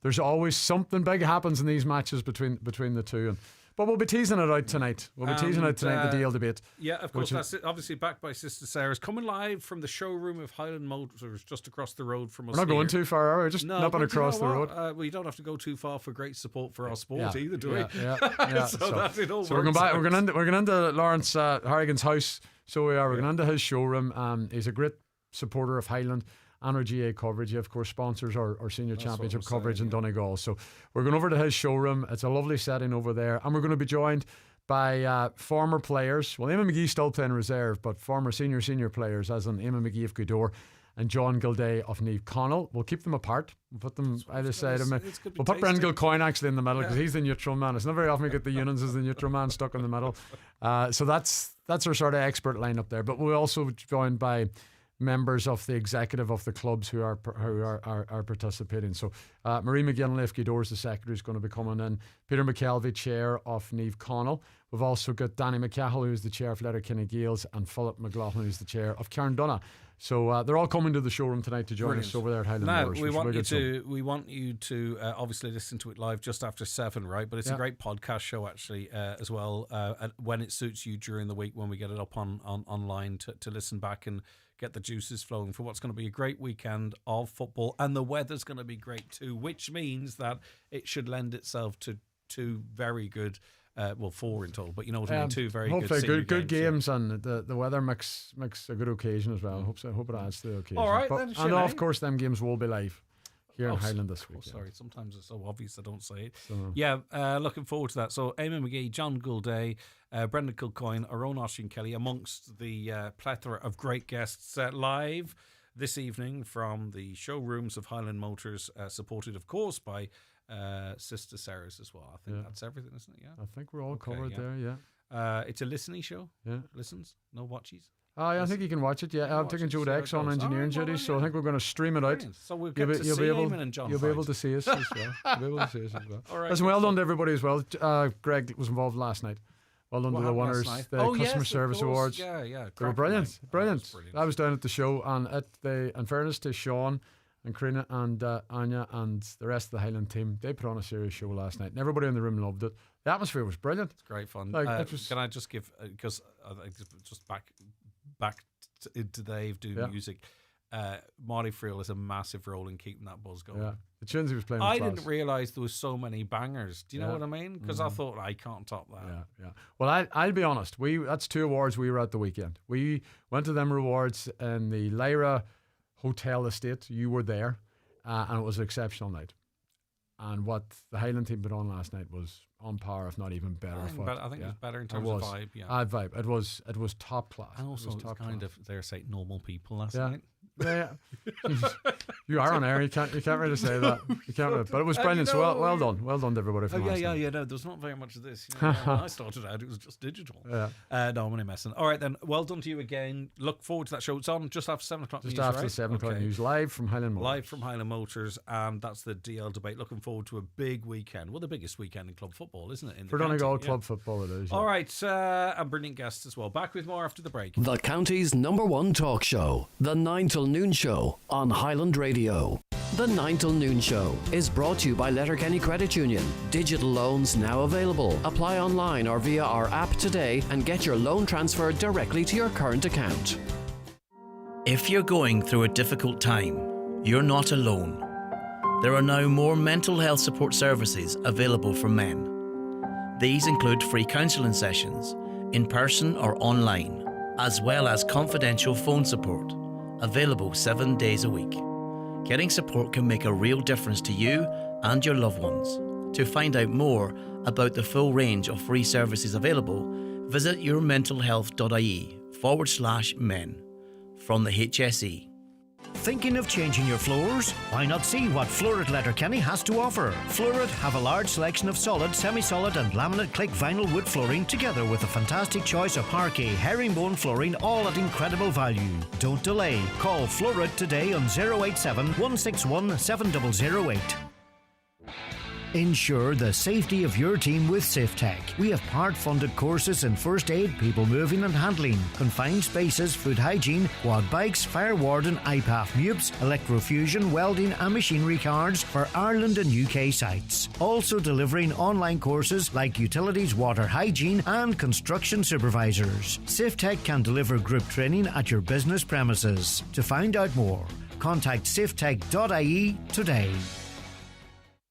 there's always something big happens in these matches between the two. But we'll be teasing it out tonight. The deal debate. Yeah, of course. That's it. Obviously backed by Sister Sarah's, coming live from the showroom of Highland Motors, just across the road from us. We're not going here. too far, are we? Just nipping across the road. Well, you don't have to go too far for great support for our sport either, do we? Yeah. so that's it all. So we're going back. We're going into Lawrence Harrigan's house. So we are. We're going into his showroom. He's a great supporter of Highland and our GA coverage. He, of course, sponsors our senior championship coverage in Donegal. So we're going over to his showroom. It's a lovely setting over there, and we're going to be joined by former players. Well, Eamon McGee still playing reserve, but former senior players, as in Eamon McGee of Gidor and John Gilday of Niamh Connell. We'll keep them apart. We'll put them either side of me. We'll put Brendan Gilcoyne actually in the middle, because he's the neutral man. It's not very often we get the unions as the neutral man stuck in the middle. So that's our sort of expert lineup there. But we're also joined by members of the executive of the clubs who are participating. So Marie McGinley of Gidor is the secretary, is going to be coming in. Peter McKelvey, chair of Niamh Connell. We've also got Danny McCahill, who's the chair of Letterkenny Gales, and Philip McLaughlin, who's the chair of Carndonagh. So they're all coming to the showroom tonight to join us over there at Highland Motors. Now, we want you to obviously listen to it live just after 7, right? But it's a great podcast show actually as well, when it suits you during the week, when we get it up online to listen back and get the juices flowing for what's going to be a great weekend of football. And the weather's going to be great too, which means that it should lend itself to 2 very good 4 in total, but you know what I mean, 2 very hopefully good games, and the weather makes a good occasion as well. I hope it adds to the occasion. All right, but then, I know, of course, them games will be live here in Highland this week. Sorry, sometimes it's so obvious I don't say it. Looking forward to that. So Eamon McGee, John Gilday, Brendan Gilcoyne, our own Oisin Kelly, amongst the plethora of great guests live this evening from the showrooms of Highland Motors, supported of course by Sister Sarah's as well. I think that's everything, isn't it? Yeah, I think we're all covered there. It's a listening show. Listens, no watches. I think you can watch it. I'm taking Joe Dex on engineering duties, so I think we're going to stream it out. So we'll get to see Eamon and John. You'll be able to see us as well. All right. Listen, well done to everybody as well. Greg was involved last night. Well done to the winners, the Customer Service Awards. Yeah. They were brilliant. Brilliant. I was down at the show, and in fairness to Sean and Karina and Anya and the rest of the Highland team, they put on a serious show last night, and everybody in the room loved it. The atmosphere was brilliant. It's great fun. Can I just give, because just back into Dave doing music, Marty Friel has a massive role in keeping that buzz going. Yeah, the tunes he was playing. I didn't realise there was so many bangers. Do you know what I mean? Because I Mhm. thought I can't top that. Yeah. Well, I'll be honest. That's 2 awards we were at the weekend. We went to them awards in the Lyra Hotel Estate. You were there, and it was an exceptional night. And what the Highland team put on last night was on par, if not even better. I think it was better in terms of vibe. Yeah, vibe. It was top class. and also it's kind of dare say normal people last Yeah. night. Yeah. You are on air. You can't really say that. You can't. Really, but it was brilliant. So well done. Well done to everybody from last night. No, there's not very much of this. When I started out, it was just digital. Yeah. No, I'm only messing. All right, then. Well done to you again. Look forward to that show. It's on just after 7 o'clock. Just news, after right? 7 o'clock Okay. news, live from Highland Motors. Live from Highland Motors, and that's the DL debate. Looking forward to a big weekend. Well, the biggest weekend in club football, isn't it? In the For Donegal county? club football, it is. Yeah. All right, and brilliant guests as well. Back with more after the break. The county's #1 talk show, The 9 till Noon Show on Highland Radio. The 9 till Noon Show is brought to you by Letterkenny Credit Union. Digital loans now available. Apply online or via our app today and get your loan transferred directly to your current account. If you're going through a difficult time, you're not alone. There are now more mental health support services available for men. These include free counselling sessions, in person or online, as well as confidential phone support, available 7 days a week. Getting support can make a real difference to you and your loved ones. To find out more about the full range of free services available, visit yourmentalhealth.ie/men. From the HSE. Thinking of changing your floors? Why not see what Florid Letterkenny has to offer? Florid have a large selection of solid, semi-solid and laminate click vinyl wood flooring, together with a fantastic choice of parquet, herringbone flooring, all at incredible value. Don't delay. Call Florid today on 087 161 7008. Ensure the safety of your team with SafeTech. We have part-funded courses in first aid, people moving and handling, confined spaces, food hygiene, quad bikes, fire warden, IPAF MUPS, electrofusion, welding and machinery cards for Ireland and UK sites. Also delivering online courses like utilities, water hygiene and construction supervisors. SafeTech can deliver group training at your business premises. To find out more, contact safetech.ie today.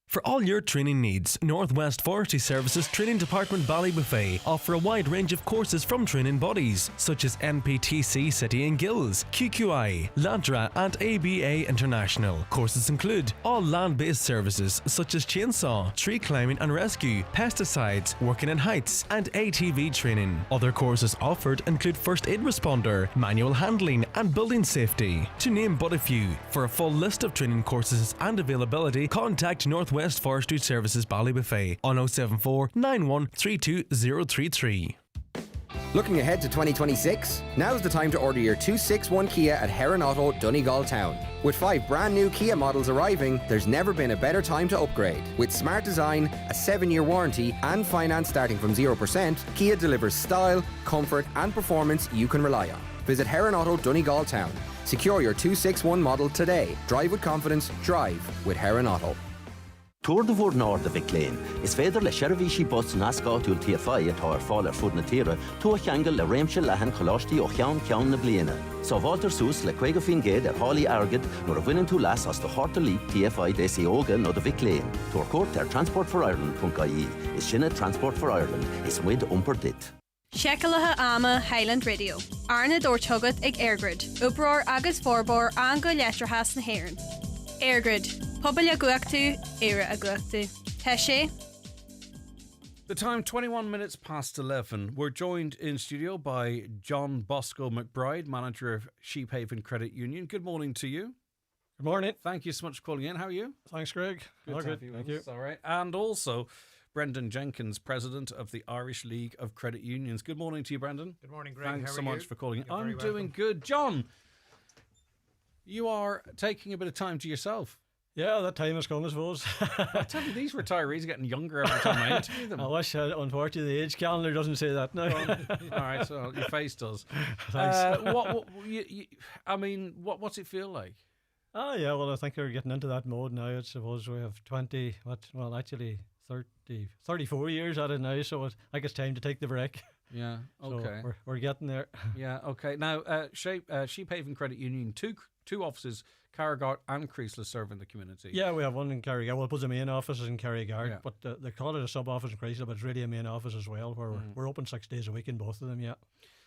For all your training needs, Northwest Forestry Services Training Department Ballybuffet offer a wide range of courses from training bodies such as NPTC City and Guilds, QQI, LADRA and ABA International. Courses include all land-based services such as chainsaw, tree climbing and rescue, pesticides, working in heights and ATV training. Other courses offered include first aid responder, manual handling and building safety, to name but a few. For a full list of training courses and availability, contact Northwest Forestry Services Ballybuffet on 074 9132033. Looking ahead to 2026? Now's the time to order your 261 Kia at Heron Auto, Donegal Town. With 5 brand new Kia models arriving, there's never been a better time to upgrade. With smart design, a 7-year warranty and finance starting from 0%, Kia delivers style, comfort and performance you can rely on. Visit Heron Auto, Donegal Town. Secure your 261 model today. Drive with confidence, drive with Heron Auto. Túir de bhór náir de bhic léin. Is féidir le seirbhísí bus nascáitiúil TFI atá ar fáil ar fud na tíre, tú a cheangal le réimse lehan choláistí ó cheann na bliana. Sa bháiltar sús le 50 géad ar hálaí airgid nuair a bhaineann tú leas as do chárta lí TFI désaí óga nó de bhic léin. Túir cuairt ar transportforireland.ie. Is sinne Transport for Ireland. Is muid iompar dit. Shekelatha ama Highland Radio. Arna dúirteagad ag Airgrid. Uproar agus forbor an go letrachas na hÉireann. Airgrid. Pobl a guachtu, era a guachtu. Heshe. The time 21 minutes past 11. We're joined in studio by John Bosco McBride, manager of Sheephaven Credit Union. Good morning to you. Good morning. Thank you so much for calling in. How are you? Thanks, Greg. Good to have you. Thank you. All right. And also Brendan Jenkins, president of the Irish League of Credit Unions. Good morning to you, Brendan. Good morning, Greg. Thanks How so are much you? for calling in. You're very I'm doing welcome. good. John, you are taking a bit of time to yourself. Yeah, that time has come, I suppose. I tell you, these retirees are getting younger every time I interview them. I wish, unfortunately, the age calendar doesn't say that now. All right, so your face does. Thanks. What's it feel like? Oh, yeah, well, I think we're getting into that mode now. I suppose we have 34 years at it now, so I think it's time to take the break. Yeah. So Okay. we're getting there. Yeah. Okay. Now, Sheephaven Credit Union, two offices, Carrigart and Creasler, serve in the community. Yeah, we have one in Carrigart. Well, the main office is in Carrigart, Yeah. but they call it a sub office in Creasler, but it's really a main office as well, where we're open 6 days a week in both of them. Yeah.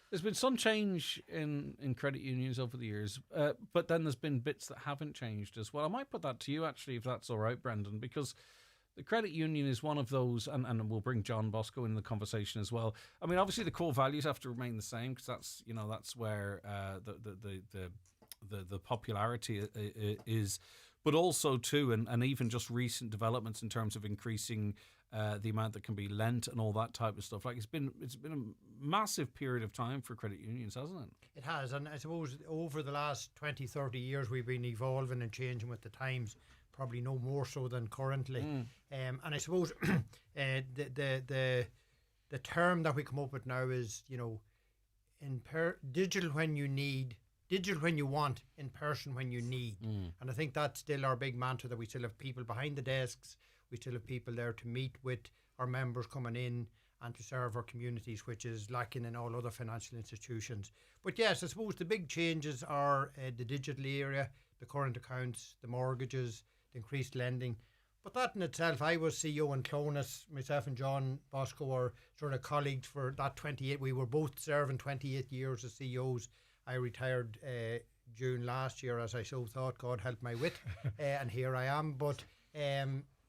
There's been some change in credit unions over the years, but then there's been bits that haven't changed as well. I might put that to you, actually, if that's all right, Brendan, because the credit union is one of those, and we'll bring John Bosco in the conversation as well. I mean, obviously the core values have to remain the same, because that's where the popularity is, but also too, and even just recent developments in terms of increasing the amount that can be lent and all that type of stuff. Like it's been a massive period of time for credit unions, hasn't it? It has, and I suppose over the last 20, 30 years we've been evolving and changing with the times, probably no more so than currently. And I suppose the term that we come up with now is, digital when you need, digital when you want, in person when you need. And I think that's still our big mantra, that we still have people behind the desks, we still have people there to meet with our members coming in and to serve our communities, which is lacking in all other financial institutions. But yes, I suppose the big changes are the digital area, the current accounts, the mortgages, the increased lending. But that in itself, I was CEO in Clonus. Myself and John Bosco were sort of colleagues for that 28. We were both serving 28 years as CEOs. I retired June last year, as I so thought, God help my wit, and here I am. But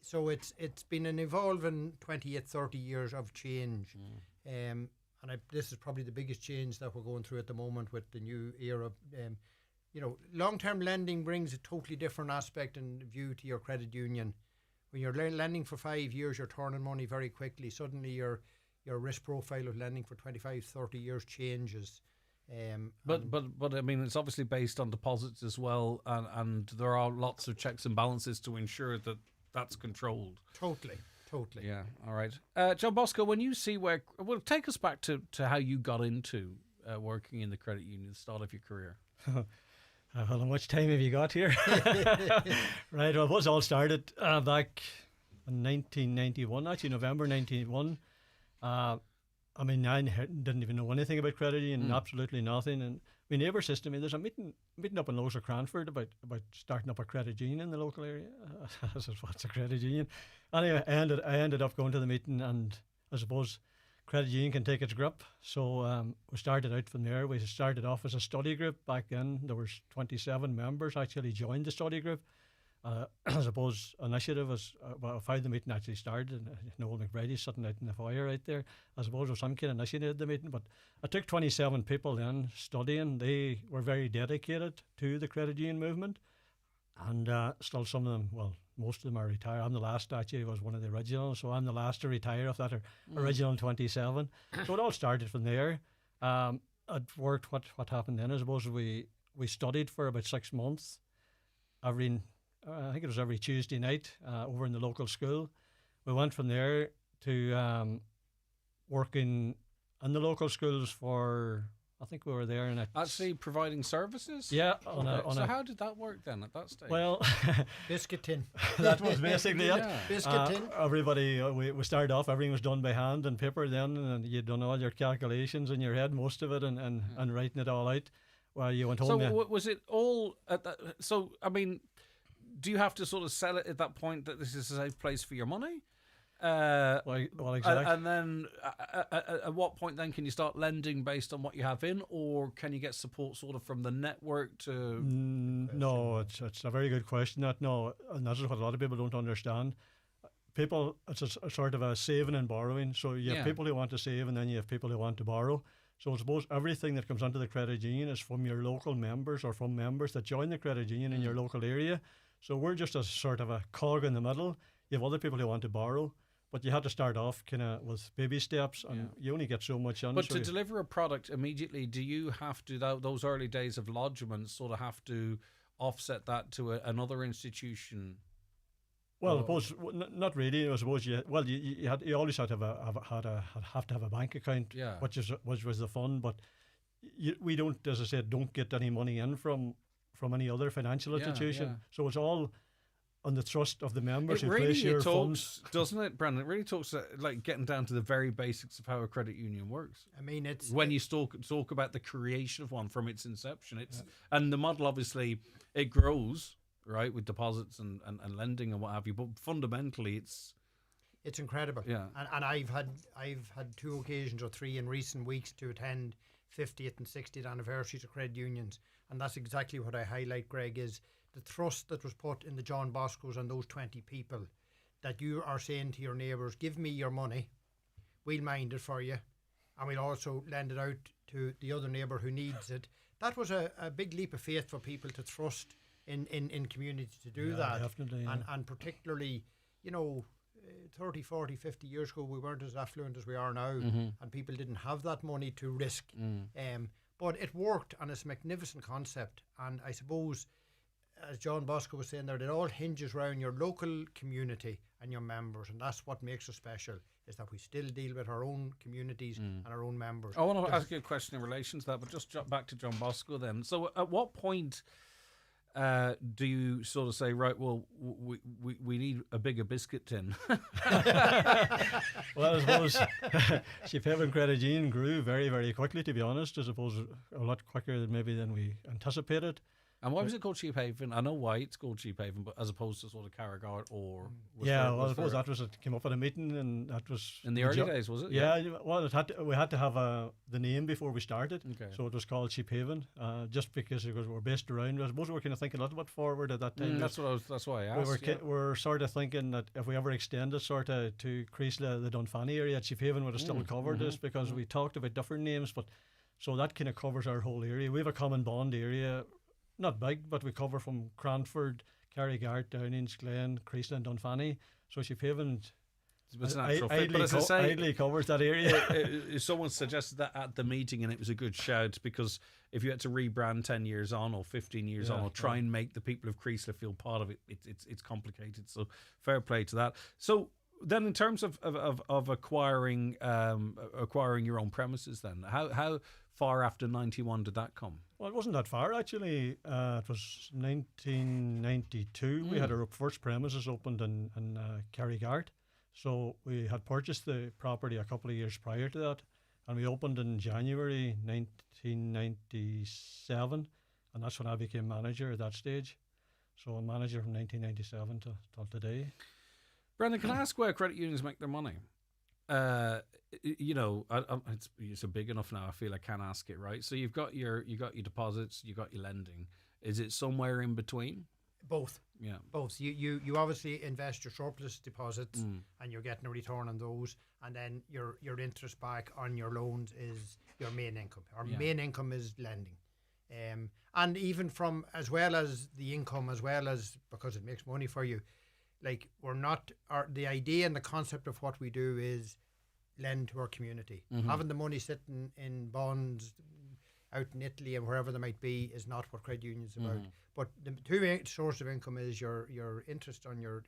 so it's been an evolving 28, 30 years of change. And this is probably the biggest change that we're going through at the moment with the new era. Long-term lending brings a totally different aspect and view to your credit union. When you're lending for 5 years, you're turning money very quickly. Suddenly your risk profile of lending for 25, 30 years changes. But I mean, it's obviously based on deposits as well, and there are lots of checks and balances to ensure that that's controlled. Totally. Yeah. All right. John Bosco, when you see take us back to how you got into working in the credit union, the start of your career. Well, how much time have you got here? Right, well, it was all started back in 1991, actually November 1991. I didn't even know anything about credit union, absolutely nothing. And my neighbour says to me, there's a meeting up in Lower Cranford about starting up a credit union in the local area. I said, what's a credit union? Anyway, I ended up going to the meeting, and I suppose credit union can take its grip. So we started out from there. We started off as a study group. Back then there was 27 members actually joined the study group. I suppose initiative was how the meeting actually started, and Noel McBride's sitting out in the foyer right there. I suppose there was some kid initiated the meeting, but I took 27 people then studying. They were very dedicated to the credit union movement, and still some of them, well, most of them are retired. I'm the last, actually, was one of the originals, so I'm the last to retire of that original 27. So it all started from there. It worked. What happened then, I suppose, we studied for about 6 months. I think it was every Tuesday night over in the local school. We went from there to working in the local schools for, I think we were there in actually providing services. Yeah. So how did that work then at that stage? Well, biscuit tin. That was basically it. Biscuit tin. Everybody, we started off. Everything was done by hand and paper then, and you'd done all your calculations in your head, most of it, and writing it all out. Well, you went home. So was it all at that? So I mean, do you have to sort of sell it at that point that this is a safe place for your money? Well, exactly. And then at what point then can you start lending based on what you have in, or can you get support sort of from the network to? No, it's a very good question. No, and that's what a lot of people don't understand. People, it's a sort of a saving and borrowing. So you have people who want to save, and then you have people who want to borrow. So I suppose everything that comes into the credit union is from your local members or from members that join the credit union in your local area. So we're just a sort of a cog in the middle. You have other people who want to borrow, but you have to start off kind of with baby steps, and you only get so much in. But to deliver a product immediately, do you have to, those early days of lodgements sort of have to offset that to another institution? Well, I suppose not really. I suppose you always have to have a bank account, which was the fun. But we don't, as I said, don't get any money in from any other financial institution. So it's all on the trust of the members It who really place your talks, funds. doesn't it, Brandon? It really talks like getting down to the very basics of how a credit union works. I mean, it's when you talk about the creation of one from its inception. And the model, obviously, it grows, right, with deposits and lending and what have you. But fundamentally, it's incredible. Yeah. And I've had 2 occasions or 3 in recent weeks to attend 50th and 60th anniversaries of credit unions, and that's exactly what I highlight, Greg, is the trust that was put in the John Boscos and those 20 people, that you are saying to your neighbours, give me your money, we'll mind it for you, and we'll also lend it out to the other neighbour who needs it. That was a big leap of faith for people to trust in community to do that. Definitely, yeah. And particularly, 30, 40, 50 years ago, we weren't as affluent as we are now, and people didn't have that money to risk. But it worked, and it's a magnificent concept. And I suppose, as John Bosco was saying there, it all hinges around your local community and your members, and that's what makes us special, is that we still deal with our own communities and our own members. I want to ask you a question in relation to that, but just jump back to John Bosco then. So at what point do you sort of say, right, well, we need a bigger biscuit tin? Well, I suppose Sheephaven Credit Union grew very, very quickly, to be honest. I suppose a lot quicker than we anticipated. And why was it called Sheephaven? I know why it's called Sheephaven, but as opposed to sort of Carragart or... I suppose that was it came up at a meeting, and that was... In the early days, was it? Yeah, well, we had to have the name before we started, okay. So it was called Sheephaven, just because we're based around. I suppose we were kind of thinking a little bit forward at that time. That's why I asked. We were sort of thinking that if we ever extended sort of to Creasla, the Dunfanny area, Sheephaven would have still covered us, because we talked about different names, but so that kind of covers our whole area. We have a common bond area. Not big, but we cover from Cranford, Carrigart, Downings, Glen, Creasla and Dunfanny. So Sheephaven idly covers that area. Someone suggested that at the meeting, and it was a good shout, because if you had to rebrand 10 years on or 15 years on, or try and make the people of Creasla feel part of it, it's complicated. So fair play to that. So then, in terms of acquiring your own premises, then how far after 91 did that come? Well, it wasn't that far, actually. It was 1992. We had our first premises opened in Carrigart. So we had purchased the property a couple of years prior to that, and we opened in January 1997, and that's when I became manager at that stage. So I'm manager from 1997 till today. Brendan, can I ask where credit unions make their money? It's a big enough now. I feel I can ask it, right? So you've got your deposits, you've got your lending. Is it somewhere in between? Both. Yeah. Both. You obviously invest your surplus deposits, and you're getting a return on those, and then your interest back on your loans is your main income. Our main income is lending. And even from, as well as the income, as well as because it makes money for you, like the idea and the concept of what we do is lend to our community. Having the money sitting in bonds out in Italy and wherever they might be is not what credit union is about. But the two sources of income is your interest on your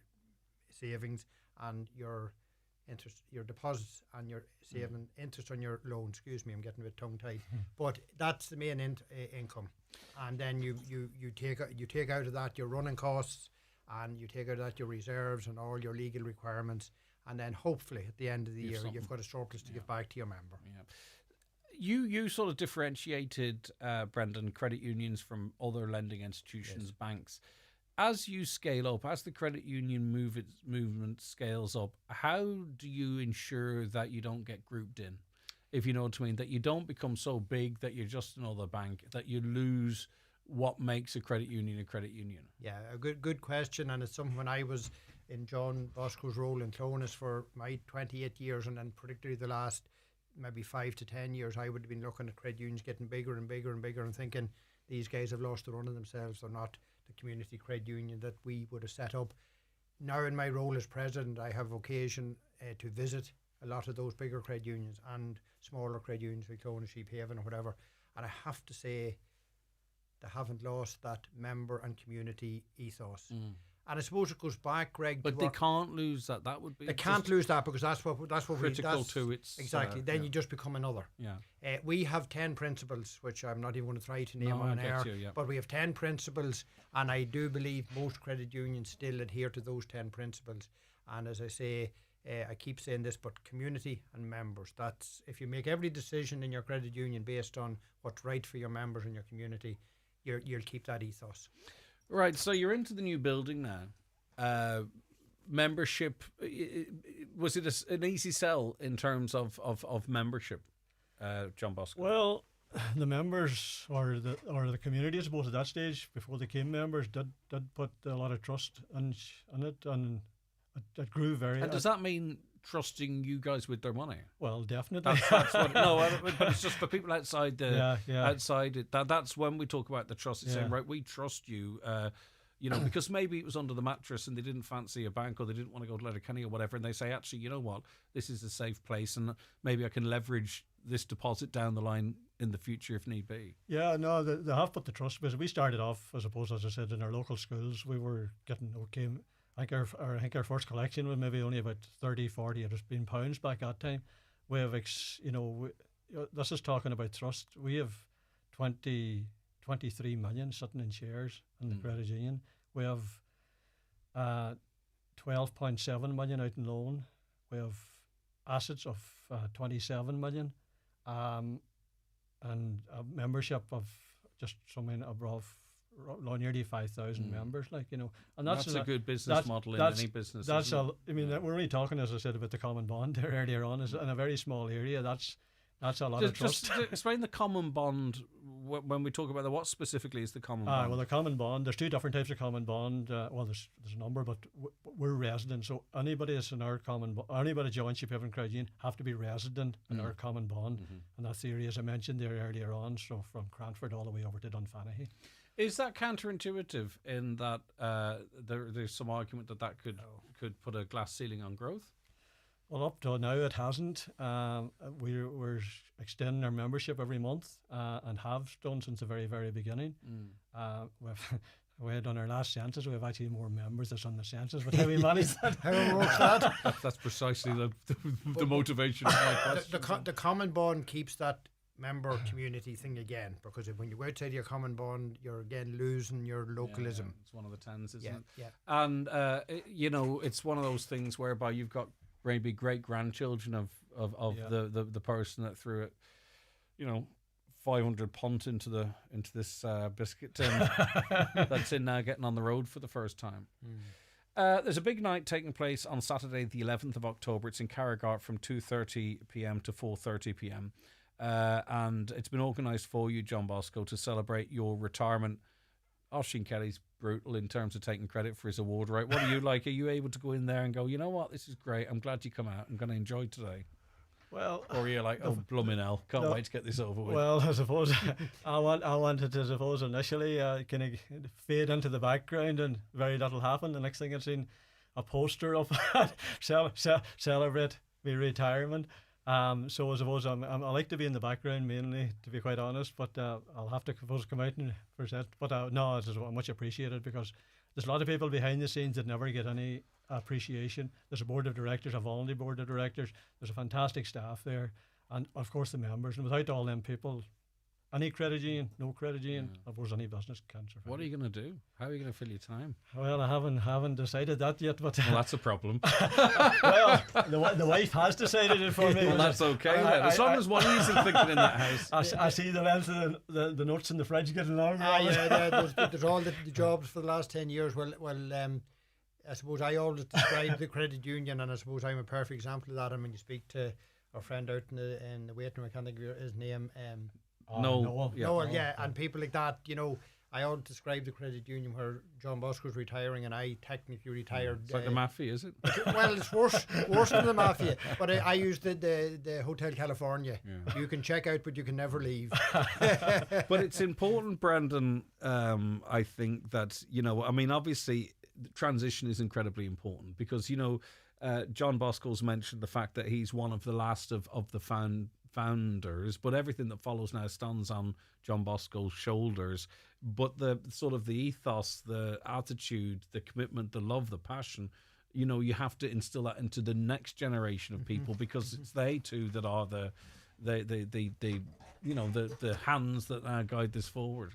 savings and your deposits and your saving interest on your loan. Excuse me, I'm getting a bit tongue tied. But that's the main income, and then you take out of that your running costs, and you take out of that your reserves and all your legal requirements, and then hopefully at the end of the year you've got a surplus to give back to your member. Yeah. You sort of differentiated, Brendan, credit unions from other lending institutions, banks. As you scale up, as the credit union movement scales up, how do you ensure that you don't get grouped in? If you know what I mean, that you don't become so big that you're just another bank, that you lose what makes a credit union a credit union? Yeah, a good question, and it's something when I was in John Bosco's role in Clonus for my 28 years, and then particularly the last maybe 5 to 10 years, I would have been looking at credit unions getting bigger and bigger and bigger and thinking these guys have lost the run of themselves. They're not the community credit union that we would have set up. Now in my role as president, I have occasion to visit a lot of those bigger credit unions and smaller credit unions like Clonus, Sheephaven or whatever, and I have to say they haven't lost that member and community ethos. And I suppose it goes back, Greg. But they can't lose that. That would be. They can't lose that because that's what critical to its. Exactly. Then you just become another. Yeah. We have 10 principles, which I'm not even going to try to name No, on I get air. you, yeah. But we have 10 principles, and I do believe most credit unions still adhere to those 10 principles. And as I say, I keep saying this, but community and members. That's if you make every decision in your credit union based on what's right for your members and your community, you'll keep that ethos. Right, so you're into the new building now. Membership, was it an easy sell in terms of membership, John Bosco? Well, the members or the community, I suppose, at that stage before they became members, did put a lot of trust in it, and it grew very. And does that mean trusting you guys with their money? Well, definitely. That's what, no, but it's just for people outside the Yeah. outside it. That's when we talk about the trust. It's saying, right, we trust you. Because maybe it was under the mattress and they didn't fancy a bank or they didn't want to go to Letterkenny or whatever, and they say, actually, you know what, this is a safe place and maybe I can leverage this deposit down the line in the future if need be. Yeah, no, they have put the trust, because we started off, I suppose, as I said, in our local schools. We were getting okay. I think our first collection was maybe only about 30, 40, it was been pounds back that time. We have, this is talking about trust. We have 23 million sitting in shares in the credit union. We have 12.7 million out in loan. We have assets of 27 million, and a membership of just something above nearly 5,000 members. And that's a good business model in any business. That's we're only talking, as I said, about the common bond there earlier on. Is in a very small area. That's a lot of trust. Just explain the common bond when we talk about that. What specifically is the common bond? Well, the common bond, there's two different types of common bond. There's a number, but we're resident. So anybody that's in our common bond, anybody joins Ship Haven Credit Union have to be resident in our common bond. And that's the area, as I mentioned there earlier on, so from Cranford all the way over to Dunfanaghy. Is that counterintuitive in that there's some argument that could put a glass ceiling on growth? Well, up to now it hasn't. We're extending our membership every month and have done since the very, very beginning. We had done our last census. We have actually more members that's on the census. But how we manage that? How it works that? That's precisely the motivation of my question. The common bond keeps that member community thing again, because when you go outside your common bond, you're again losing your localism. It's one of the 10s, isn't it? Yeah. And it's one of those things whereby you've got maybe great grandchildren of the person that threw it, 500 punt into this biscuit tin that's in now getting on the road for the first time. There's a big night taking place on Saturday the 11th of October. It's in Carrigart from 2:30 p.m. to 4:30 p.m. And it's been organised for you, John Bosco, to celebrate your retirement. Oisin Kelly's brutal in terms of taking credit for his award, right? What are you like? Are you able to go in there and go, you know what, this is great, I'm glad you come out, I'm going to enjoy today? Well, or are you like, oh, blooming hell, can't wait to get this over with? Well, I suppose I wanted to suppose initially kind of fade into the background and very little happened. The next thing I'd seen a poster of celebrate my retirement. So I suppose I like to be in the background mainly, to be quite honest, but I'll have to come out and present. But no, it's much appreciated, because there's a lot of people behind the scenes that never get any appreciation. There's a board of directors, a voluntary board of directors. There's a fantastic staff there, and of course the members. And without all them people, any credit union, no credit union, I suppose any business can survive. What are you going to do? How are you going to fill your time? Well, I haven't decided that yet, but well, that's a problem. Well, the wife has decided it for me. Well, that's okay then. As long as one isn't thinking in that house. I see the length of the nuts in the fridge getting longer. There's all the jobs for the last 10 years. Well, I suppose I always describe the credit union, and I suppose I'm a perfect example of that. And when you speak to our friend out in the waiting room, I can't think of his name. Noel. And people like that, I always describe the credit union where John Bosco's retiring and I technically retired. It's like the mafia, is it? Well, it's worse than the mafia. But I used the Hotel California. Yeah. You can check out, but you can never leave. But it's important, Brendan, I think that, obviously transition is incredibly important, because, John Bosco's mentioned the fact that he's one of the last of the founders, but everything that follows now stands on John Bosco's shoulders. But the sort of the ethos, the attitude, the commitment, the love, the passion, you have to instill that into the next generation of people, because it's they too that are the hands that now guide this forward.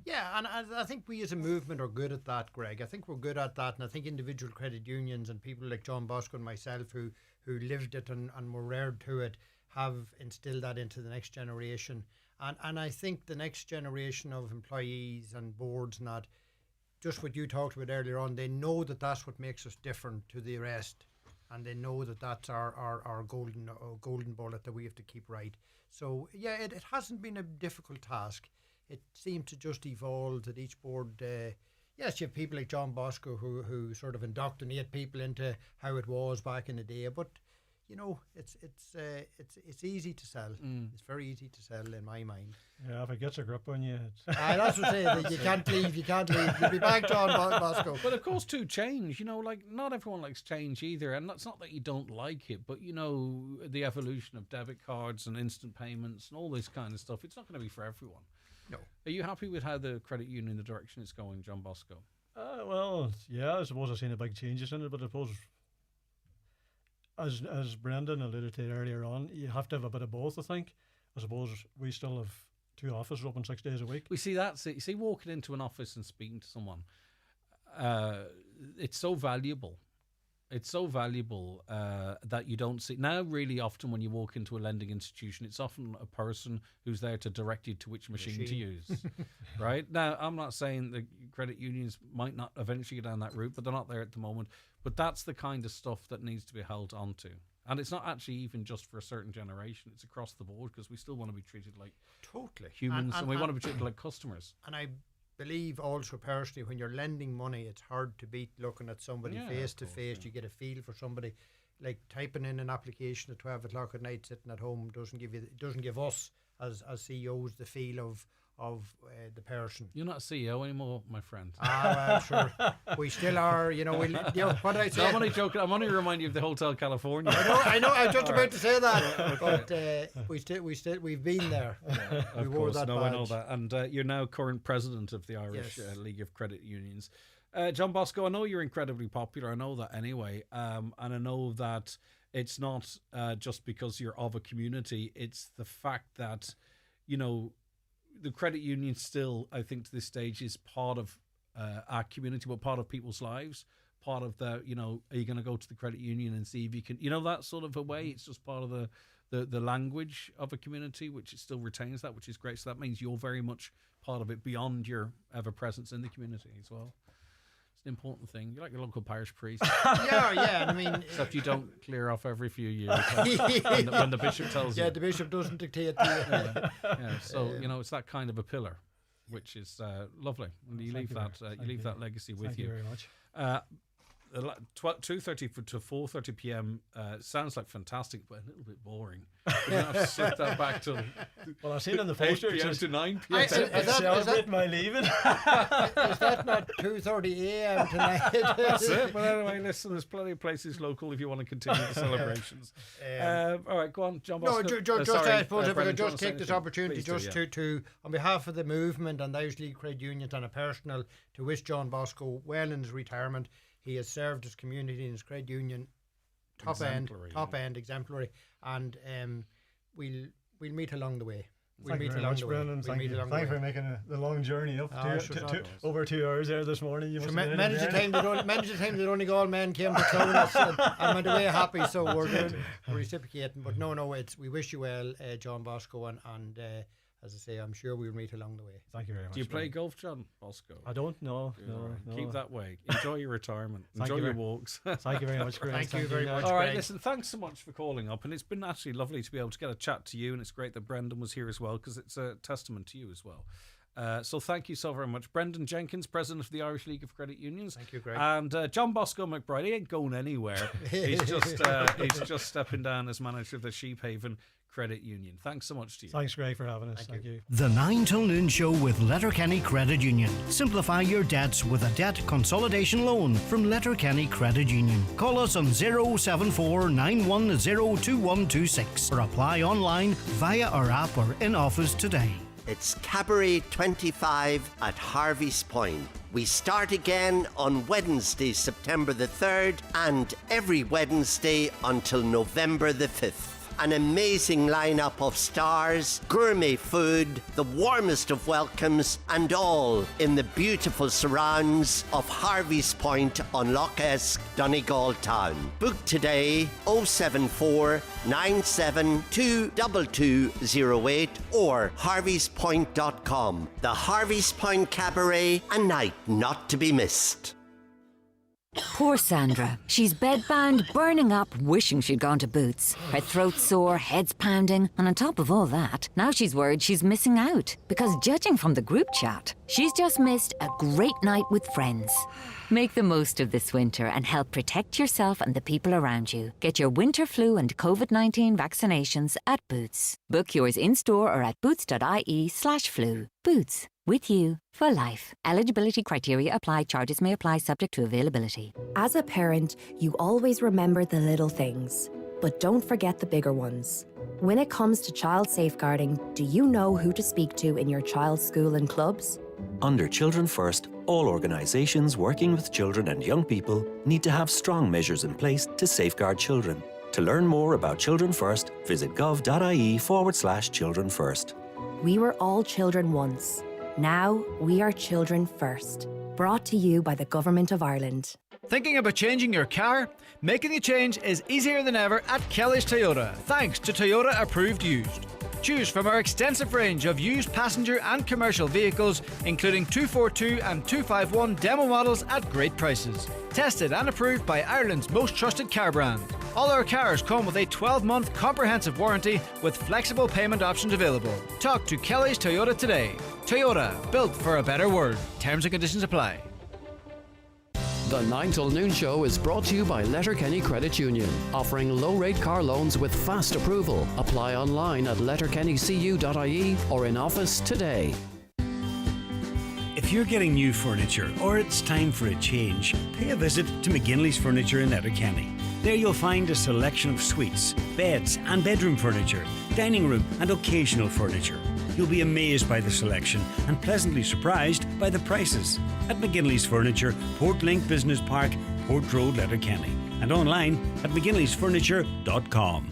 Yeah, and I think we as a movement are good at that, Greg. I think we're good at that, and I think individual credit unions and people like John Bosco and myself who lived it and were reared to it have instilled that into the next generation. And I think the next generation of employees and boards and that, just what you talked about earlier on, they know that that's what makes us different to the rest. And they know that that's our golden bullet that we have to keep right. So, yeah, it hasn't been a difficult task. It seemed to just evolve that each board, yes, you have people like John Bosco who sort of indoctrinate people into how it was back in the day, but it's easy to sell. It's very easy to sell in my mind. Yeah, if it gets a grip on you, that's what I'm saying. You can't leave. You'll be back, John Bosco. But of course, too, change. Like not everyone likes change either, and that's not that you don't like it, but the evolution of debit cards and instant payments and all this kind of stuff. It's not going to be for everyone. No. Are you happy with how the credit union, the direction it's going, John Bosco? Well, yeah, I suppose I've seen a big changes in it, but I suppose, as Brendan alluded to earlier on, you have to have a bit of both, I think. I suppose we still have 2 offices open 6 days a week. We see that. See, walking into an office and speaking to someone, it's so valuable. It's so valuable that you don't see now. Really, often when you walk into a lending institution, it's often a person who's there to direct you to which machine to use. Right now, I'm not saying that credit unions might not eventually go down that route, but they're not there at the moment. But that's the kind of stuff that needs to be held onto. And it's not actually even just for a certain generation. It's across the board, because we still want to be treated like humans, and we want to be treated like customers. And I believe also personally, when you're lending money, it's hard to beat looking at somebody face to face. You get a feel for somebody. Like typing in an application at 12 o'clock at night sitting at home doesn't give us as CEOs the feel of the person. You're not a CEO anymore, my friend. Well, sure. We still are, what did I say? No, I'm only joking. I'm only reminding you of the Hotel California. I know. I was just about to say that. But we've been there. We wore that badge. I know that. And you're now current president of the Irish League of Credit Unions. John Bosco, I know you're incredibly popular. I know that anyway. And I know that it's not just because you're of a community. It's the fact that, the credit union still, I think, to this stage is part of our community, but part of people's lives. Part of the, are you going to go to the credit union and see if you can, that sort of a way. It's just part of the language of a community, which it still retains that, which is great. So that means you're very much part of it beyond your ever presence in the community as well. It's an important thing. You're like your local parish priest. Yeah. I mean, except you don't clear off every few years when the bishop tells you. Yeah, the bishop doesn't dictate to you. So it's that kind of a pillar, which is lovely. And you leave that legacy with Thank you very much. 2:30 to 4:30 p.m. Sounds like fantastic, but a little bit boring. We're going to have to slip that back to I've seen on the poster 8 p.m. to 9 p.m. Celebrate my leaving. Is that not 2:30 a.m. tonight? That's it. But anyway, listen, there's plenty of places local if you want to continue the celebrations. All right, go on, John Bosco. I suppose if I could just take this opportunity to, on behalf of the movement and the Irish League Credit Unions, on a personal, to wish John Bosco well in his retirement. He has served his community and his credit union top end, exemplary, and we'll meet along the way. Thank you very much, Brendan. Thank you for making the long journey up over 2 hours there this morning. You must have managed the time that only all men came to clown us, and went away happy. So we're reciprocating. But no, we wish you well, John Bosco, and as I say, I'm sure we'll meet along the way. Thank you very much. Do you play golf, John Bosco? I don't know. No. Keep that way. Enjoy your retirement. Enjoy your walks. Thank you very much, Greg. Thank you very much, All right, Greg. listen, thanks so much for calling up. And it's been actually lovely to be able to get a chat to you. And it's great that Brendan was here as well, because it's a testament to you as well. So thank you so very much. Brendan Jenkins, President of the Irish League of Credit Unions. Thank you, Greg. And John Bosco McBride, he ain't going anywhere. He's just stepping down as manager of the Sheephaven Credit Union. Thanks so much to you. Thanks, Greg, for having us. Thank you. The 9 till noon show with Letterkenny Credit Union. Simplify your debts with a debt consolidation loan from Letterkenny Credit Union. Call us on 074 910 2126 or apply online via our app or in office today. It's Cabaret 25 at Harvey's Point. We start again on Wednesday, September the 3rd, and every Wednesday until November the 5th. An amazing lineup of stars, gourmet food, the warmest of welcomes, and all in the beautiful surrounds of Harvey's Point on Lough Esk, Donegal Town. Book today 074 972 2208 or harveyspoint.com. The Harvey's Point Cabaret, a night not to be missed. Poor Sandra. She's bedbound, burning up, wishing she'd gone to Boots. Her throat's sore, head's pounding, and on top of all that, now she's worried she's missing out. Because judging from the group chat, she's just missed a great night with friends. Make the most of this winter and help protect yourself and the people around you. Get your winter flu and COVID-19 vaccinations at Boots. Book yours in-store or at boots.ie/flu. Boots. With you for life. Eligibility criteria apply. Charges may apply subject to availability. As a parent, you always remember the little things, but don't forget the bigger ones. When it comes to child safeguarding, do you know who to speak to in your child's school and clubs? Under Children First, all organisations working with children and young people need to have strong measures in place to safeguard children. To learn more about Children First, visit gov.ie/Children First. We were all children once. Now we are children first. Brought to you by the Government of Ireland. Thinking about changing your car? Making the change is easier than ever at Kelly's Toyota, thanks to Toyota Approved Used. Choose from our extensive range of used passenger and commercial vehicles, including 242 and 251 demo models at great prices. Tested and approved by Ireland's most trusted car brand. All our cars come with a 12-month comprehensive warranty with flexible payment options available. Talk to Kelly's Toyota today. Toyota, built for a better world. Terms and conditions apply. The 9 till noon show is brought to you by Letterkenny Credit Union, offering low-rate car loans with fast approval. Apply online at letterkennycu.ie or in office today. If you're getting new furniture or it's time for a change, pay a visit to McGinley's Furniture in Letterkenny. There you'll find a selection of suites, beds and bedroom furniture, dining room and occasional furniture. You'll be amazed by the selection and pleasantly surprised by the prices. At McGinley's Furniture, Portlink Business Park, Port Road, Letterkenny. And online at mcginleysfurniture.com.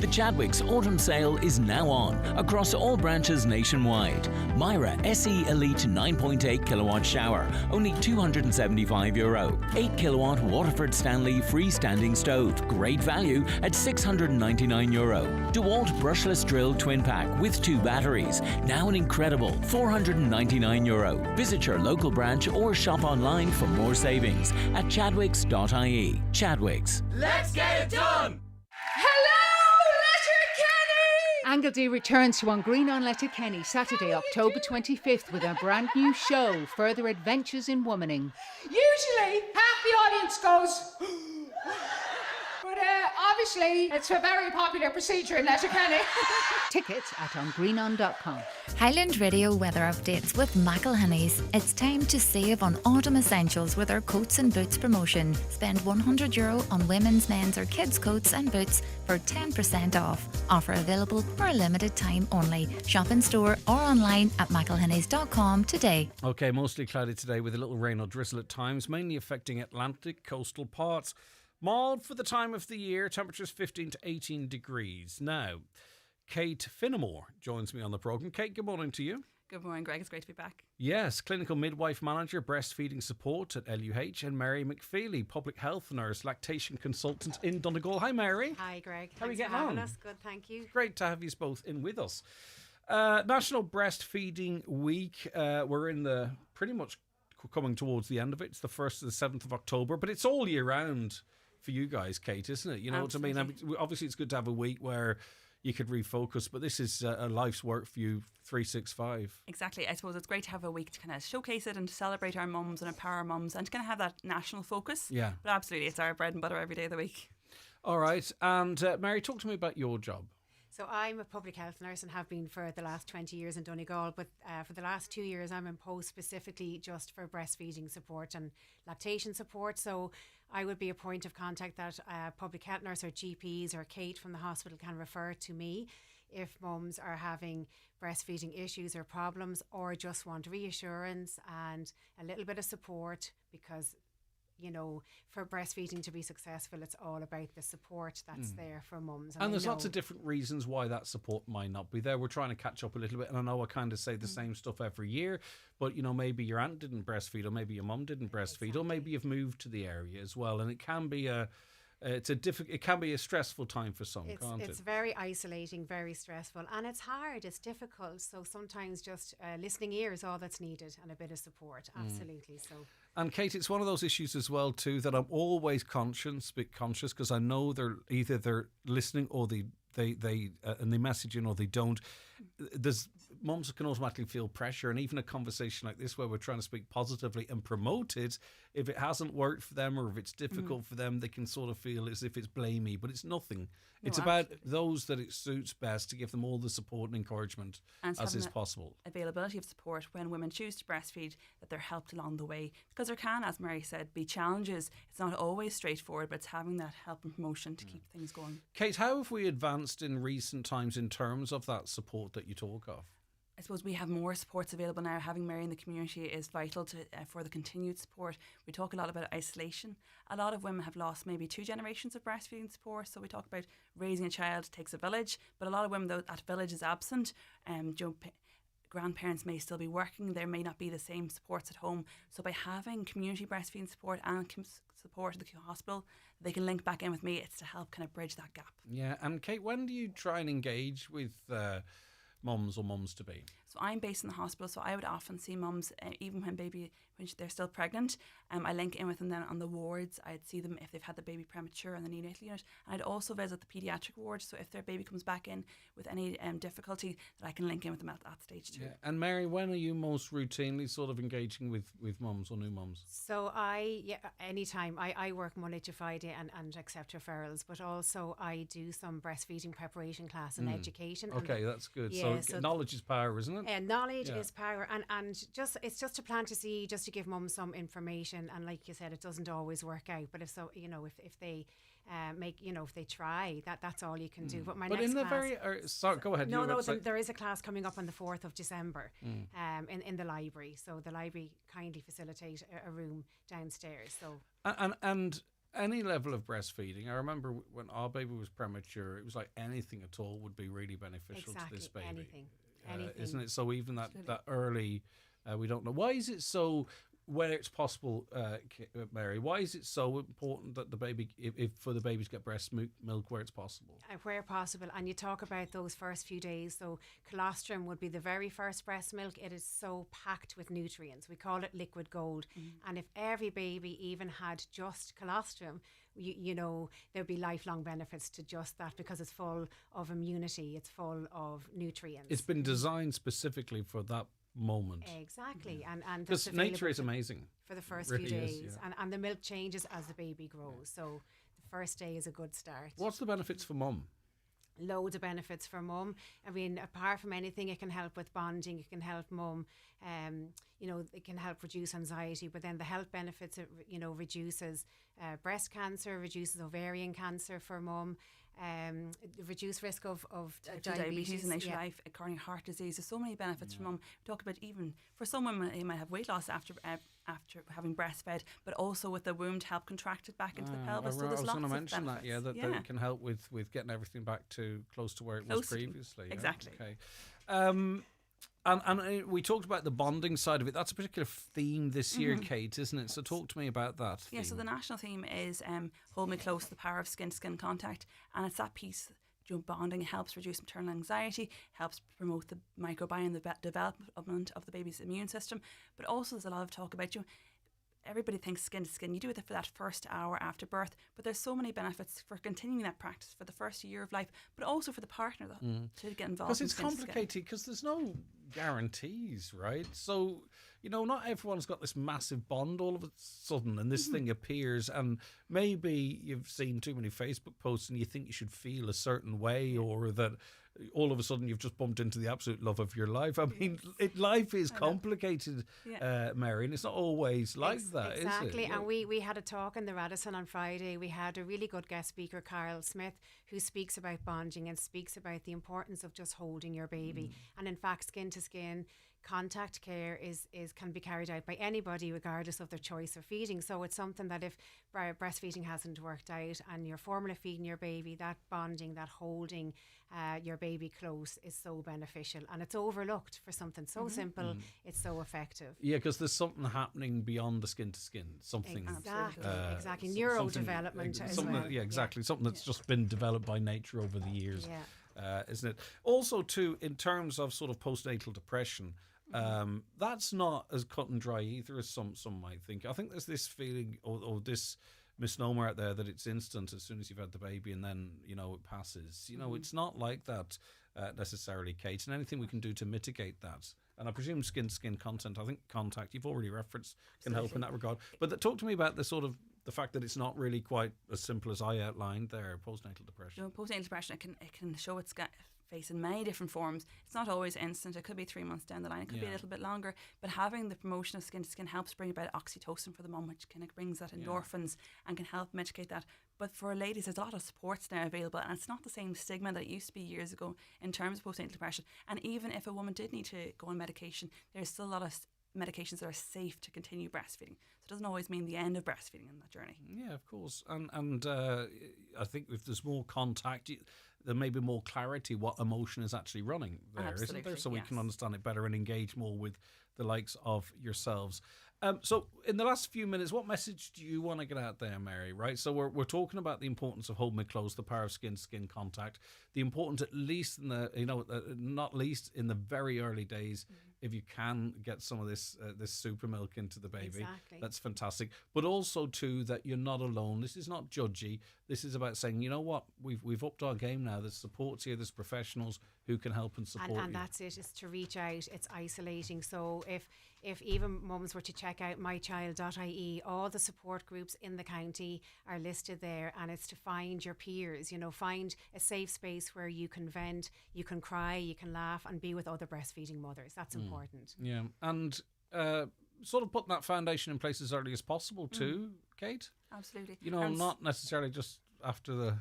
The Chadwick's autumn sale is now on across all branches nationwide. Myra SE Elite 9.8 kilowatt shower, only €275. 8 kilowatt Waterford Stanley freestanding stove, great value at €699. DeWalt brushless drill twin pack with 2 batteries, now an incredible €499. Visit your local branch or shop online for more savings at chadwicks.ie. Chadwicks. Let's get it done! Angledy returns to On Green on Letterkenny Saturday, October 25th with a brand new show, Further Adventures in Womaning. Usually, half the audience goes, but obviously, it's a very popular procedure in Letterkenny. Tickets at ongreenon.com. Highland Radio weather updates with McElhenney's. It's time to save on autumn essentials with our coats and boots promotion. Spend €100 on women's, men's or kids' coats and boots for 10% off. Offer available for a limited time only. Shop in store or online at mcelhenneys.com today. Okay, mostly cloudy today with a little rain or drizzle at times, mainly affecting Atlantic coastal parts. Mild for the time of the year, temperatures 15 to 18 degrees. Now, Kate Finnemore joins me on the programme. Kate, good morning to you. Good morning, Greg. It's great to be back. Yes, Clinical Midwife Manager, Breastfeeding Support at LUH, and Mary McFeely, Public Health Nurse, Lactation Consultant in Donegal. Hi, Mary. Hi, Greg. How are you Thanks getting for having on? us. Good, thank you. Great to have you both in with us. National Breastfeeding Week. We're in the pretty much coming towards the end of it. It's the 1st to the 7th of October, but it's all year round for you guys, Kate, isn't it? You know Absolutely. what I mean? Obviously, it's good to have a week where you could refocus, but this is a life's work for you, 365. Exactly. I suppose it's great to have a week to kind of showcase it and to celebrate our mums and empower mums and to kind of have that national focus. Yeah. But absolutely, it's our bread and butter every day of the week. All right. And Mary, talk to me about your job. So I'm a public health nurse and have been for the last 20 years in Donegal, but for the last 2 years I'm in post specifically just for breastfeeding support and lactation support. So I would be a point of contact that public health nurse or GPs or Kate from the hospital can refer to me if mums are having breastfeeding issues or problems, or just want reassurance and a little bit of support, because you know, for breastfeeding to be successful, it's all about the support that's there for mums. And there's lots of different reasons why that support might not be there. We're trying to catch up a little bit, and I know I kind of say the same stuff every year, but you know, maybe your aunt didn't breastfeed, or maybe your mum didn't breastfeed, or maybe you've moved to the area as well, and it can be it can be a stressful time for some, can't it? It's very isolating, very stressful, and it's hard, it's difficult. So sometimes just listening ear is all that's needed, and a bit of support, absolutely. So. And Kate, it's one of those issues as well too that I'm always conscious because I know they're listening or they and they message in or they don't. There's mums can automatically feel pressure, and even a conversation like this where we're trying to speak positively and promote it, if it hasn't worked for them or if it's difficult for them, they can sort of feel as if it's blamey, but it's nothing. It's about those that it suits best to give them all the support and encouragement as is possible. Availability of support when women choose to breastfeed, that they're helped along the way, because there can, as Mary said, be challenges. It's not always straightforward, but it's having that help and promotion to keep things going. Kate, how have we advanced in recent times in terms of that support that you talk of? I suppose we have more supports available now. Having Mary in the community is vital to for the continued support. We talk a lot about isolation. A lot of women have lost maybe 2 generations of breastfeeding support. So we talk about raising a child takes a village, but a lot of women, though, that village is absent. Grandparents may still be working. There may not be the same supports at home. So by having community breastfeeding support and support at the hospital, they can link back in with me. It's to help kind of bridge that gap. Yeah, and Kate, when do you try and engage with mums or mums to be? So I'm based in the hospital, so I would often see mums, even when they're still pregnant. I link in with them then on the wards. I'd see them if they've had the baby premature on the neonatal unit. And I'd also visit the paediatric ward, so if their baby comes back in with any difficulty, that I can link in with them at that stage too. Yeah. And Mary, when are you most routinely sort of engaging with mums or new mums? So anytime. I work Monday to Friday and accept referrals, but also I do some breastfeeding preparation class and education. Okay, that's good. Yeah, so knowledge is power, isn't it? And knowledge is power, and it's just to plant to see, just to give mums some information. And like you said, it doesn't always work out, but if they if they try, that's all you can do. But next in the class, sorry, go ahead. There is a class coming up on the 4th of December in the library. So the library kindly facilitate a room downstairs. So and any level of breastfeeding, I remember when our baby was premature, it was like anything at all would be really beneficial to this baby. Anything. Isn't it? So even that early, we don't know. Why is it so, where it's possible, Mary, why is it so important that the baby, if for the babies get breast milk where it's possible? Where possible. And you talk about those first few days. So colostrum would be the very first breast milk. It is so packed with nutrients. We call it liquid gold. And if every baby even had just colostrum, you know, there'd be lifelong benefits to just that, because it's full of immunity, it's full of nutrients. It's been designed specifically for that moment. Exactly. And because nature is amazing for the first really few days. is, yeah. And the milk changes as the baby grows. So the first day is a good start. What's the benefits for mum? Loads of benefits for mum. I mean, apart from anything, it can help with bonding. It can help mum, it can help reduce anxiety. But then the health benefits, it reduces breast cancer, reduces ovarian cancer for mum, reduced risk of diabetes in later life, coronary heart disease. There's so many benefits for mum. We talk about even for some women, they might have weight loss after having breastfed, but also with the womb to help contract it back into the pelvis. So there's lots of benefits. I was going to mention that it can help with getting everything back to close to where it was previously. Exactly. Okay. And we talked about the bonding side of it. That's a particular theme this year, Kate, isn't it? So talk to me about that theme. Yeah, so the national theme is Hold Me Close, the power of skin-to-skin contact. And it's that piece, bonding helps reduce maternal anxiety, helps promote the microbiome, the development of the baby's immune system. But also there's a lot of talk about everybody thinks skin to skin. You do it for that first hour after birth, but there's so many benefits for continuing that practice for the first year of life, but also for the partner to get involved. Because it's complicated, because there's no guarantees, right? So, not everyone's got this massive bond all of a sudden, and this thing appears, and maybe you've seen too many Facebook posts and you think you should feel a certain way, or that all of a sudden you've just bumped into the absolute love of your life. I mean, life is complicated, Mary, and it's not always like that, exactly. is it? And we had a talk in the Radisson on Friday. We had a really good guest speaker, Carl Smith, who speaks about bonding and speaks about the importance of just holding your baby. And in fact, skin to skin contact care can be carried out by anybody regardless of their choice of feeding. So it's something that if breastfeeding hasn't worked out and you're formula feeding your baby, that bonding, that holding your baby close is so beneficial, and it's overlooked for something so simple. It's so effective. Yeah, because there's something happening beyond the skin to skin. Something exactly neurodevelopment as well. Yeah, exactly. Something that's just been developed by nature over the years. Isn't it? Also, too, in terms of sort of postnatal depression, that's not as cut and dry either as some might think. I think there's this feeling or this misnomer out there that it's instant as soon as you've had the baby and then, you know, it passes. You know, it's not like that necessarily, Kate, and anything we can do to mitigate that. And I presume skin-to-skin contact, you've already referenced, can help in that regard. But talk to me about the fact that it's not really quite as simple as I outlined there, postnatal depression. You know, postnatal depression, it can show its face in many different forms. It's not always instant. It could be 3 months down the line. It could be a little bit longer. But having the promotion of skin to skin helps bring about oxytocin for the mum, which kind of brings that endorphins and can help mitigate that. But for ladies, there's a lot of supports now available, and it's not the same stigma that it used to be years ago in terms of postnatal depression. And even if a woman did need to go on medication, there's still a lot of medications that are safe to continue breastfeeding. So it doesn't always mean the end of breastfeeding in that journey. Yeah, of course. And I think if there's more contact, there may be more clarity what emotion is actually running there, isn't there? So we can understand it better and engage more with the likes of yourselves. So in the last few minutes, what message do you want to get out there, Mary? Right. So we're talking about the importance of holding it close, the power of skin-to-skin contact, the importance, at least in the, not least in the very early days, if you can get some of this super milk into the baby, that's fantastic. But also too that you're not alone. This is not judgy. This is about saying, you know what, we've upped our game now. There's supports here. There's professionals who can help and support you. And that's it. Is to reach out. It's isolating. So if even mums were to check out mychild.ie, all the support groups in the county are listed there, and it's to find your peers, find a safe space where you can vent, you can cry, you can laugh and be with other breastfeeding mothers. That's important. Yeah, and sort of putting that foundation in place as early as possible too, Kate? Absolutely. Not necessarily just after the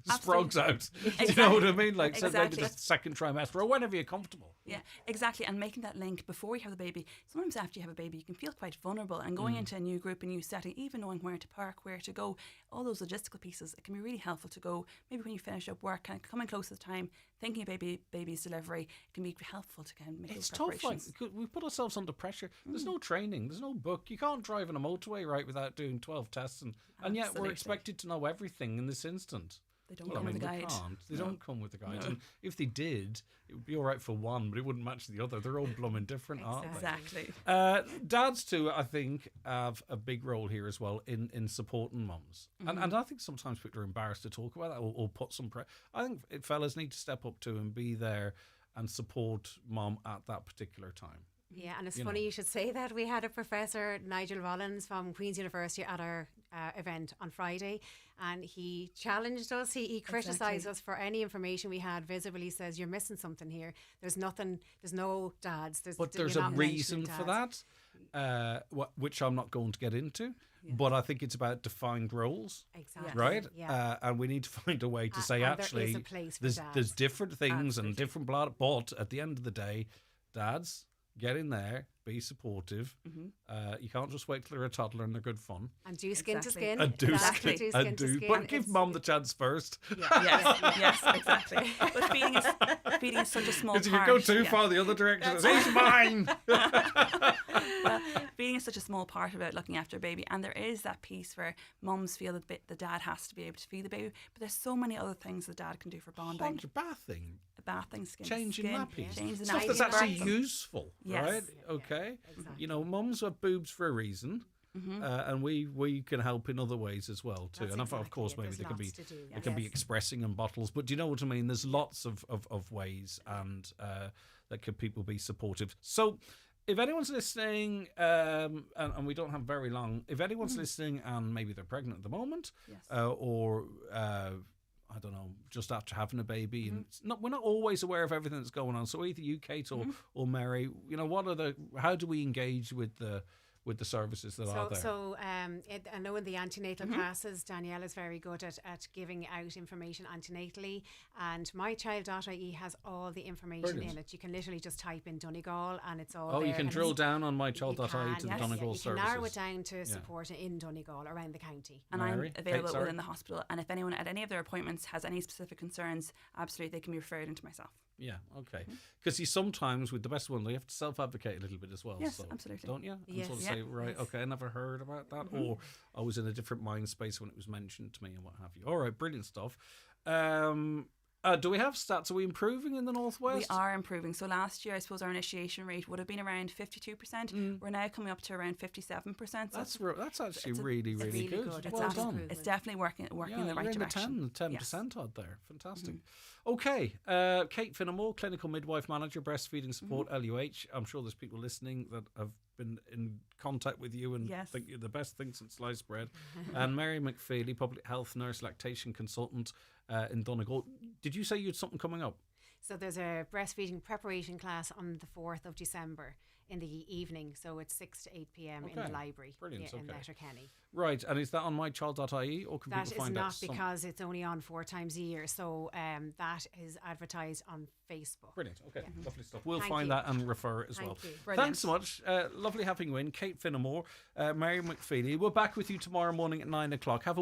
sprouts out. Exactly. Do you know what I mean? Like, exactly. so maybe the second trimester or whenever you're comfortable. Yeah, exactly. And making that link before you have the baby. Sometimes after you have a baby, you can feel quite vulnerable, and going into a new group, a new setting, even knowing where to park, where to go, all those logistical pieces, it can be really helpful to go. Maybe when you finish up work, kind of coming close to the time, thinking of baby's delivery, it can be helpful to kind of make those preparations. It's tough. We put ourselves under pressure. There's no training. There's no book. You can't drive on a motorway without doing 12 tests, and yet we're expected to know everything in this instant. They don't come with a guide. They don't come with a guide. No. And if they did, it would be all right for one, but it wouldn't match the other. They're all blooming different, aren't they? Exactly. Dads, too, I think, have a big role here as well in supporting mums. And I think sometimes people are embarrassed to talk about that or put some pressure. I think fellas need to step up to and be there and support mum at that particular time. Yeah, and it's funny you should say that. We had a professor, Nigel Rollins from Queen's University, at our event on Friday, and he challenged us. He criticised us for any information we had visible. He says, you're missing something here. There's nothing, there's no dads. There's a reason for that, which I'm not going to get into. Yeah. But I think it's about defined roles, right? Yeah. And we need to find a way to say, actually, there's different things and different blood. But at the end of the day, dads, get in there, be supportive. You can't just wait till they're a toddler and they're good fun. And do skin to skin. And do skin to skin. But give mum the chance first. Yes, exactly. But feeding is such a small part. Because if you go too far the other direction, he's mine. Well, feeding is such a small part about looking after a baby, and there is that piece where mums feel that the dad has to be able to feed the baby, but there's so many other things the dad can do for bonding. Bathing, skin, changing nappies, changing stuff that's actually useful, right? Okay, exactly. Mums have boobs for a reason. And we can help in other ways as well too. And of course, maybe they can be expressing in bottles, but do you know what I mean? There's lots of ways, and that could people be supportive. So if anyone's listening, and we don't have very long, if anyone's listening and maybe they're pregnant at the moment, or I don't know, just after having a baby, and we're not always aware of everything that's going on. So either you, Kate, or Mary, how do we engage with the services that are there? So I know in the antenatal classes, Danielle is very good at giving out information antenatally, and mychild.ie has all the information in it. You can literally just type in Donegal and it's all there. You can drill down on mychild.ie to the Donegal services. You can narrow it down to support in Donegal, around the county. And Mary? I'm available within the hospital, and if anyone at any of their appointments has any specific concerns, absolutely they can be referred into myself. Yeah, okay. Because you sometimes, with the best one, you have to self-advocate a little bit as well. Yes, absolutely. Don't you? Yes. And sort of say, right, okay, I never heard about that, or I was in a different mind space when it was mentioned to me and what have you. All right, brilliant stuff. Do we have stats? Are we improving in the Northwest? We are improving. So last year, I suppose our initiation rate would have been around 52%. We're now coming up to around 57%. So that's actually really good. Well done. It's definitely working in the right direction. 10% odd there. Fantastic. Okay, Kate Finnemore, Clinical Midwife Manager, Breastfeeding Support, LUH. I'm sure there's people listening that have been in contact with you and think you're the best thing since sliced bread. And Mary McFeely, Public Health Nurse Lactation Consultant in Donegal. Did you say you had something coming up? So there's a breastfeeding preparation class on the 4th of December in the evening. So it's 6 to 8 p.m. in the library in Letterkenny. Right, and is that on mychild.ie or can people find that? That is not, because it's only on 4 times a year. So that is advertised on Facebook. Brilliant. Okay, lovely stuff. We'll find that and refer it as well. Brilliant. Thanks so much. Lovely having you in. Kate Finnemore, Mary McFeely. We're back with you tomorrow morning at 9 o'clock. Have a